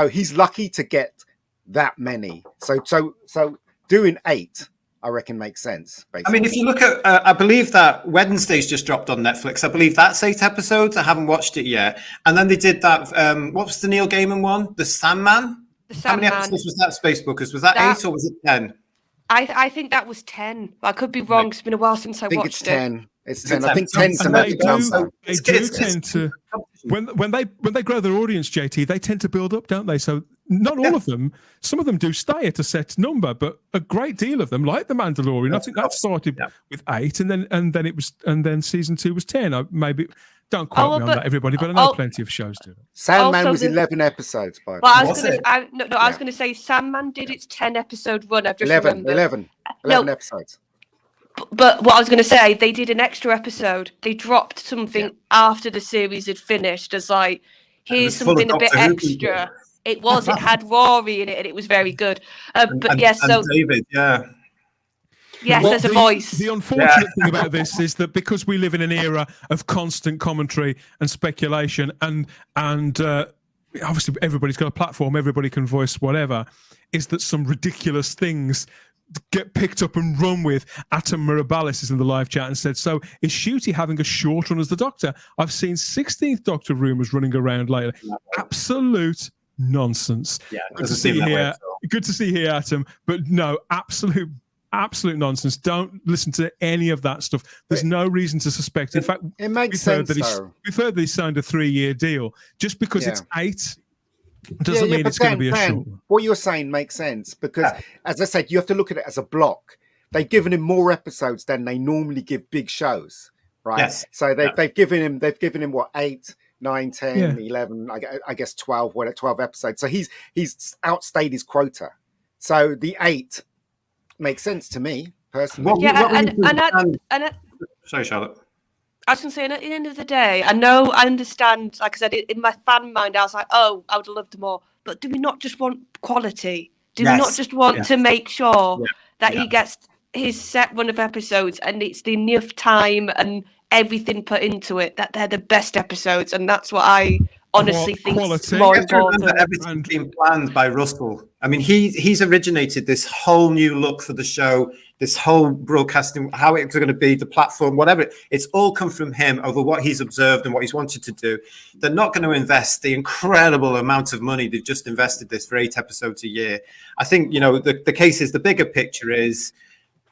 he's lucky to get that many. So doing 8, I reckon, makes sense. Basically. I mean, if you look at, I believe that Wednesday's just dropped on Netflix. I believe that's 8 episodes. I haven't watched it yet. And then they did that. What was the Neil Gaiman one? The Sandman. How many episodes was that, Spacebookers? Was that 8 or was it 10? I think that was 10. I could be wrong. It's been a while since I watched it's 10. It's 10. I think 10's they do tend to when they grow their audience, JT, they tend to build up, don't they? So not all of them. Some of them do stay at a set number, but a great deal of them, like The Mandalorian, I think that started with 8, and then season 2 was 10. Maybe don't quote me on that, everybody, but I know plenty of shows do that. Sandman was 11 episodes, by the way. Well, I was going to say Sandman did its 10 episode run. I've just 11 episodes. But what I was going to say, they did an extra episode. They dropped something after the series had finished as like, here's something a bit extra. It had Rory in it, and it was very good. Yes, David, yes, there's a voice. The unfortunate thing about this is that because we live in an era of constant commentary and speculation, and obviously everybody's got a platform, everybody can voice whatever, is that some ridiculous things get picked up and run with. Atom Mirabalis is in the live chat and said, so is Ncuti having a short run as the Doctor? I've seen 16th Doctor rumours running around lately. Absolute nonsense. Yeah, good to see you here. Good to see you here, Atom. But no, absolute nonsense. Don't listen to any of that stuff. There's no reason to suspect. In fact, it makes sense. We've heard that he signed a 3-year deal. Just because it's 8 doesn't mean it's going to be a short one. What you're saying makes sense because, as I said, you have to look at it as a block. They've given him more episodes than they normally give big shows, right? Yes. So they've given him what, 8, 9, 10, 11, I guess 12 episodes. So he's outstayed his quota. So the 8 makes sense to me personally. Sorry, Charlotte. I was going to say, at the end of the day, I understand, like I said, in my fan mind, I was like, oh, I would have loved more. But do we not just want quality? Do we not just want to make sure that he gets his set run of episodes and it's the enough time and everything put into it that they're the best episodes? And that's what I honestly think is more important. Everything's been planned by Russell. I mean, he's originated this whole new look for the show, this whole broadcasting, how it's going to be, the platform, whatever. It's all come from him over what he's observed and what he's wanted to do. They're not going to invest the incredible amount of money they've just invested this for 8 episodes a year. I think, the case is, the bigger picture is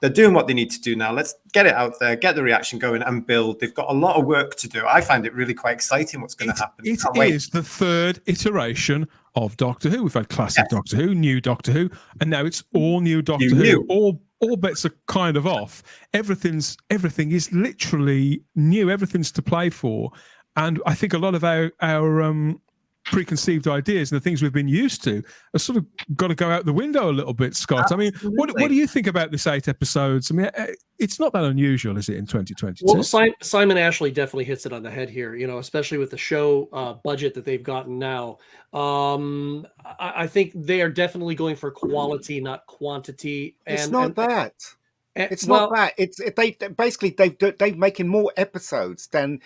they're doing what they need to do now. Let's get it out there, get the reaction going and build. They've got a lot of work to do. I find it really quite exciting what's going to happen. It is the 3rd iteration of Doctor Who. We've had classic Doctor Who, new Doctor Who, and now it's all new Doctor Who. All bets are kind of off. Everything is literally new. Everything's to play for. And I think a lot of our preconceived ideas and the things we've been used to are sort of got to go out the window a little bit, Scott. Absolutely. I mean, what do you think about this 8 episodes? I mean, it's not that unusual, is it, in 2022? Well, Simon Ashley definitely hits it on the head here, especially with the show budget that they've gotten now. I think they are definitely going for quality, not quantity. It's not that. They've making more episodes than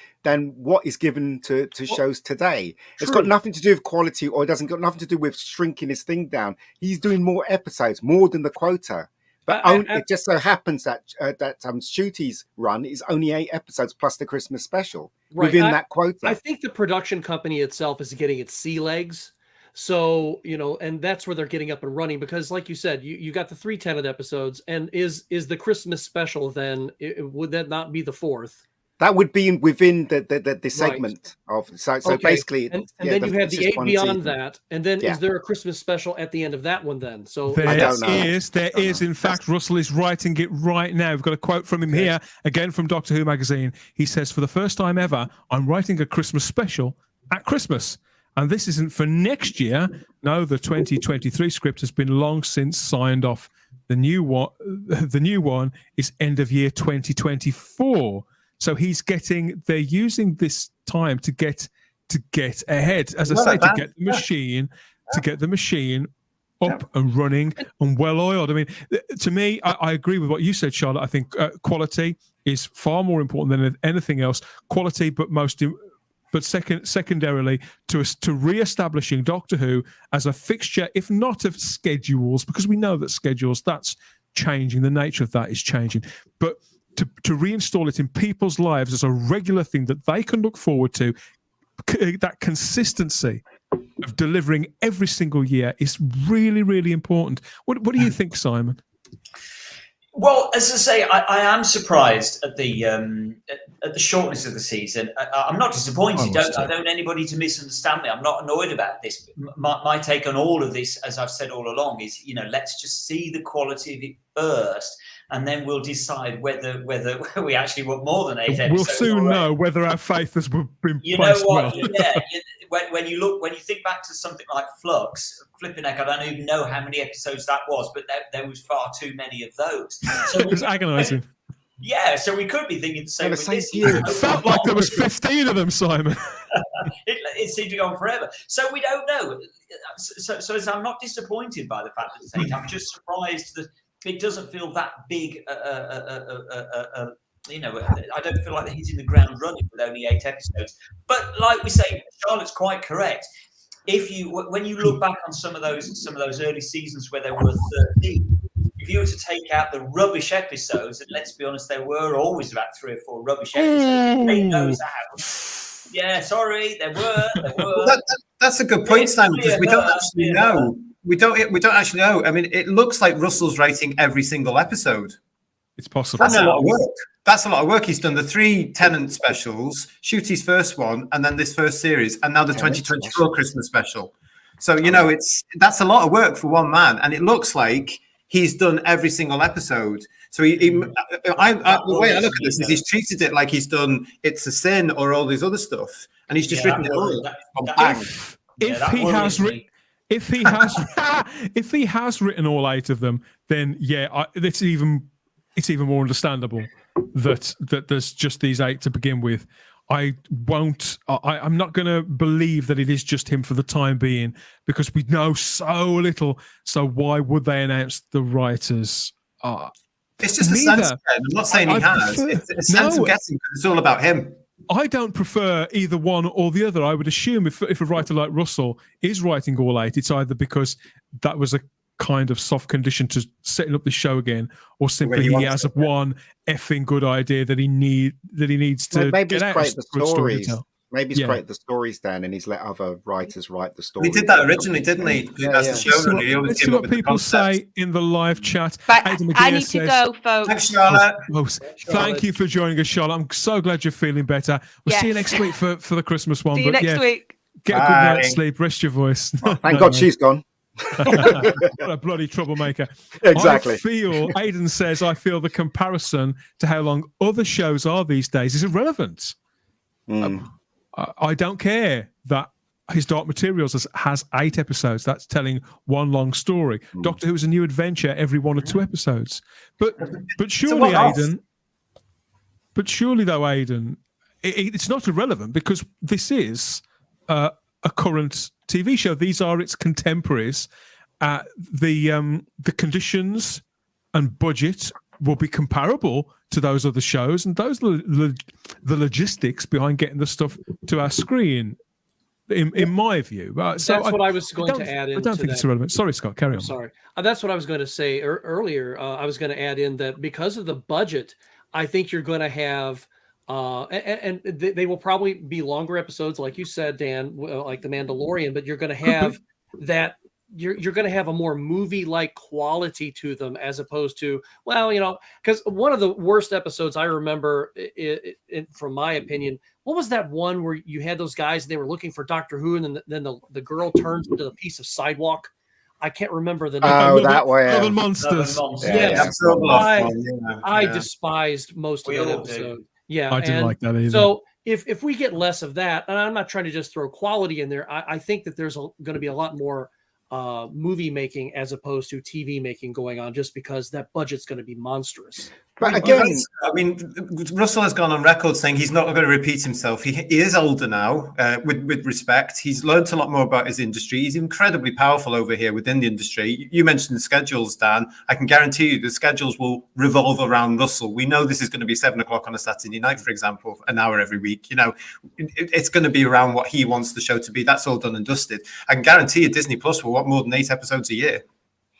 what is given to shows today. It's got nothing to do with quality, or it doesn't got nothing to do with shrinking his thing down. He's doing more episodes, more than the quota. But it just so happens that Ncuti's run is only 8 episodes plus the Christmas special within that quota. I think the production company itself is getting its sea legs. So, and that's where they're getting up and running, because like you said, you got the 3 10th episodes, and is the Christmas special then, would that not be the 4th? That would be within the segment of so basically, and then you have the 8 beyond that, and then is there a Christmas special at the end of that one then? So there is. In fact, Russell is writing it right now. We've got a quote from him here again from Doctor Who magazine. He says, "For the first time ever, I'm writing a Christmas special at Christmas. And this isn't for next year. No, the 2023 script has been long since signed off. The new one is end of year 2024. So they're using this time to get ahead, as I say, to get the machine up and running and well oiled. I mean, to me, I agree with what you said, Charlotte. I think quality is far more important than anything else. Quality, but secondarily to re-establishing Doctor Who as a fixture, if not of schedules, because we know that schedules, that's changing, the nature of that is changing, but to reinstall it in people's lives as a regular thing that they can look forward to, that consistency of delivering every single year is really, really important. What do you think, Simon? Well, as I say, I am surprised at the shortness of the season. I'm not disappointed. I don't want anybody to misunderstand me. I'm not annoyed about this. My take on all of this, as I've said all along, is let's just see the quality of it first, and then we'll decide whether we actually want more than 8 episodes. We'll soon know whether our faith has been placed You know what? well. Yeah. When you think back to something like Flux, flipping heck, I don't even know how many episodes that was, but there was far too many of those. So It was agonising. Yeah, so we could be thinking the same with this. It felt like there was 15 of them, Simon. it seemed to go on forever. So we don't know. So as I'm not disappointed by the fact that it's 8, I'm just surprised that it doesn't feel that big. I don't feel like they're hitting the ground running with only 8 episodes. But like we say, Charlotte's quite correct. When you look back on some of those early seasons where there were 13, if you were to take out the rubbish episodes, and let's be honest, there were always about 3 or 4 rubbish episodes. Take those out. Yeah, sorry, there were. Well, that's a good point, Simon, because we don't actually know. We don't actually know. I mean, it looks like Russell's writing every single episode. It's possible. That's a lot of work. That's a lot of work. He's done the 3 Tennant specials, Ncuti's first one, and then this first series, and now the 2024 Christmas special. So that's a lot of work for one man, and it looks like he's done every single episode. So the way I look at this is he's treated it like he's done It's a Sin or all this other stuff, and he's just written it all. If he has written all 8 of them, then it's even more understandable that there's just these 8 to begin with. I'm not going to believe that it is just him for the time being, because we know so little. So why would they announce the writers? It's just a sense. I'm not saying he has. It's a sense of guessing, because it's all about him. I don't prefer either one or the other. I would assume if a writer like Russell is writing all 8, it's either because that was a kind of soft condition to setting up the show again, or simply he has one effing good idea that he needs to maybe get create out the stories. Maybe he's created the stories down and he's let other writers write the stories. He did that originally, didn't he? That's the showrunner. Let's see what people say in the live chat. I need to go, folks. Thanks, Charlotte. Thank you for joining us, Charlotte. I'm so glad you're feeling better. We'll see you next week for the Christmas one. See you next week. Get a good night's sleep. Rest your voice. Thank God she's gone. What a bloody troublemaker. Exactly. Aidan says, I feel the comparison to how long other shows are these days is irrelevant. I don't care that his Dark Materials has 8 episodes. That's telling one long story. Doctor Who is a new adventure every 1 or 2 episodes. But surely, Aidan. But surely, though, Aidan, it's not irrelevant, because this is a current TV show. These are its contemporaries. The conditions and budget will be comparable to those other shows, and those are the logistics behind getting the stuff to our screen, in my view. So that's what I was going to add in. I don't think it's irrelevant. Sorry, Scott, carry on. Sorry. That's what I was going to say earlier. I was going to add in that because of the budget, I think you're going to have and they will probably be longer episodes, like you said, Dan, like The Mandalorian, but you're going to have that. You're going to have a more movie-like quality to them, as opposed to, because one of the worst episodes I remember, from my opinion, what was that one where you had those guys and they were looking for Doctor Who, and then the girl turns into a piece of sidewalk? I can't remember the name. Oh, that way. Love and Monsters. Yes. I despised most of that episode. Yeah, I didn't like that either. So if we get less of that, and I'm not trying to just throw quality in there, I think that there's going to be a lot more movie making as opposed to TV making going on, just because that budget's going to be monstrous. But again, I mean, Russell has gone on record saying he's not going to repeat himself. He is older now, with respect. He's learned a lot more about his industry. He's incredibly powerful over here within the industry. You mentioned the schedules, Dan. I can guarantee you the schedules will revolve around Russell. We know this is going to be 7 o'clock on a Saturday night, for example, an hour every week. It's going to be around what he wants the show to be. That's all done and dusted. I can guarantee you Disney Plus will want more than 8 episodes a year.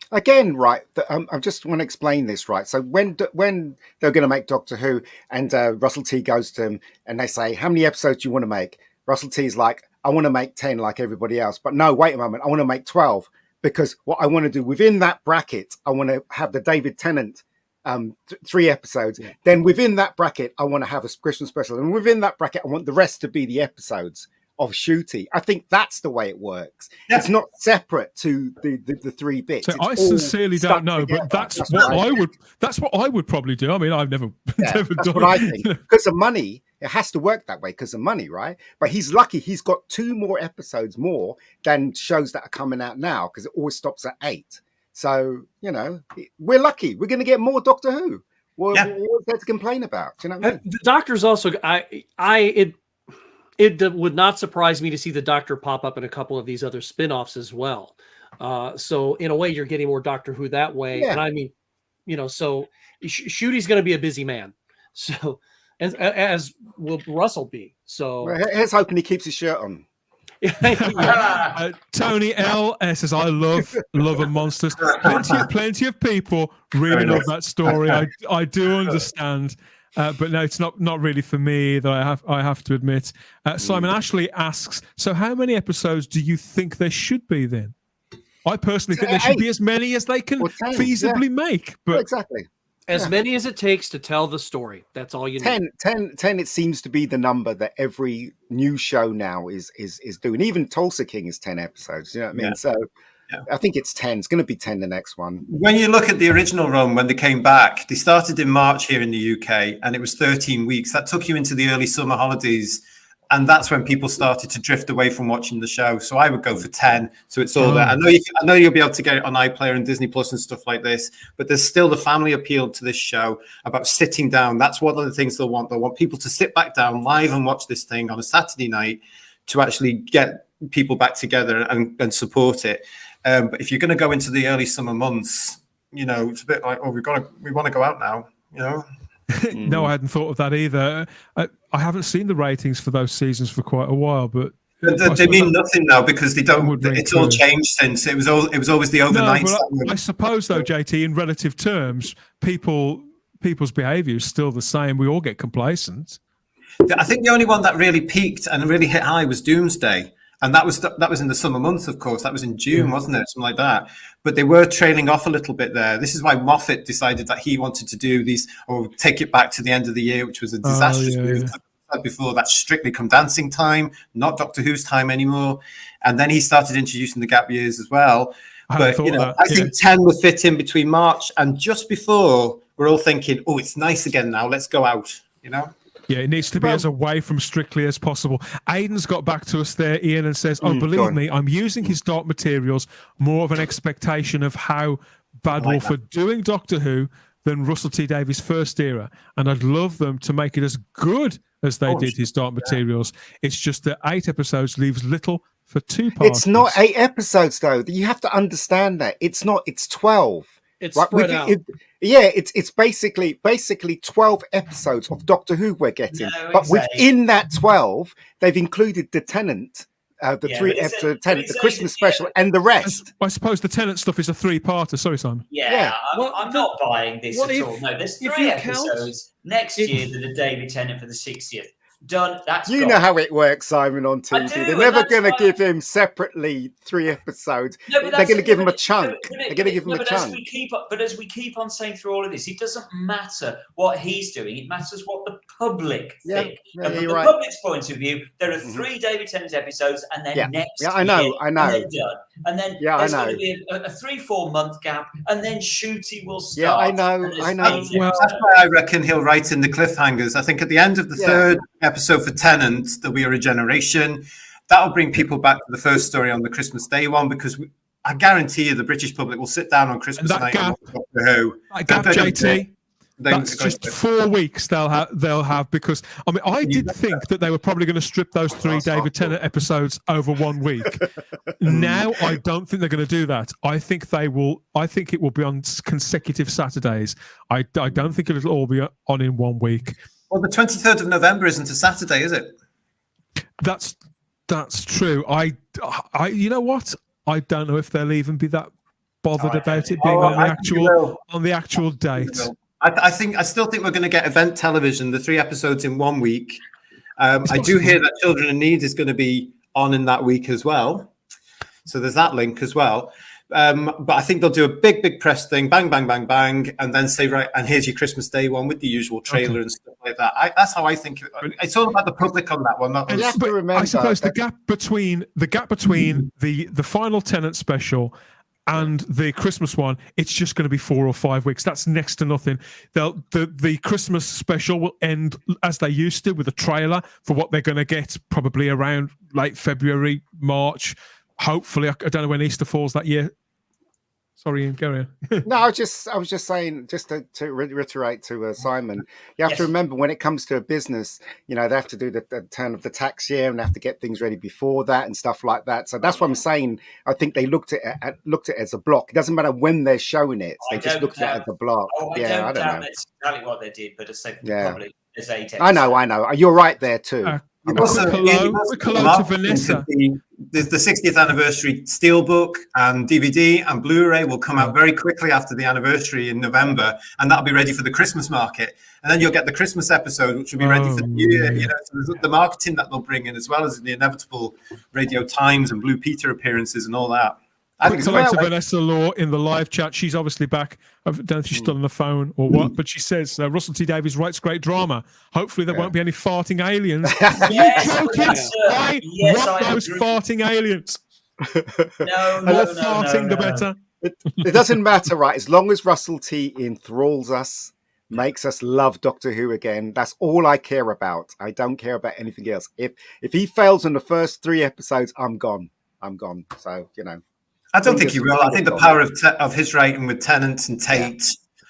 Again, right, I just want to explain this, right? So when they're going to make Doctor Who, and Russell T goes to him and they say, how many episodes do you want to make? Russell T's like, I want to make 10 like everybody else. But no, wait a moment, I want to make 12, because what I want to do within that bracket, I want to have the David Tennant 3 episodes. Yeah. Then within that bracket, I want to have a Christmas special, and within that bracket, I want the rest to be the episodes of Ncuti. I think that's the way it works. Yeah. It's not separate to the 3 bits. So It's I all sincerely stuck don't know, together. but that's what what I I think. would. That's what I would probably do. I mean, I've never, Yeah, never that's done. what I think. Because of money, it has to work that way because of money, right? But he's lucky he's got 2 more episodes more than shows that are coming out now because it always stops at 8. So, you know, we're lucky. We're going to get more Doctor Who. What's there to complain about? Do you know what I mean? The Doctor's also it would not surprise me to see the Doctor pop up in a couple of these other spin-offs as well. So in a way, you're getting more Doctor Who that way. Yeah. And I mean, you know, so Shooty's going to be a busy man. So as will Russell be. So Well, here's hoping he keeps his shirt on. Tony L says, "I love and monsters." Plenty of people really love that story. I do understand, but no, it's not really for me. That I have to admit. Simon Ashley asks, "So how many episodes do you think there should be then?" I personally think there should be as many as they can 10, feasibly make. But exactly. As many as it takes to tell the story. That's all you need. 10, it seems to be the number that every new show now is doing. Even Tulsa King is 10 episodes. You know what I mean? Yeah. So I think it's 10. It's going to be 10 the next one. When you look at the original run, when they came back, they started in March here in the UK, and it was 13 weeks. That took you into the early summer holidays. And that's when people started to drift away from watching the show. So I would go for 10. So it's all there. I know you'll be able to get it on iPlayer and Disney Plus and stuff like this, but there's still the family appeal to this show about sitting down. That's one of the things they'll want. They'll want people to sit back down live and watch this thing on a Saturday night to actually get people back together and support it. But if you're going to go into the early summer months, you know, it's a bit like, oh, we want to go out now, you know. No, I hadn't thought of that either. I haven't seen the ratings for those seasons for quite a while, but they mean nothing now because they don't. It's all changed since. It was always the overnight. I suppose though, JT, in relative terms, people's behaviour is still the same. We all get complacent. I think the only one that really peaked and really hit high was Doomsday. And that was in the summer months, of course. That was in June, wasn't it? Something like that. But they were trailing off a little bit there. This is why Moffat decided that he wanted to do these or take it back to the end of the year, which was a disastrous move. Like I said before, that's Strictly Come Dancing time, not Doctor Who's time anymore. And then he started introducing the gap years as well. But you know, I think 10 would fit in between March and just before. We're all thinking, oh, it's nice again now. Let's go out. You know. Yeah, it needs to be as away from Strictly as possible. Aiden's got back to us there, Ian, and says, "Oh, believe me, I'm using his Dark Materials more of an expectation of how Bad Wolf are doing Doctor Who than Russell T Davies' first era, and I'd love them to make it as good as they did his Dark Materials. It's just that 8 episodes leaves little for 2 parts. It's not 8 episodes though. You have to understand that it's not. It's 12. It's spread out. It's basically 12 episodes of Doctor Who we're getting. No, but within that 12, they've included The Tenant, the 3 episodes, the Christmas special, and the rest. I suppose the Tenant stuff is a 3-parter. Sorry, Simon. Yeah. I'm not buying this at all. No, there's 3 episodes next year that are David Tennant for the 60th. Done. That's you know how it works, Simon, on TV. They're never going to give him separately 3 episodes. No, but they're going to give him a chunk. They're going to give him a chunk. As we keep on saying through all of this, it doesn't matter what he's doing. It matters what the public think. And from the public's point of view, there are 3 David Tennant episodes, and then next year, I know. and then done. And then there's I know. going to be a 3-4 month gap, and then Ncuti will start. Yeah, I know. Well, that's why I reckon he'll write in the cliffhangers. I think at the end of the 3rd episode for Tennant, there'll be a regeneration. That'll bring people back to the first story on the Christmas Day one, because I guarantee you the British public will sit down on Christmas night and watch Doctor Who. That gap, JT. That's just 4 weeks they'll have because I did think that they were probably going to strip those 3 David Tennant episodes over 1 week. Now I don't think they're going to do that. I think they will. I think it will be on consecutive Saturdays. I don't think it'll all be on in 1 week. Well, the 23rd of November isn't a Saturday, is it? That's true. I you know what? I don't know if they'll even be that bothered about it being on the actual date. I still think we're going to get event television, the 3 episodes in 1 week. I do hear that Children in Need is going to be on in that week as well. So there's that link as well. But I think they'll do a big press thing, bang, bang, bang, bang, and then say, right, and here's your Christmas Day one with the usual trailer and stuff like that. That's how I think. It's all about the public on that one. Not And you us. have to remember I suppose the that- gap between the final Tenant special and the Christmas one, it's just going to be 4 or 5 weeks. That's next to nothing. The Christmas special will end as they used to, with a trailer for what they're going to get, probably around late February, March. Hopefully, I don't know when Easter falls that year. Sorry, Ian, go on. No, I was just saying, just to reiterate to Simon, you have to remember when it comes to a business, they have to do the turn of the tax year and have to get things ready before that and stuff like that. So that's what I'm saying. I think they looked at it as a block. It doesn't matter when they're showing it; they just looked at it as a block. I I don't know. That's exactly what they did, but it's probably as 8 I know. You're right there too. Also, hello to Vanessa. The 60th anniversary steelbook and DVD and Blu-ray will come out very quickly after the anniversary in November, and that'll be ready for the Christmas market. And then you'll get the Christmas episode, which will be ready for the new year. So there's the marketing that they'll bring in, as well as the inevitable Radio Times and Blue Peter appearances and all that. Quick hello to Vanessa Law in the live chat. She's obviously back. I don't know if she's still on the phone or what, but she says Russell T Davies writes great drama. Hopefully there won't be any farting aliens. Are you joking? I want those farting aliens. No. The better. It doesn't matter, right? As long as Russell T enthralls us, makes us love Doctor Who again, that's all I care about. I don't care about anything else. If he fails in the first 3 episodes, I'm gone. So I don't think he will. I think the power of his writing with Tennant and Tate,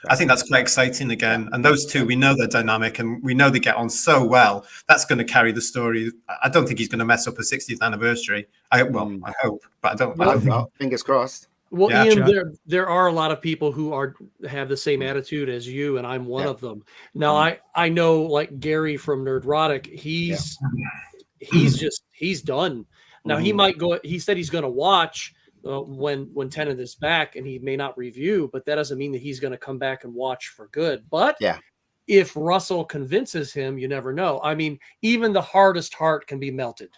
I think that's quite exciting again. And those two, we know they're dynamic and we know they get on so well. That's going to carry the story. I don't think he's going to mess up a 60th anniversary. I hope, but I don't think. Fingers crossed. Well, Ian, there are a lot of people who have the same attitude as you, and I'm one of them. Now, I know, like Gary from Nerdrotic, he's done. Now he might go. He said he's going to watch when Tennant is back, and he may not review, but that doesn't mean that he's going to come back and watch for good. But if Russell convinces him, you never know. I mean, even the hardest heart can be melted.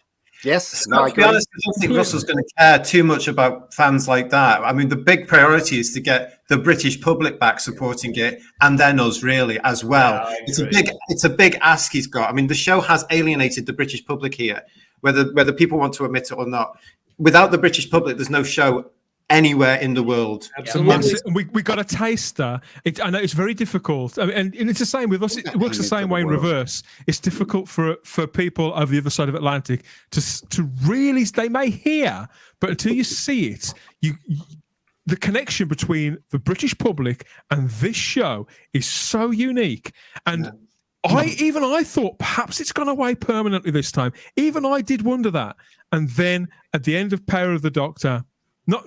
Yes. To be honest, I don't think Russell's going to care too much about fans like that. I mean, the big priority is to get the British public back supporting it, and then us really as well. It's a big ask he's got. I mean, the show has alienated the British public here, whether people want to admit it or not. Without the British public, there's no show anywhere in the world. Absolutely. We got a taster. I know it's very difficult. I mean, and it's the same with us. It works the same way in reverse. It's difficult for people over the other side of Atlantic to really. They may hear, but until you see it, the connection between the British public and this show is so unique. And I thought perhaps it's gone away permanently this time. Even I did wonder that. And then at the end of Power of the Doctor, not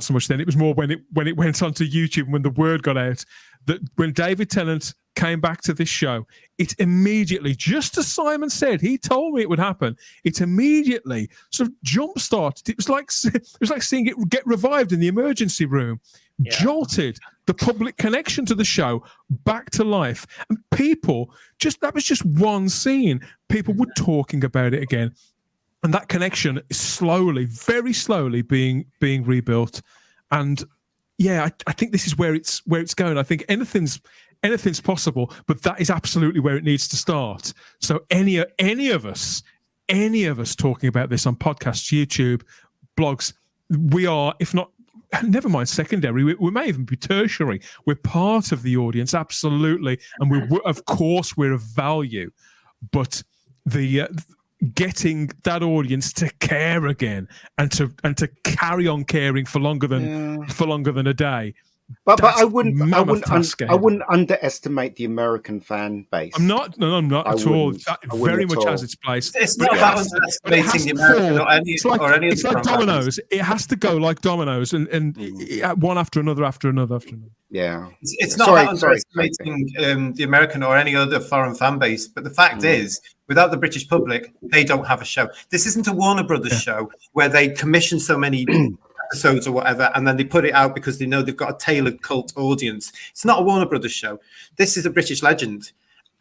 so much then. It was more when it went onto YouTube, when the word got out that when David Tennant came back to this show, it immediately, just as Simon said, he told me it would happen. It immediately sort of jump started. It was like seeing it get revived in the emergency room. Jolted the public connection to the show back to life, and people that was just one scene. People were talking about it again. And that connection is slowly, very slowly being rebuilt. And I think this is where it's going. I think anything's possible, but that is absolutely where it needs to start. So any of us talking about this on podcasts, YouTube, blogs, we are, if not, never mind secondary, we may even be tertiary. We're part of the audience, absolutely. And of course we're of value, but getting that audience to care again and to carry on caring for longer than a day. But I wouldn't underestimate the American fan base. I'm not at all. That very much has its place. It's not about underestimating the American or any it's like dominoes. It has to go like dominoes and one after another. Yeah, it's not about underestimating the American or any other foreign fan base. But the fact is, without the British public, they don't have a show. This isn't a Warner Brothers show where they commission so many episodes or whatever, and then they put it out because they know they've got a tailored cult audience. It's not a Warner Brothers show. This is a British legend,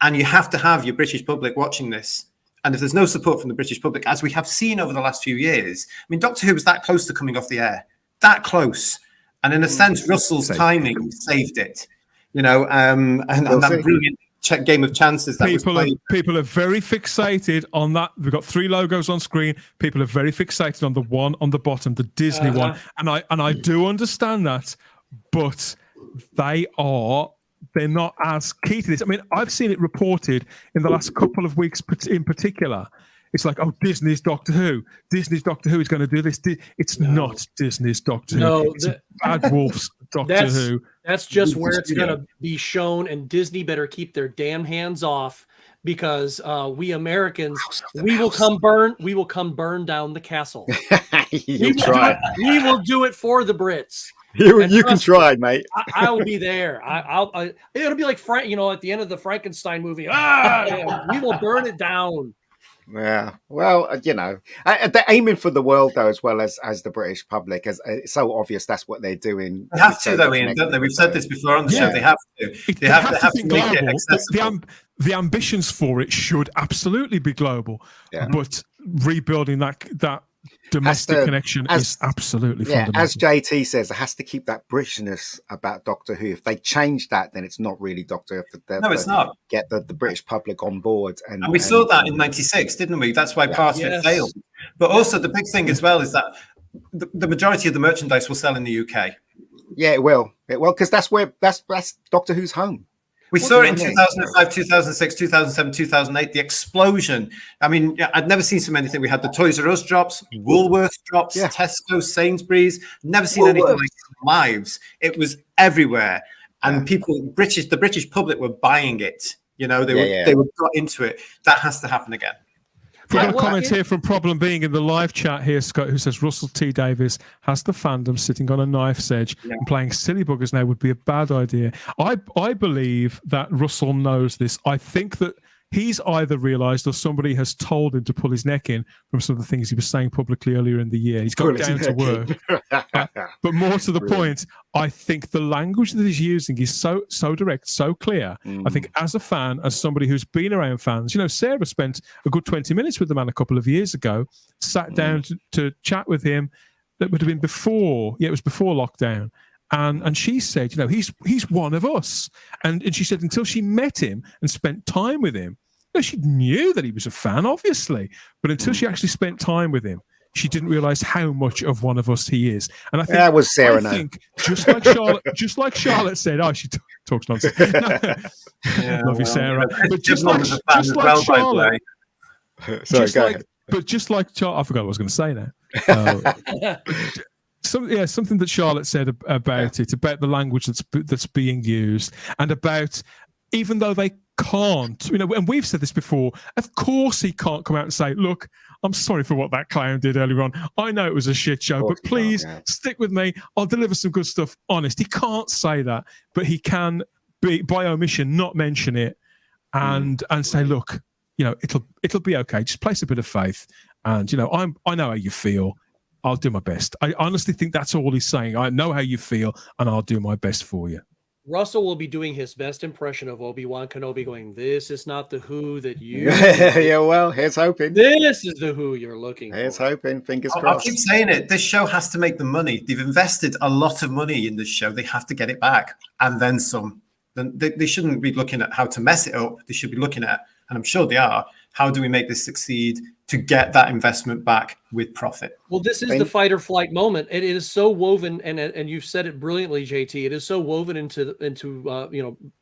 and you have to have your British public watching this. And if there's no support from the British public, as we have seen over the last few years, I mean, Doctor Who was that close to coming off the air that close. And in a sense, Russell's timing saved it, you know, and that brilliant game of chances that was played. People are very fixated on that. We've got 3 logos on screen. People are very fixated on the one on the bottom, the Disney one. And I do understand that, but they're not as key to this. I mean, I've seen it reported in the last couple of weeks in particular. It's like, oh, Disney's Doctor Who. Disney's Doctor Who is going to do this. It's not Disney's Doctor Who. It's Bad Wolf's Doctor Who. That's just where it's going to be shown, and Disney better keep their damn hands off, because we Americans, we will come burn down the castle. You'll try. We will do it for the Brits. You can try, mate. I'll be there. It'll be like Frank, at the end of the Frankenstein movie. We will burn it down. Yeah, well, they're aiming for the world though, as well as the British public. As it's so obvious that's what they're doing. They have to, though, Ian, don't they? We've said this before on the show. They have to. They have to make it accessible. The ambitions for it should absolutely be global, but rebuilding that domestic connection is absolutely fundamental. As JT says, it has to keep that Britishness about Doctor Who. If they change that, then it's not really Doctor Who. No, it's not. Get the British public on board. And we saw that in 96, didn't we? That's why part of it failed. But also the big thing as well is that the majority of the merchandise will sell in the UK. Yeah, it will. Because that's Doctor Who's home. We saw it in 2005, 2006, 2007, 2008, the explosion. I mean, I'd never seen so many things. We had the Toys R Us drops, Woolworths drops, Tesco, Sainsbury's. Never seen anything like it in our lives. It was everywhere. And the British public were buying it. They were got into it. That has to happen again. We've got a comment here from Problem Being in the live chat here, Scott, who says Russell T Davies has the fandom sitting on a knife's edge and playing silly buggers now would be a bad idea. I believe that Russell knows this. I think that he's either realised or somebody has told him to pull his neck in from some of the things he was saying publicly earlier in the year. He's got down to work. But more to the point, I think the language that he's using is so direct, so clear. I think as a fan, as somebody who's been around fans, Sarah spent a good 20 minutes with the man a couple of years ago, sat down to chat with him. That would have been before, it was before lockdown. And she said, he's one of us. And she said until she met him and spent time with him, she knew that he was a fan, obviously. But until she actually spent time with him, she didn't realise how much of one of us he is. And I think that was Sarah. I think just like Charlotte said, she talks nonsense. Love you, Sarah. But just like Charlotte, just like Charlotte, I forgot what I was going to say now. Something that Charlotte said about it, about the language that's being used, and about even though they can't, and we've said this before, of course he can't come out and say, look, I'm sorry for what that clown did earlier on. I know it was a shit show, but please stick with me. I'll deliver some good stuff. Honest, he can't say that, but he can be by omission not mention it and say, look, it'll be okay. Just place a bit of faith, and I know how you feel. I'll do my best. I honestly think that's all he's saying. I know how you feel, and I'll do my best for you. Russell will be doing his best impression of Obi-Wan Kenobi going, this is not the Who that you... well, here's hoping. This is the Who you're looking for. Here's hoping. Fingers crossed. I'll keep saying it. This show has to make the money. They've invested a lot of money in this show. They have to get it back, and then some. They shouldn't be looking at how to mess it up. They should be looking at, and I'm sure they are, how do we make this succeed to get that investment back with profit? Well, this is the fight or flight moment. It is so woven, and you've said it brilliantly, JT. It is so woven into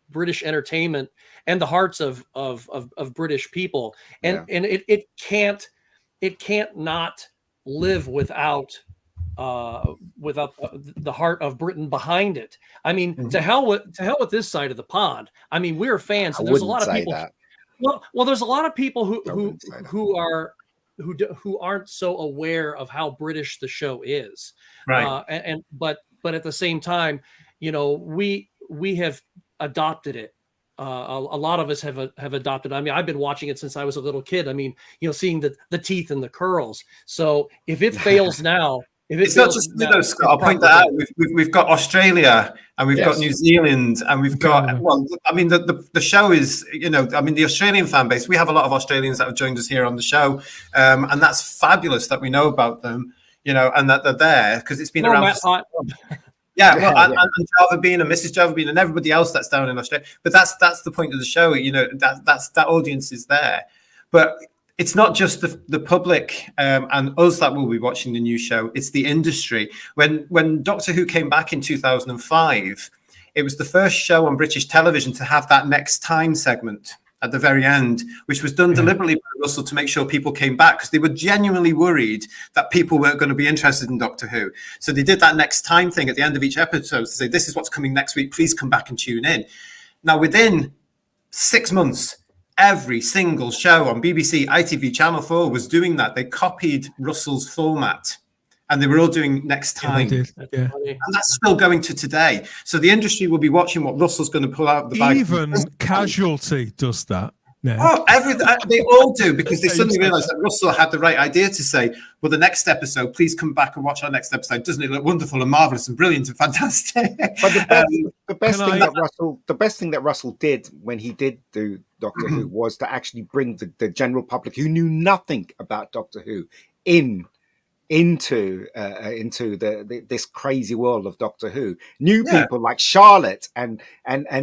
British entertainment and the hearts of British people, and it can't not live without the heart of Britain behind it. I mean, to hell with this side of the pond. I mean, we're fans, and there's a lot of people. Well, there's a lot of people who aren't so aware of how British the show is, right? But at the same time, we have adopted it. A lot of us have adopted. I mean, I've been watching it since I was a little kid. I mean, seeing the teeth and the curls. So if it fails now. It's not just Scott. I'll point that out. We've got Australia and we've got New Zealand and we've got the show is the Australian fan base. We have a lot of Australians that have joined us here on the show, and that's fabulous that we know about them. you know, and that they're there because it's been No, around. Matt For yeah, well, Yeah, and Java Bean and Mrs. Java Bean and everybody else that's down in Australia. But that's the point of the show, you know. That audience is there, but it's not just the public and us that will be watching the new show. It's the industry. When Doctor Who came back in 2005, it was the first show on British television to have that next time segment at the very end, which was done deliberately by Russell to make sure people came back because they were genuinely worried that people weren't going to be interested in Doctor Who. So they did that next time thing at the end of each episode to say, this is what's coming next week. Please come back and tune in. Now, within 6 months, every single show on BBC, ITV, Channel 4 was doing that. They copied Russell's format. And they were all doing next time. Yeah, yeah. And that's still going to today. So the industry will be watching what Russell's going to pull out of the bag. Even Casualty does that now. Oh, they all do, because they suddenly realise that Russell had the right idea to say, well, the next episode, please come back and watch our next episode. Doesn't it look wonderful and marvellous and brilliant and fantastic? But the best thing that Russell did when he did do Doctor Who was to actually bring the general public who knew nothing about Doctor Who into this crazy world of Doctor Who. New people like Charlotte and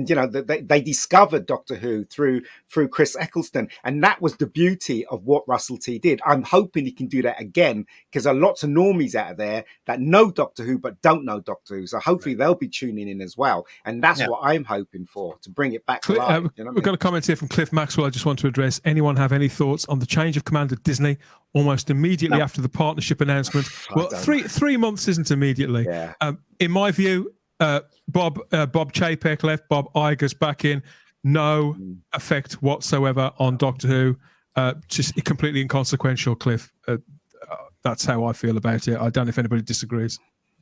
you know they discovered Doctor Who through Chris Eccleston, and that was the beauty of what Russell T did. I'm hoping he can do that again, because there are lots of normies out there that know Doctor Who but don't know Doctor Who, so hopefully they'll be tuning in as well, and that's what I'm hoping for, to bring it back to life. You know we've got a comment here from Cliff Maxwell I just want to address. Anyone have any thoughts on the change of command at Disney almost immediately after the partnership announcement? Well, three months isn't immediately. In my view, Bob Chapek left, Bob Iger's back in. No effect whatsoever on Doctor Who. Just completely inconsequential, Cliff. That's how I feel about it. I don't know if anybody disagrees.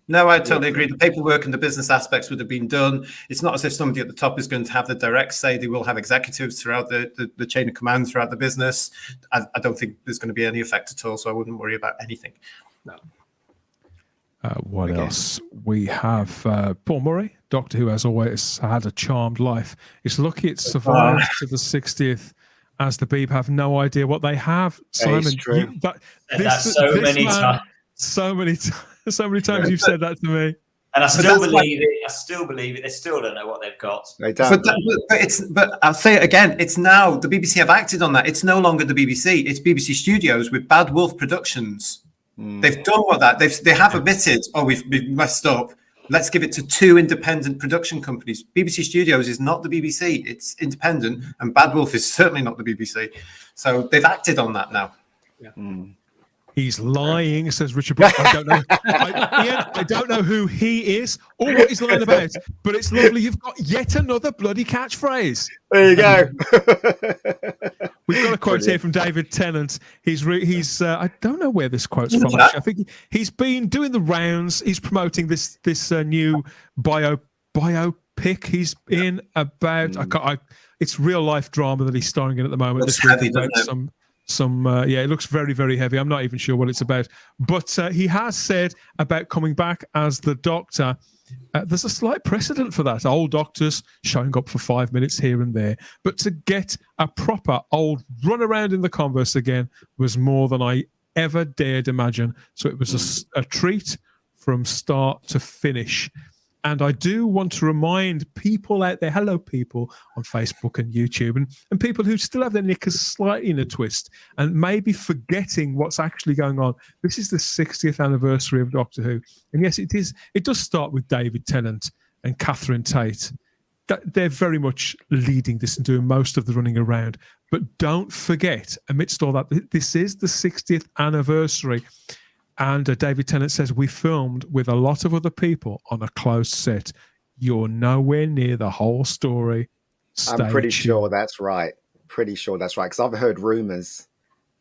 No, I totally agree. The paperwork and the business aspects would have been done. It's not as if somebody at the top is going to have the direct say. They will have executives throughout the chain of command throughout the business. I don't think there's going to be any effect at all, so I wouldn't worry about anything. No. What else? We have Paul Murray. Doctor Who has always had a charmed life. It's lucky it survived to the 60th, as the Beeb have no idea what they have. Simon, that's so many times. So many times you've said that to me. And I still believe it. I still believe it. They still don't know what they've got. They don't. But I'll say it again. It's now the BBC have acted on that. It's no longer the BBC. It's BBC Studios with Bad Wolf Productions. They've done what that they have admitted. Oh, we've messed up. Let's give it to two independent production companies. BBC Studios is not the BBC. It's independent, and Bad Wolf is certainly not the BBC. So they've acted on that now. He's lying, says Richard Brooks. I don't know. Ian, I don't know who he is or what he's lying about, but it's lovely. You've got yet another bloody catchphrase. There you go. We've got a quote here from David Tennant. He's I don't know where this quote's from. Actually. I think he's been doing the rounds. He's promoting this new biopic he's in about. It's real life drama that he's starring in at the moment. It's heavy, it looks very, very heavy. I'm not even sure what it's about, but he has said about coming back as the Doctor. There's a slight precedent for that. Old doctors showing up for 5 minutes here and there, but to get a proper old run around in the Converse again was more than I ever dared imagine. So it was a treat from start to finish. And I do want to remind people out there, hello people on Facebook and YouTube, and people who still have their knickers slightly in a twist and maybe forgetting what's actually going on. This is the 60th anniversary of Doctor Who. And yes, it does start with David Tennant and Catherine Tate. They're very much leading this and doing most of the running around. But don't forget, amidst all that, this is the 60th anniversary. And David Tennant says, we filmed with a lot of other people on a closed set. You're nowhere near the whole story. I'm pretty sure that's right. Because I've heard rumours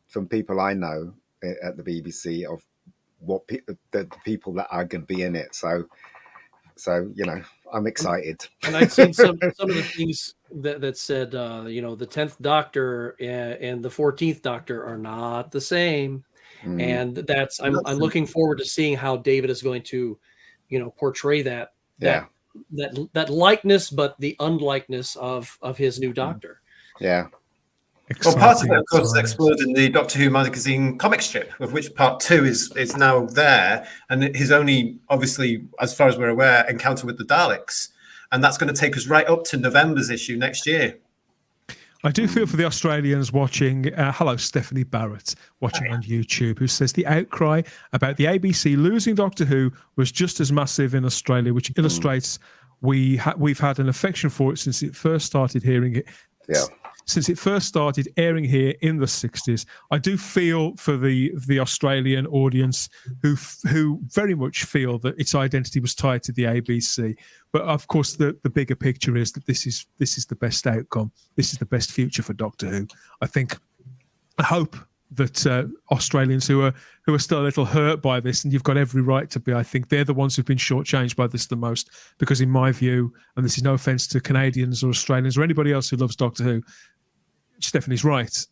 from people I know at the BBC of what the people that are going to be in it. So you know, I'm excited. And I've seen some of the things that said, you know, the 10th Doctor and the 14th Doctor are not the same. And that's I'm looking forward to seeing how David is going to, you know, portray that likeness, but the unlikeness of his new Doctor. Yeah. Well, part of it, of course, is times. explored in the Doctor Who magazine comic strip, of which part 2 is now there, and his only, obviously, as far as we're aware, encounter with the Daleks, and that's going to take us right up to November's issue next year. I do feel for the Australians watching. Hello, Stephanie Barrett, watching on YouTube, who says the outcry about the ABC losing Doctor Who was just as massive in Australia, which illustrates we've had an affection for it since it first started hearing it. Yeah. Since it first started airing here in the 60s. I do feel for the Australian audience who very much feel that its identity was tied to the ABC. But of course, the bigger picture is that this is the best outcome. This is the best future for Doctor Who. I hope that Australians who are still a little hurt by this, and you've got every right to be, I think they're the ones who've been shortchanged by this the most, because in my view, and this is no offence to Canadians or Australians or anybody else who loves Doctor Who, Stephanie's right.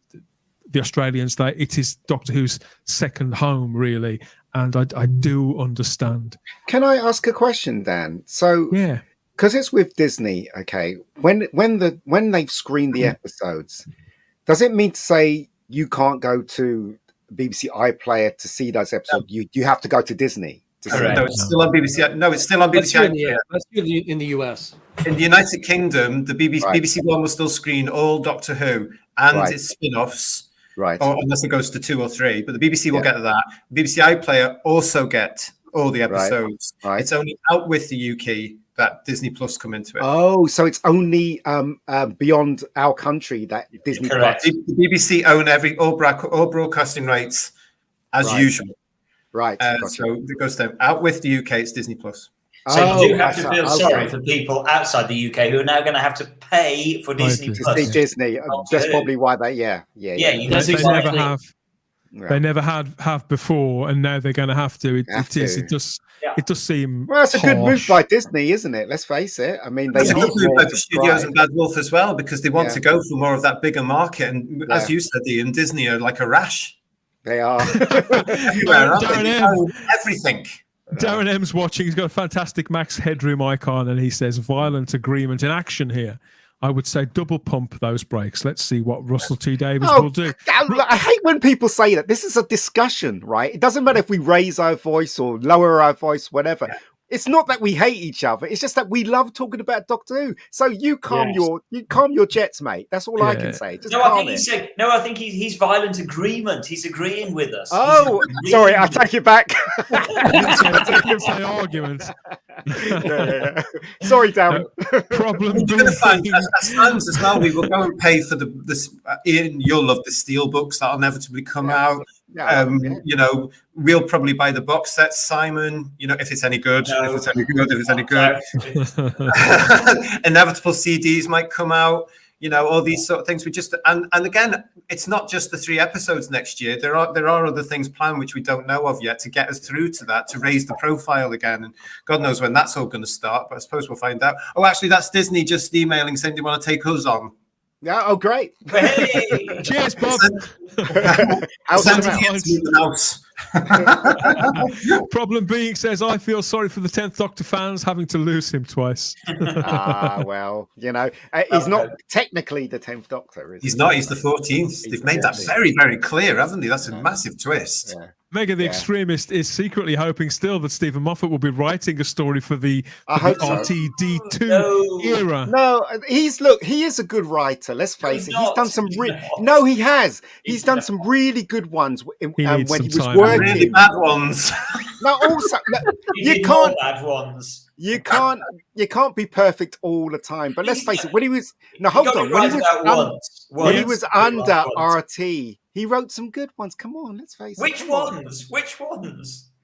The Australians, it is Doctor Who's second home, really, and I do understand. Can I ask a question, Dan? So, yeah, because it's with Disney, okay. When they've screened the episodes, does it mean to say you can't go to BBC iPlayer to see those episodes? You have to go to Disney. No, it's still on BBC. No, it's still on BBC. That's in the US. In the United Kingdom, the BBC One will still screen all Doctor Who and its spin-offs, right? Or unless it goes to 2 or 3, but the BBC will get that. BBC iPlayer also get all the episodes. Right. It's only out with the UK that Disney Plus come into it. Oh, so it's only beyond our country that Disney Correct. Plus. The BBC own all broadcasting rights as usual. Right. So it goes down. Out with the UK, it's Disney Plus. So you do have to feel sorry for people outside the UK who are now going to have to pay for Disney Plus. To see Disney. That's probably why they. They never have before, and now they're going to have to. It does seem. Well, it's a good move by Disney, isn't it? Let's face it. I mean, they it's a need good move more by to the studios and Bad Wolf as well, because they want Yeah. to go for more of that bigger market. And as you said, Ian, Disney are like a rash. They are. Everywhere, aren't they? They own everything. Darren M's watching. He's got a fantastic Max Headroom icon, and he says, "Violent agreement in action here." I would say double pump those brakes. Let's see what Russell T Davies will do. I hate when people say that. This is a discussion, right? It doesn't matter if we raise our voice or lower our voice, whatever. Yeah. It's not that we hate each other. It's just that we love talking about Doctor Who. So you calm your jets, mate. That's all I can say. Just I think he's violent agreement. He's agreeing with us. Oh, sorry, I take it back. Say argument. Sorry, Darren. Problem. You're going to find as fans as well. We will go and pay for this. Ian, you'll love the steel books that'll inevitably come out. You know, we'll probably buy the box set, Simon. You know, if it's any good. If it's any good. Inevitable CDs might come out. You know, all these sort of things. We just and again, it's not just the 3 episodes next year. There are other things planned which we don't know of yet to get us through to that, to raise the profile again. And God knows when that's all going to start. But I suppose we'll find out. Oh, actually, that's Disney just emailing saying they want to take us on. Yeah. Oh, great. Hey. Cheers, Bob. Problem being says, I feel sorry for the 10th Doctor fans having to lose him twice. Well, you know, he's not technically the 10th Doctor, is he? He's not. He's the 14th. They've made that very, very clear, haven't they? That's a massive twist. Yeah. Mega the Extremist is secretly hoping still that Stephen Moffat will be writing a story for the RTD2 era. No, he is a good writer. Let's face it. He's done some He's done some really good ones when he was working. Really bad ones. No, also you can't bad ones. You can't be perfect all the time. But let's face it, when he was when he was under RT, he wrote some good ones. Come on, let's face it. Which ones?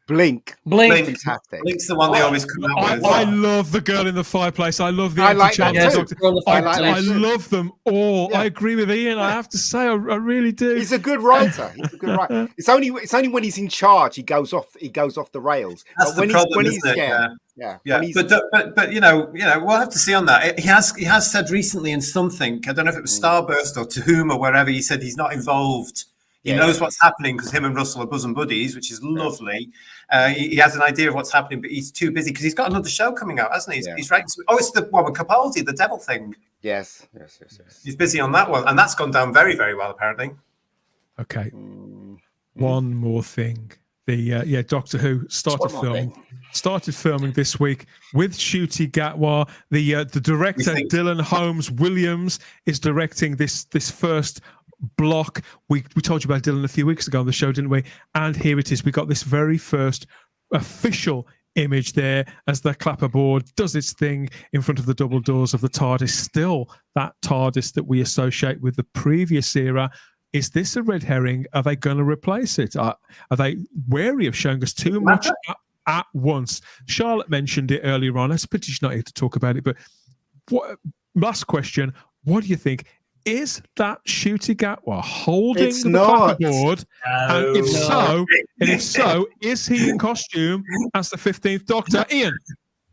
Blink. Fantastic. Blink's the one they always come out with. I love The Girl in the Fireplace. I love the I like that Doctor. too. I love them all. Yeah. I agree with Ian. I have to say, I really do. He's a good writer. It's only when he's in charge he goes off the rails. That's but when the problem, he's isn't it? Yeah. But you know, we'll have to see on that. He has said recently in something, I don't know if it was Starburst or To Whom or wherever, he said he's not involved. He knows what's happening because him and Russell are bosom buddies, which is lovely. He has an idea of what's happening, but he's too busy because he's got another show coming out, hasn't he? He's writing. Oh, it's the one with Capaldi, the devil thing. Yes. He's busy on that one, and that's gone down very, very well, apparently. Okay. One more thing. The Doctor Who started filming this week with Ncuti Gatwa. The director Dylan Holmes Williams is directing this first block. We told you about Dylan a few weeks ago on the show, didn't we? And here it is. We got this very first official image there as the clapperboard does its thing in front of the double doors of the TARDIS. Still that TARDIS that we associate with the previous era. Is this a red herring? Are they going to replace it? Are they wary of showing us too much at once? Charlotte mentioned it earlier on. It's a pity she's not here to talk about it. But last question. What do you think? Is that Ncuti Gatwa holding the clapperboard? And if so, is he in costume as the 15th Doctor? Ian?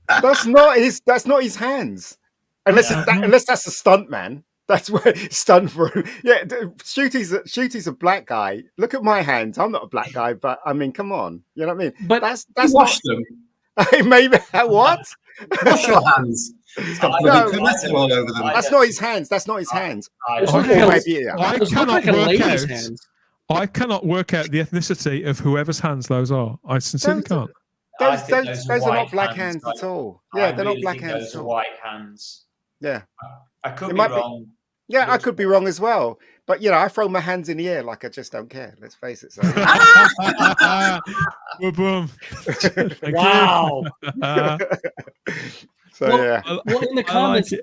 That's not his hands. Unless that's a stunt man. That's where stunt for him. Yeah, Ncuti's a black guy. Look at my hands. I'm not a black guy, but I mean, come on. You know what I mean? But that's wash them. Maybe what? Wash your hands. It's got bloody tomato all over them. That's not his hands. That's not his hands. I cannot work out the ethnicity of whoever's hands those are. I sincerely can't. Those are not black hands at all. Yeah, they're not black hands at all. White hands. Yeah. I could be wrong. I could be wrong as well. But, I throw my hands in the air like I just don't care. Let's face it. So. Boom. Wow. Well, in the comments,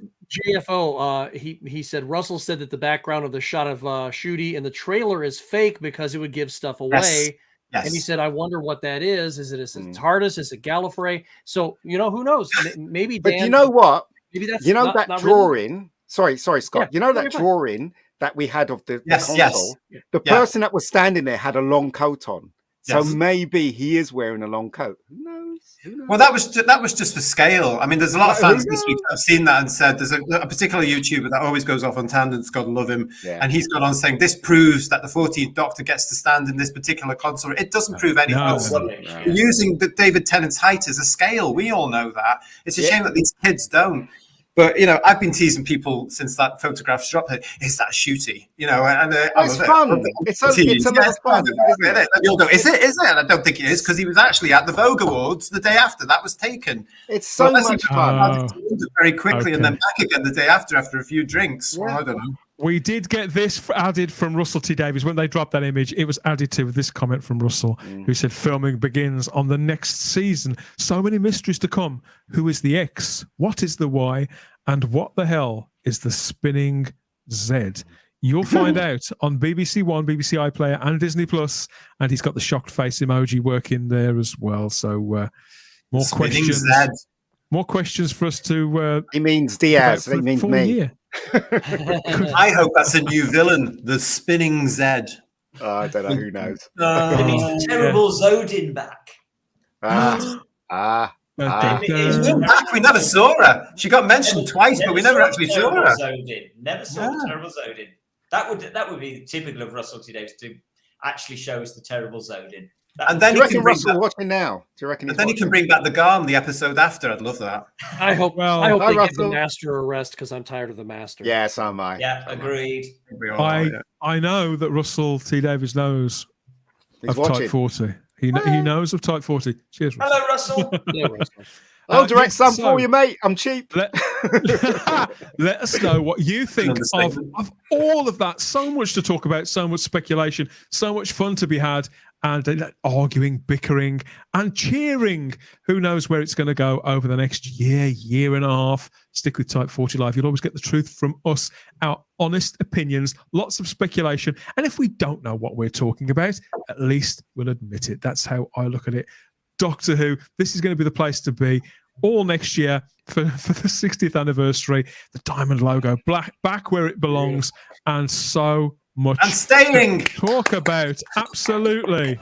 JFO, he said, Russell said that the background of the shot of Ncuti in the trailer is fake because it would give stuff away. Yes. And he said, I wonder what that is. Is it a TARDIS? Is it Gallifrey? So, who knows? Maybe Dan... But you know what? Maybe that's that drawing... Really... Sorry, Scott. Yeah, that drawing that we had of the console? Yes. The person that was standing there had a long coat on. So Yes. maybe he is wearing a long coat. Who knows? Well, that was just for scale. I mean, there's a lot of fans this week that have seen that and said there's a particular YouTuber that always goes off on tangents. God love him, and he's gone on saying this proves that the 14th Doctor gets to stand in this particular console. It doesn't prove anything. Using David Tennant's height as a scale, we all know that. It's a shame that these kids don't. But I've been teasing people since that photograph dropped. Is that Ncuti? And it's fun. It's a lot of fun. You'll go, is it? And I don't think it is because he was actually at the Vogue Awards the day after that was taken. It's so much fun. Very quickly and then back again the day after a few drinks. Yeah. Well, I don't know. We did get this added from Russell T. Davies. When they dropped that image, it was added to this comment from Russell, who said, filming begins on the next season. So many mysteries to come. Who is the X? What is the Y? And what the hell is the spinning Z? You'll find out on BBC One, BBC iPlayer, and Disney Plus. And he's got the shocked face emoji working there as well. So more questions. More questions for us to... he means Diaz. He means me. I hope that's a new villain, the spinning Z. I don't know. Who knows? He's terrible Zodin back. We never saw her. She got mentioned twice, but we never actually saw her. Never saw the terrible Zodin. That would be typical of Russell T Davies to actually show us the terrible Zodin. And then do you reckon Russell watching now? Do you reckon? And then he can bring back the Garm the episode after. I'd love that. I hope they give the Master a rest because I'm tired of the Master. Yeah, so am I. Yeah, agreed. I know that Russell T Davies knows of Type 40. He knows of Type 40. Cheers, Russell. Hello, Russell. I'll direct some for you, mate. I'm cheap. Let us know what you think of all of that. So much to talk about, so much speculation, so much fun to be had, and arguing, bickering, and cheering. Who knows where it's going to go over the next year and a half. Stick with Type 40 Live. You'll always get the truth from us, our honest opinions, lots of speculation. And if we don't know what we're talking about, at least we'll admit it. That's how I look at it. Doctor Who, this is going to be the place to be all next year for the 60th anniversary. The diamond logo, back where it belongs, and so much and staying to talk about. Absolutely.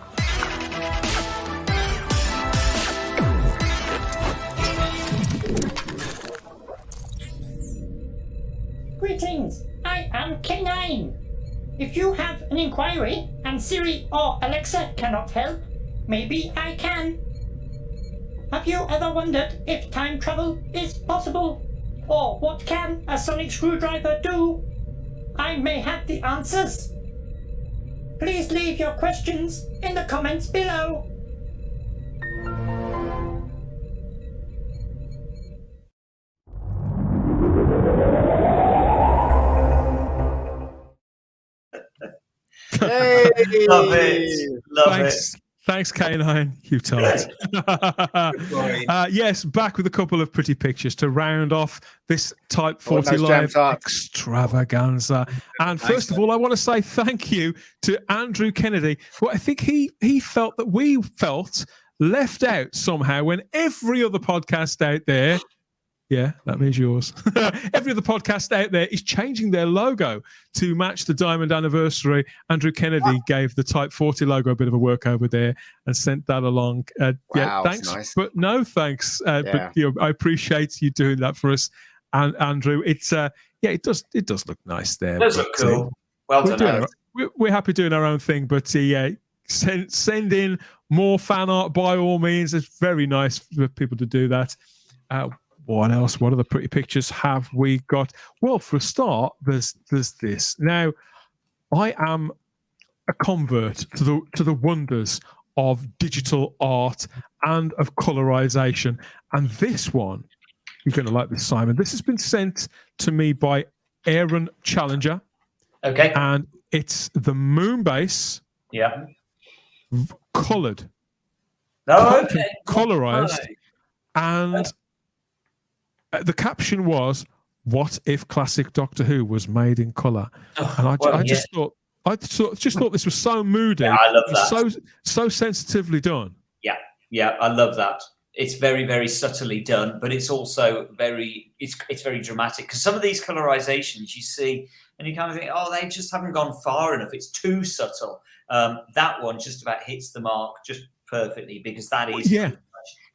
Greetings, I am K9. If you have an inquiry and Siri or Alexa cannot help, maybe I can. Have you ever wondered if time travel is possible? Or what can a sonic screwdriver do? I may have the answers. Please leave your questions in the comments below. Hey! Love it. Love it. Thanks, K9. You tart. Yes, back with a couple of pretty pictures to round off this Type 40 Live extravaganza. And first of all, I want to say thank you to Andrew Kennedy, who I think he felt that we felt left out somehow when every other podcast out there, yeah, that means yours. Every other podcast out there is changing their logo to match the Diamond Anniversary. Andrew Kennedy gave the Type 40 logo a bit of a work over there and sent that along. Yeah, thanks, nice. But no thanks. But I appreciate you doing that for us, and Andrew. It's it does look nice there. It does look cool. Well done. We're happy doing our own thing, but send in more fan art by all means. It's very nice for people to do that. What else? What other pretty pictures have we got? Well, for a start, there's this. Now, I am a convert to the wonders of digital art and of colorization. And this one, you're going to like this, Simon. This has been sent to me by Aaron Challenger. Okay. And it's the moon base. Yeah. Colored. Oh, okay. Colorized. And the caption was, "What if classic Doctor Who was made in color?" And I just thought this was so moody. Yeah, I love that. So sensitively done. Yeah, I love that. It's very, very subtly done, but it's also very dramatic, because some of these colorizations you see and you kind of think, oh, they just haven't gone far enough. It's too subtle. That one just about hits the mark just perfectly, because that is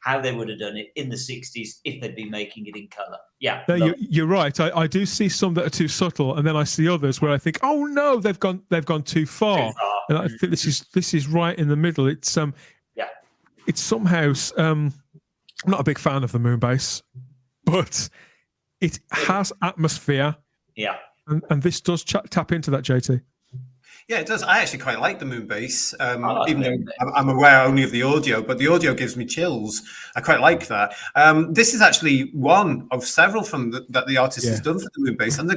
how they would have done it in the 60s if they'd been making it in color. Yeah, no, you're right. I do see some that are too subtle, and then I see others where I think, oh no, they've gone too far. And I think this is right in the middle. It's it's somehow I'm not a big fan of the moon base, but it has atmosphere. Yeah, and this does tap into that, JT. Yeah, it does. I actually quite like the moon base, even though I'm aware only of the audio, but the audio gives me chills. I quite like that. This is actually one of several that the artist has done for the moon base, and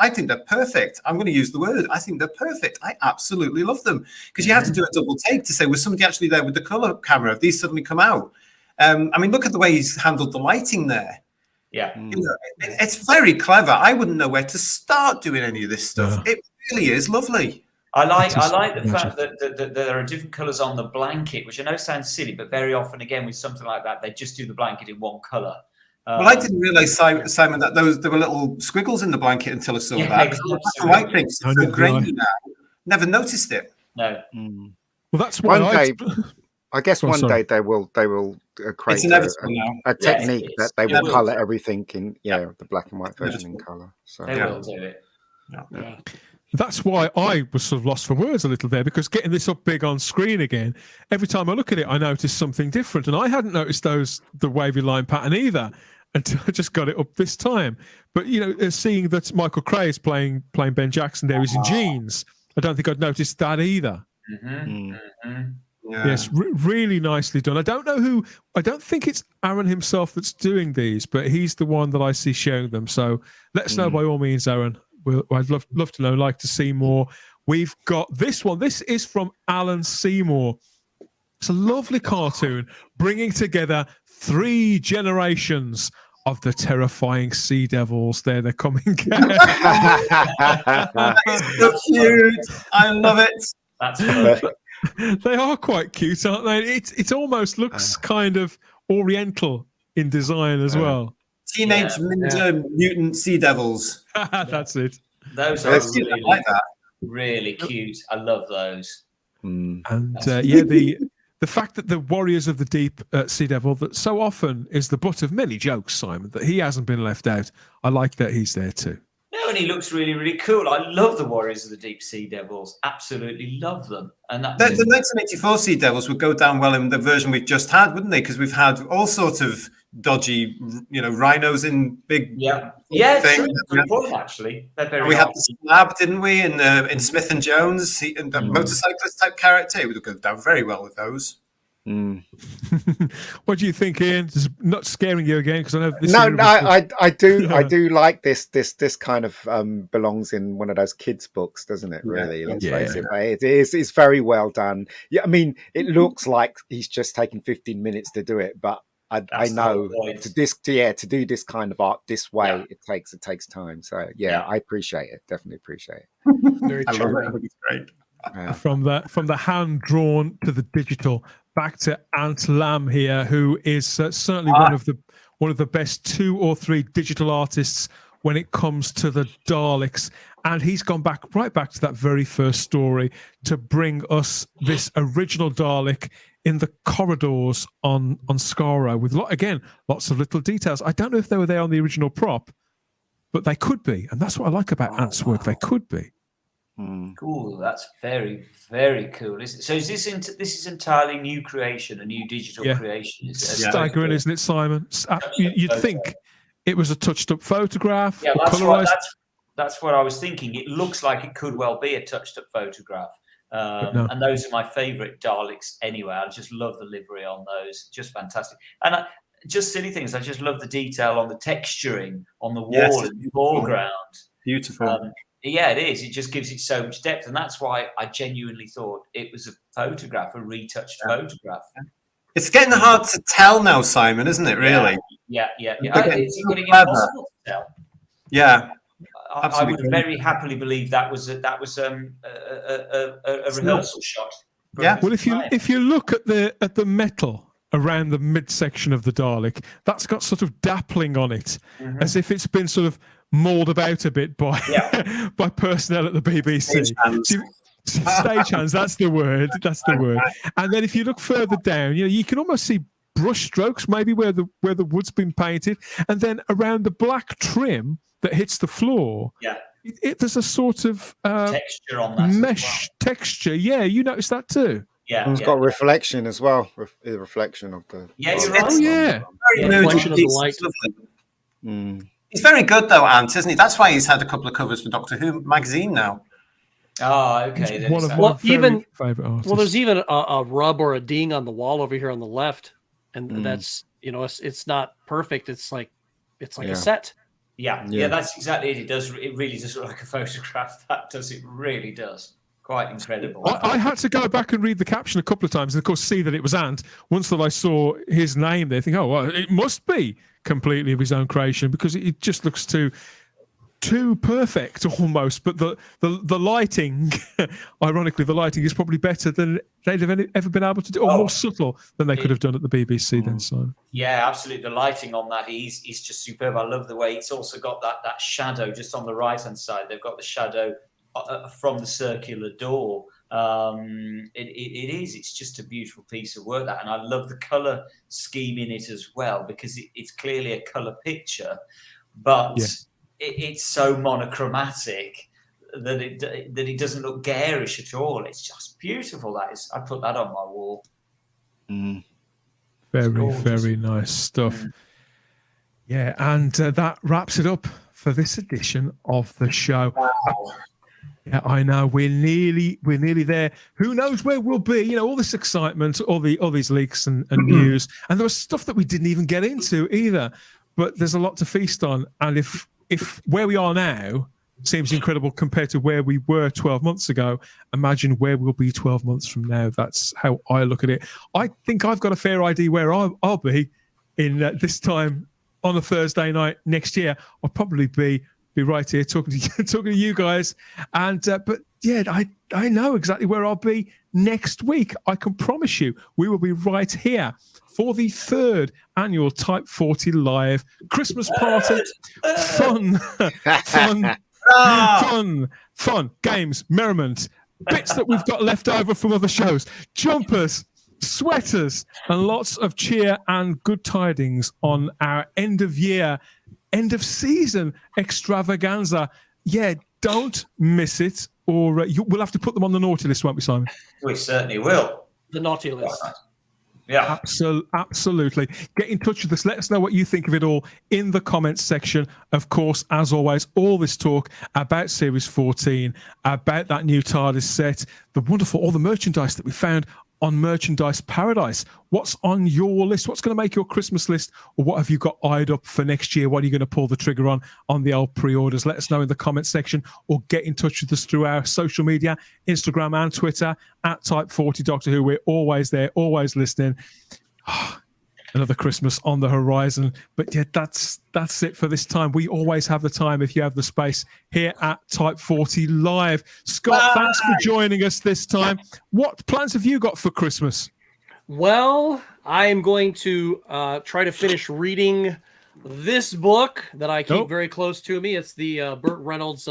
I think they're perfect. I'm going to use the word. I think they're perfect. I absolutely love them, because you have to do a double take to say, was somebody actually there with the color camera? Have these suddenly come out? I mean, look at the way he's handled the lighting there. Yeah, you know, it's very clever. I wouldn't know where to start doing any of this stuff. It really is lovely. I like the fact that there are different colours on the blanket, which I know sounds silly, but very often, again, with something like that, they just do the blanket in one colour. Well, I didn't realise, Simon, that there were little squiggles in the blanket until I saw that. Exactly. White things so grainy now. Never noticed it. No. Well, that's why I guess one day they will create a technique that they will colour everything in the black and white version in colour. So they will do it. Yeah. That's why I was sort of lost for words a little there, because getting this up big on screen again, every time I look at it, I notice something different. And I hadn't noticed the wavy line pattern either until I just got it up this time. But, seeing that Michael Cray is playing Ben Jackson there, he's in jeans, I don't think I'd noticed that either. Mm-hmm. Mm-hmm. Yeah. Yes, really nicely done. I don't think it's Aaron himself that's doing these, but he's the one that I see sharing them. So let us know by all means, Aaron. I'd love to know, like to see more. We've got this one. This is from Alan Seymour. It's a lovely cartoon bringing together 3 generations of the terrifying sea devils. They're coming. That is so cute. I love it. That's perfect. They are quite cute, aren't they? It almost looks kind of oriental in design as well. Teenage Ninja Mutant Sea Devils. That's it. Those are really, like that. Really cute. I love those. And the fact that the Warriors of the Deep Sea Devil, that so often is the butt of many jokes, Simon, that he hasn't been left out. I like that he's there too. No, only looks really, really cool. I love the Warriors of the Deep Sea Devils. Absolutely love them. And The 1984 Sea Devils would go down well in the version we've just had, wouldn't they? Because we've had all sorts of dodgy, rhinos in big. Yeah, things. Good point, actually. They're very We had hard. the Slab, didn't we? In Smith and Jones, the motorcyclist type character. It would go down very well with those. What do you think, Ian? Just not scaring you again because I know this. I do like this kind of belongs in one of those kids' books, doesn't it? Really, let's face it. It's very well done. Yeah, I mean, it looks like he's just taken 15 minutes to do it, but I know to do this kind of art this way, it takes time. So I appreciate it. Definitely appreciate it. Very true. It's great. From the hand drawn to the digital, back to Ant Lam here, who is certainly one of the best 2 or 3 digital artists when it comes to the Daleks, and he's gone right back to that very first story to bring us this original Dalek in the corridors on Skaro with lots of little details. I don't know if they were there on the original prop, but they could be, and that's what I like about Ant's work. They could be. Cool. That's very, very cool. So is this is entirely new creation, a new digital creation? Is it? Staggering, isn't it, Simon? You'd think it was a touched-up photograph. Yeah, that's what I was thinking. It looks like it could well be a touched-up photograph. And those are my favourite Daleks anyway. I just love the livery on those. Just fantastic. And just silly things. I just love the detail on the texturing on the wall in the foreground. Beautiful. Yeah, it is. It just gives it so much depth. And that's why I genuinely thought it was a photograph, a retouched photograph. It's getting hard to tell now, Simon, isn't it, really? Yeah. It's getting impossible to tell. Yeah. I would very happily believe that was a rehearsal shot. Yeah. Well, if you look at the metal around the midsection of the Dalek, that's got sort of dappling on it, as if it's been sort of mauled about a bit by personnel at the BBC. Stagehands, that's the word. And then if you look further down, you can almost see brush strokes, maybe where the wood's been painted, and then around the black trim that hits the floor. Yeah. There's a sort of texture on that mesh texture. Yeah, you notice that too. Yeah, it's got reflection as well. The reflection of the. Yeah, you're right. Reflection of the light. He's very good though, Ant, isn't he? That's why he's had a couple of covers for Doctor Who magazine now. Oh, okay. One of my favorite artists. Well, there's even a rub or a ding on the wall over here on the left, and that's it's not perfect. It's like a set. Yeah, that's exactly it. It really does look like a photograph. That does. It really does. Quite incredible. I had to go back and read the caption a couple of times, and of course see that it was Ant. Once that I saw his name there, think, oh well, it must be completely of his own creation because it just looks too perfect almost. But the lighting, ironically, the lighting is probably better than they'd have ever been able to do, or more subtle than they could have done at the BBC then. So yeah, absolutely. The lighting on that is just superb. I love the way it's also got that shadow just on the right hand side. They've got the shadow from the circular door. It's just a beautiful piece of work, that, and I love the color scheme in it as well, because it's clearly a color picture, but it's so monochromatic that it doesn't look garish at all. It's just beautiful. That is, I put that on my wall. Very, very nice stuff. Yeah, and that wraps it up for this edition of the show. Wow. Yeah, I know. We're nearly there. Who knows where we'll be? All this excitement, all these leaks and news, and there was stuff that we didn't even get into either. But there's a lot to feast on. And if where we are now seems incredible compared to where we were 12 months ago, imagine where we'll be 12 months from now. That's how I look at it. I think I've got a fair idea where I'll be in this time on a Thursday night next year. I'll probably be right here talking to you guys, and but yeah, I know exactly where I'll be next week. I can promise you we will be right here for the 3rd annual Type 40 Live Christmas party. Fun games, merriment, bits that we've got left over from other shows, jumpers, sweaters, and lots of cheer and good tidings on our end of season extravaganza. yeah, don't miss it, or we'll have to put them on the naughty list, won't we, Simon? We certainly will. The naughty list. Yeah. Absolutely. Get in touch with us. Let us know what you think of it all in the comments section. Of course, as always, all this talk about Series 14, about that new Tardis set, all the merchandise that we found on Merchandise Paradise. What's on your list? What's going to make your Christmas list? Or what have you got eyed up for next year? What are you going to pull the trigger on the old pre-orders? Let us know in the comments section, or get in touch with us through our social media, Instagram and Twitter, at Type40 Doctor Who. We're always there, always listening. Another Christmas on the horizon. But yeah, that's it for this time. We always have the time if you have the space here at Type 40 Live. Scott, thanks for joining us this time. What plans have you got for Christmas? Well, I am going to try to finish reading this book that I keep very close to me. It's the Burt Reynolds.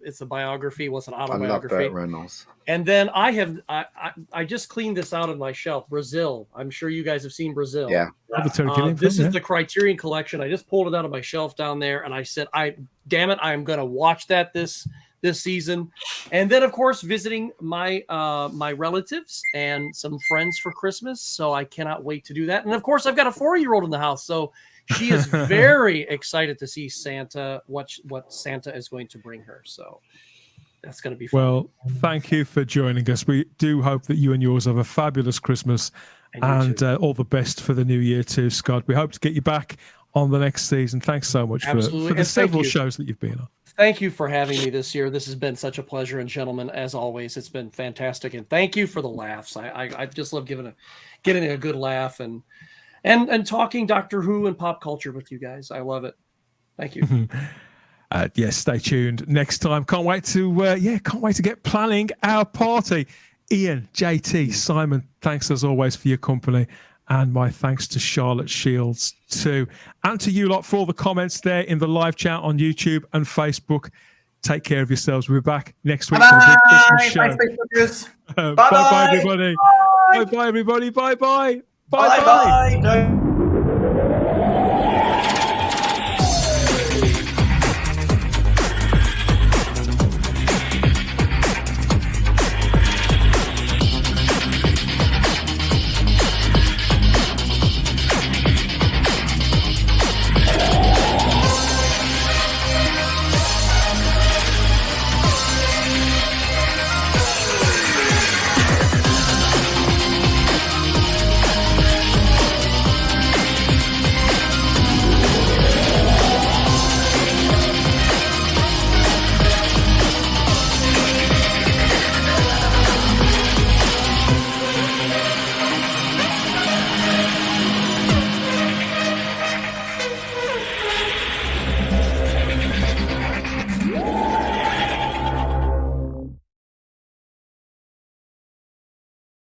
It's a biography. What's an autobiography? I love Burt Reynolds. And then I just cleaned this out of my shelf. Brazil. I'm sure you guys have seen Brazil. Yeah. This is the Criterion Collection. I just pulled it out of my shelf down there, and I said, damn it, I am going to watch that this season. And then, of course, visiting my my relatives and some friends for Christmas. So I cannot wait to do that. And of course, I've got a 4-year-old in the house, so she is very excited to see Santa. What Santa is going to bring her. So that's going to be fun. Well, thank you for joining us. We do hope that you and yours have a fabulous Christmas, and all the best for the new year too, Scott. We hope to get you back on the next season. Thanks so much for the several shows that you've been on. Thank you for having me this year. This has been such a pleasure, and gentlemen, as always, it's been fantastic. And thank you for the laughs. I just love getting a good laugh and talking Doctor Who and pop culture with you guys. I love it. Thank you. Yes, stay tuned next time. Can't wait to get planning our party. Ian, JT, Simon, thanks as always for your company, and my thanks to Charlotte Shields too, and to you lot for all the comments there in the live chat on YouTube and Facebook. Take care of yourselves. We'll be back next week for the big Christmas show. Bye bye, everybody. Bye bye, everybody. Bye bye. Bye bye.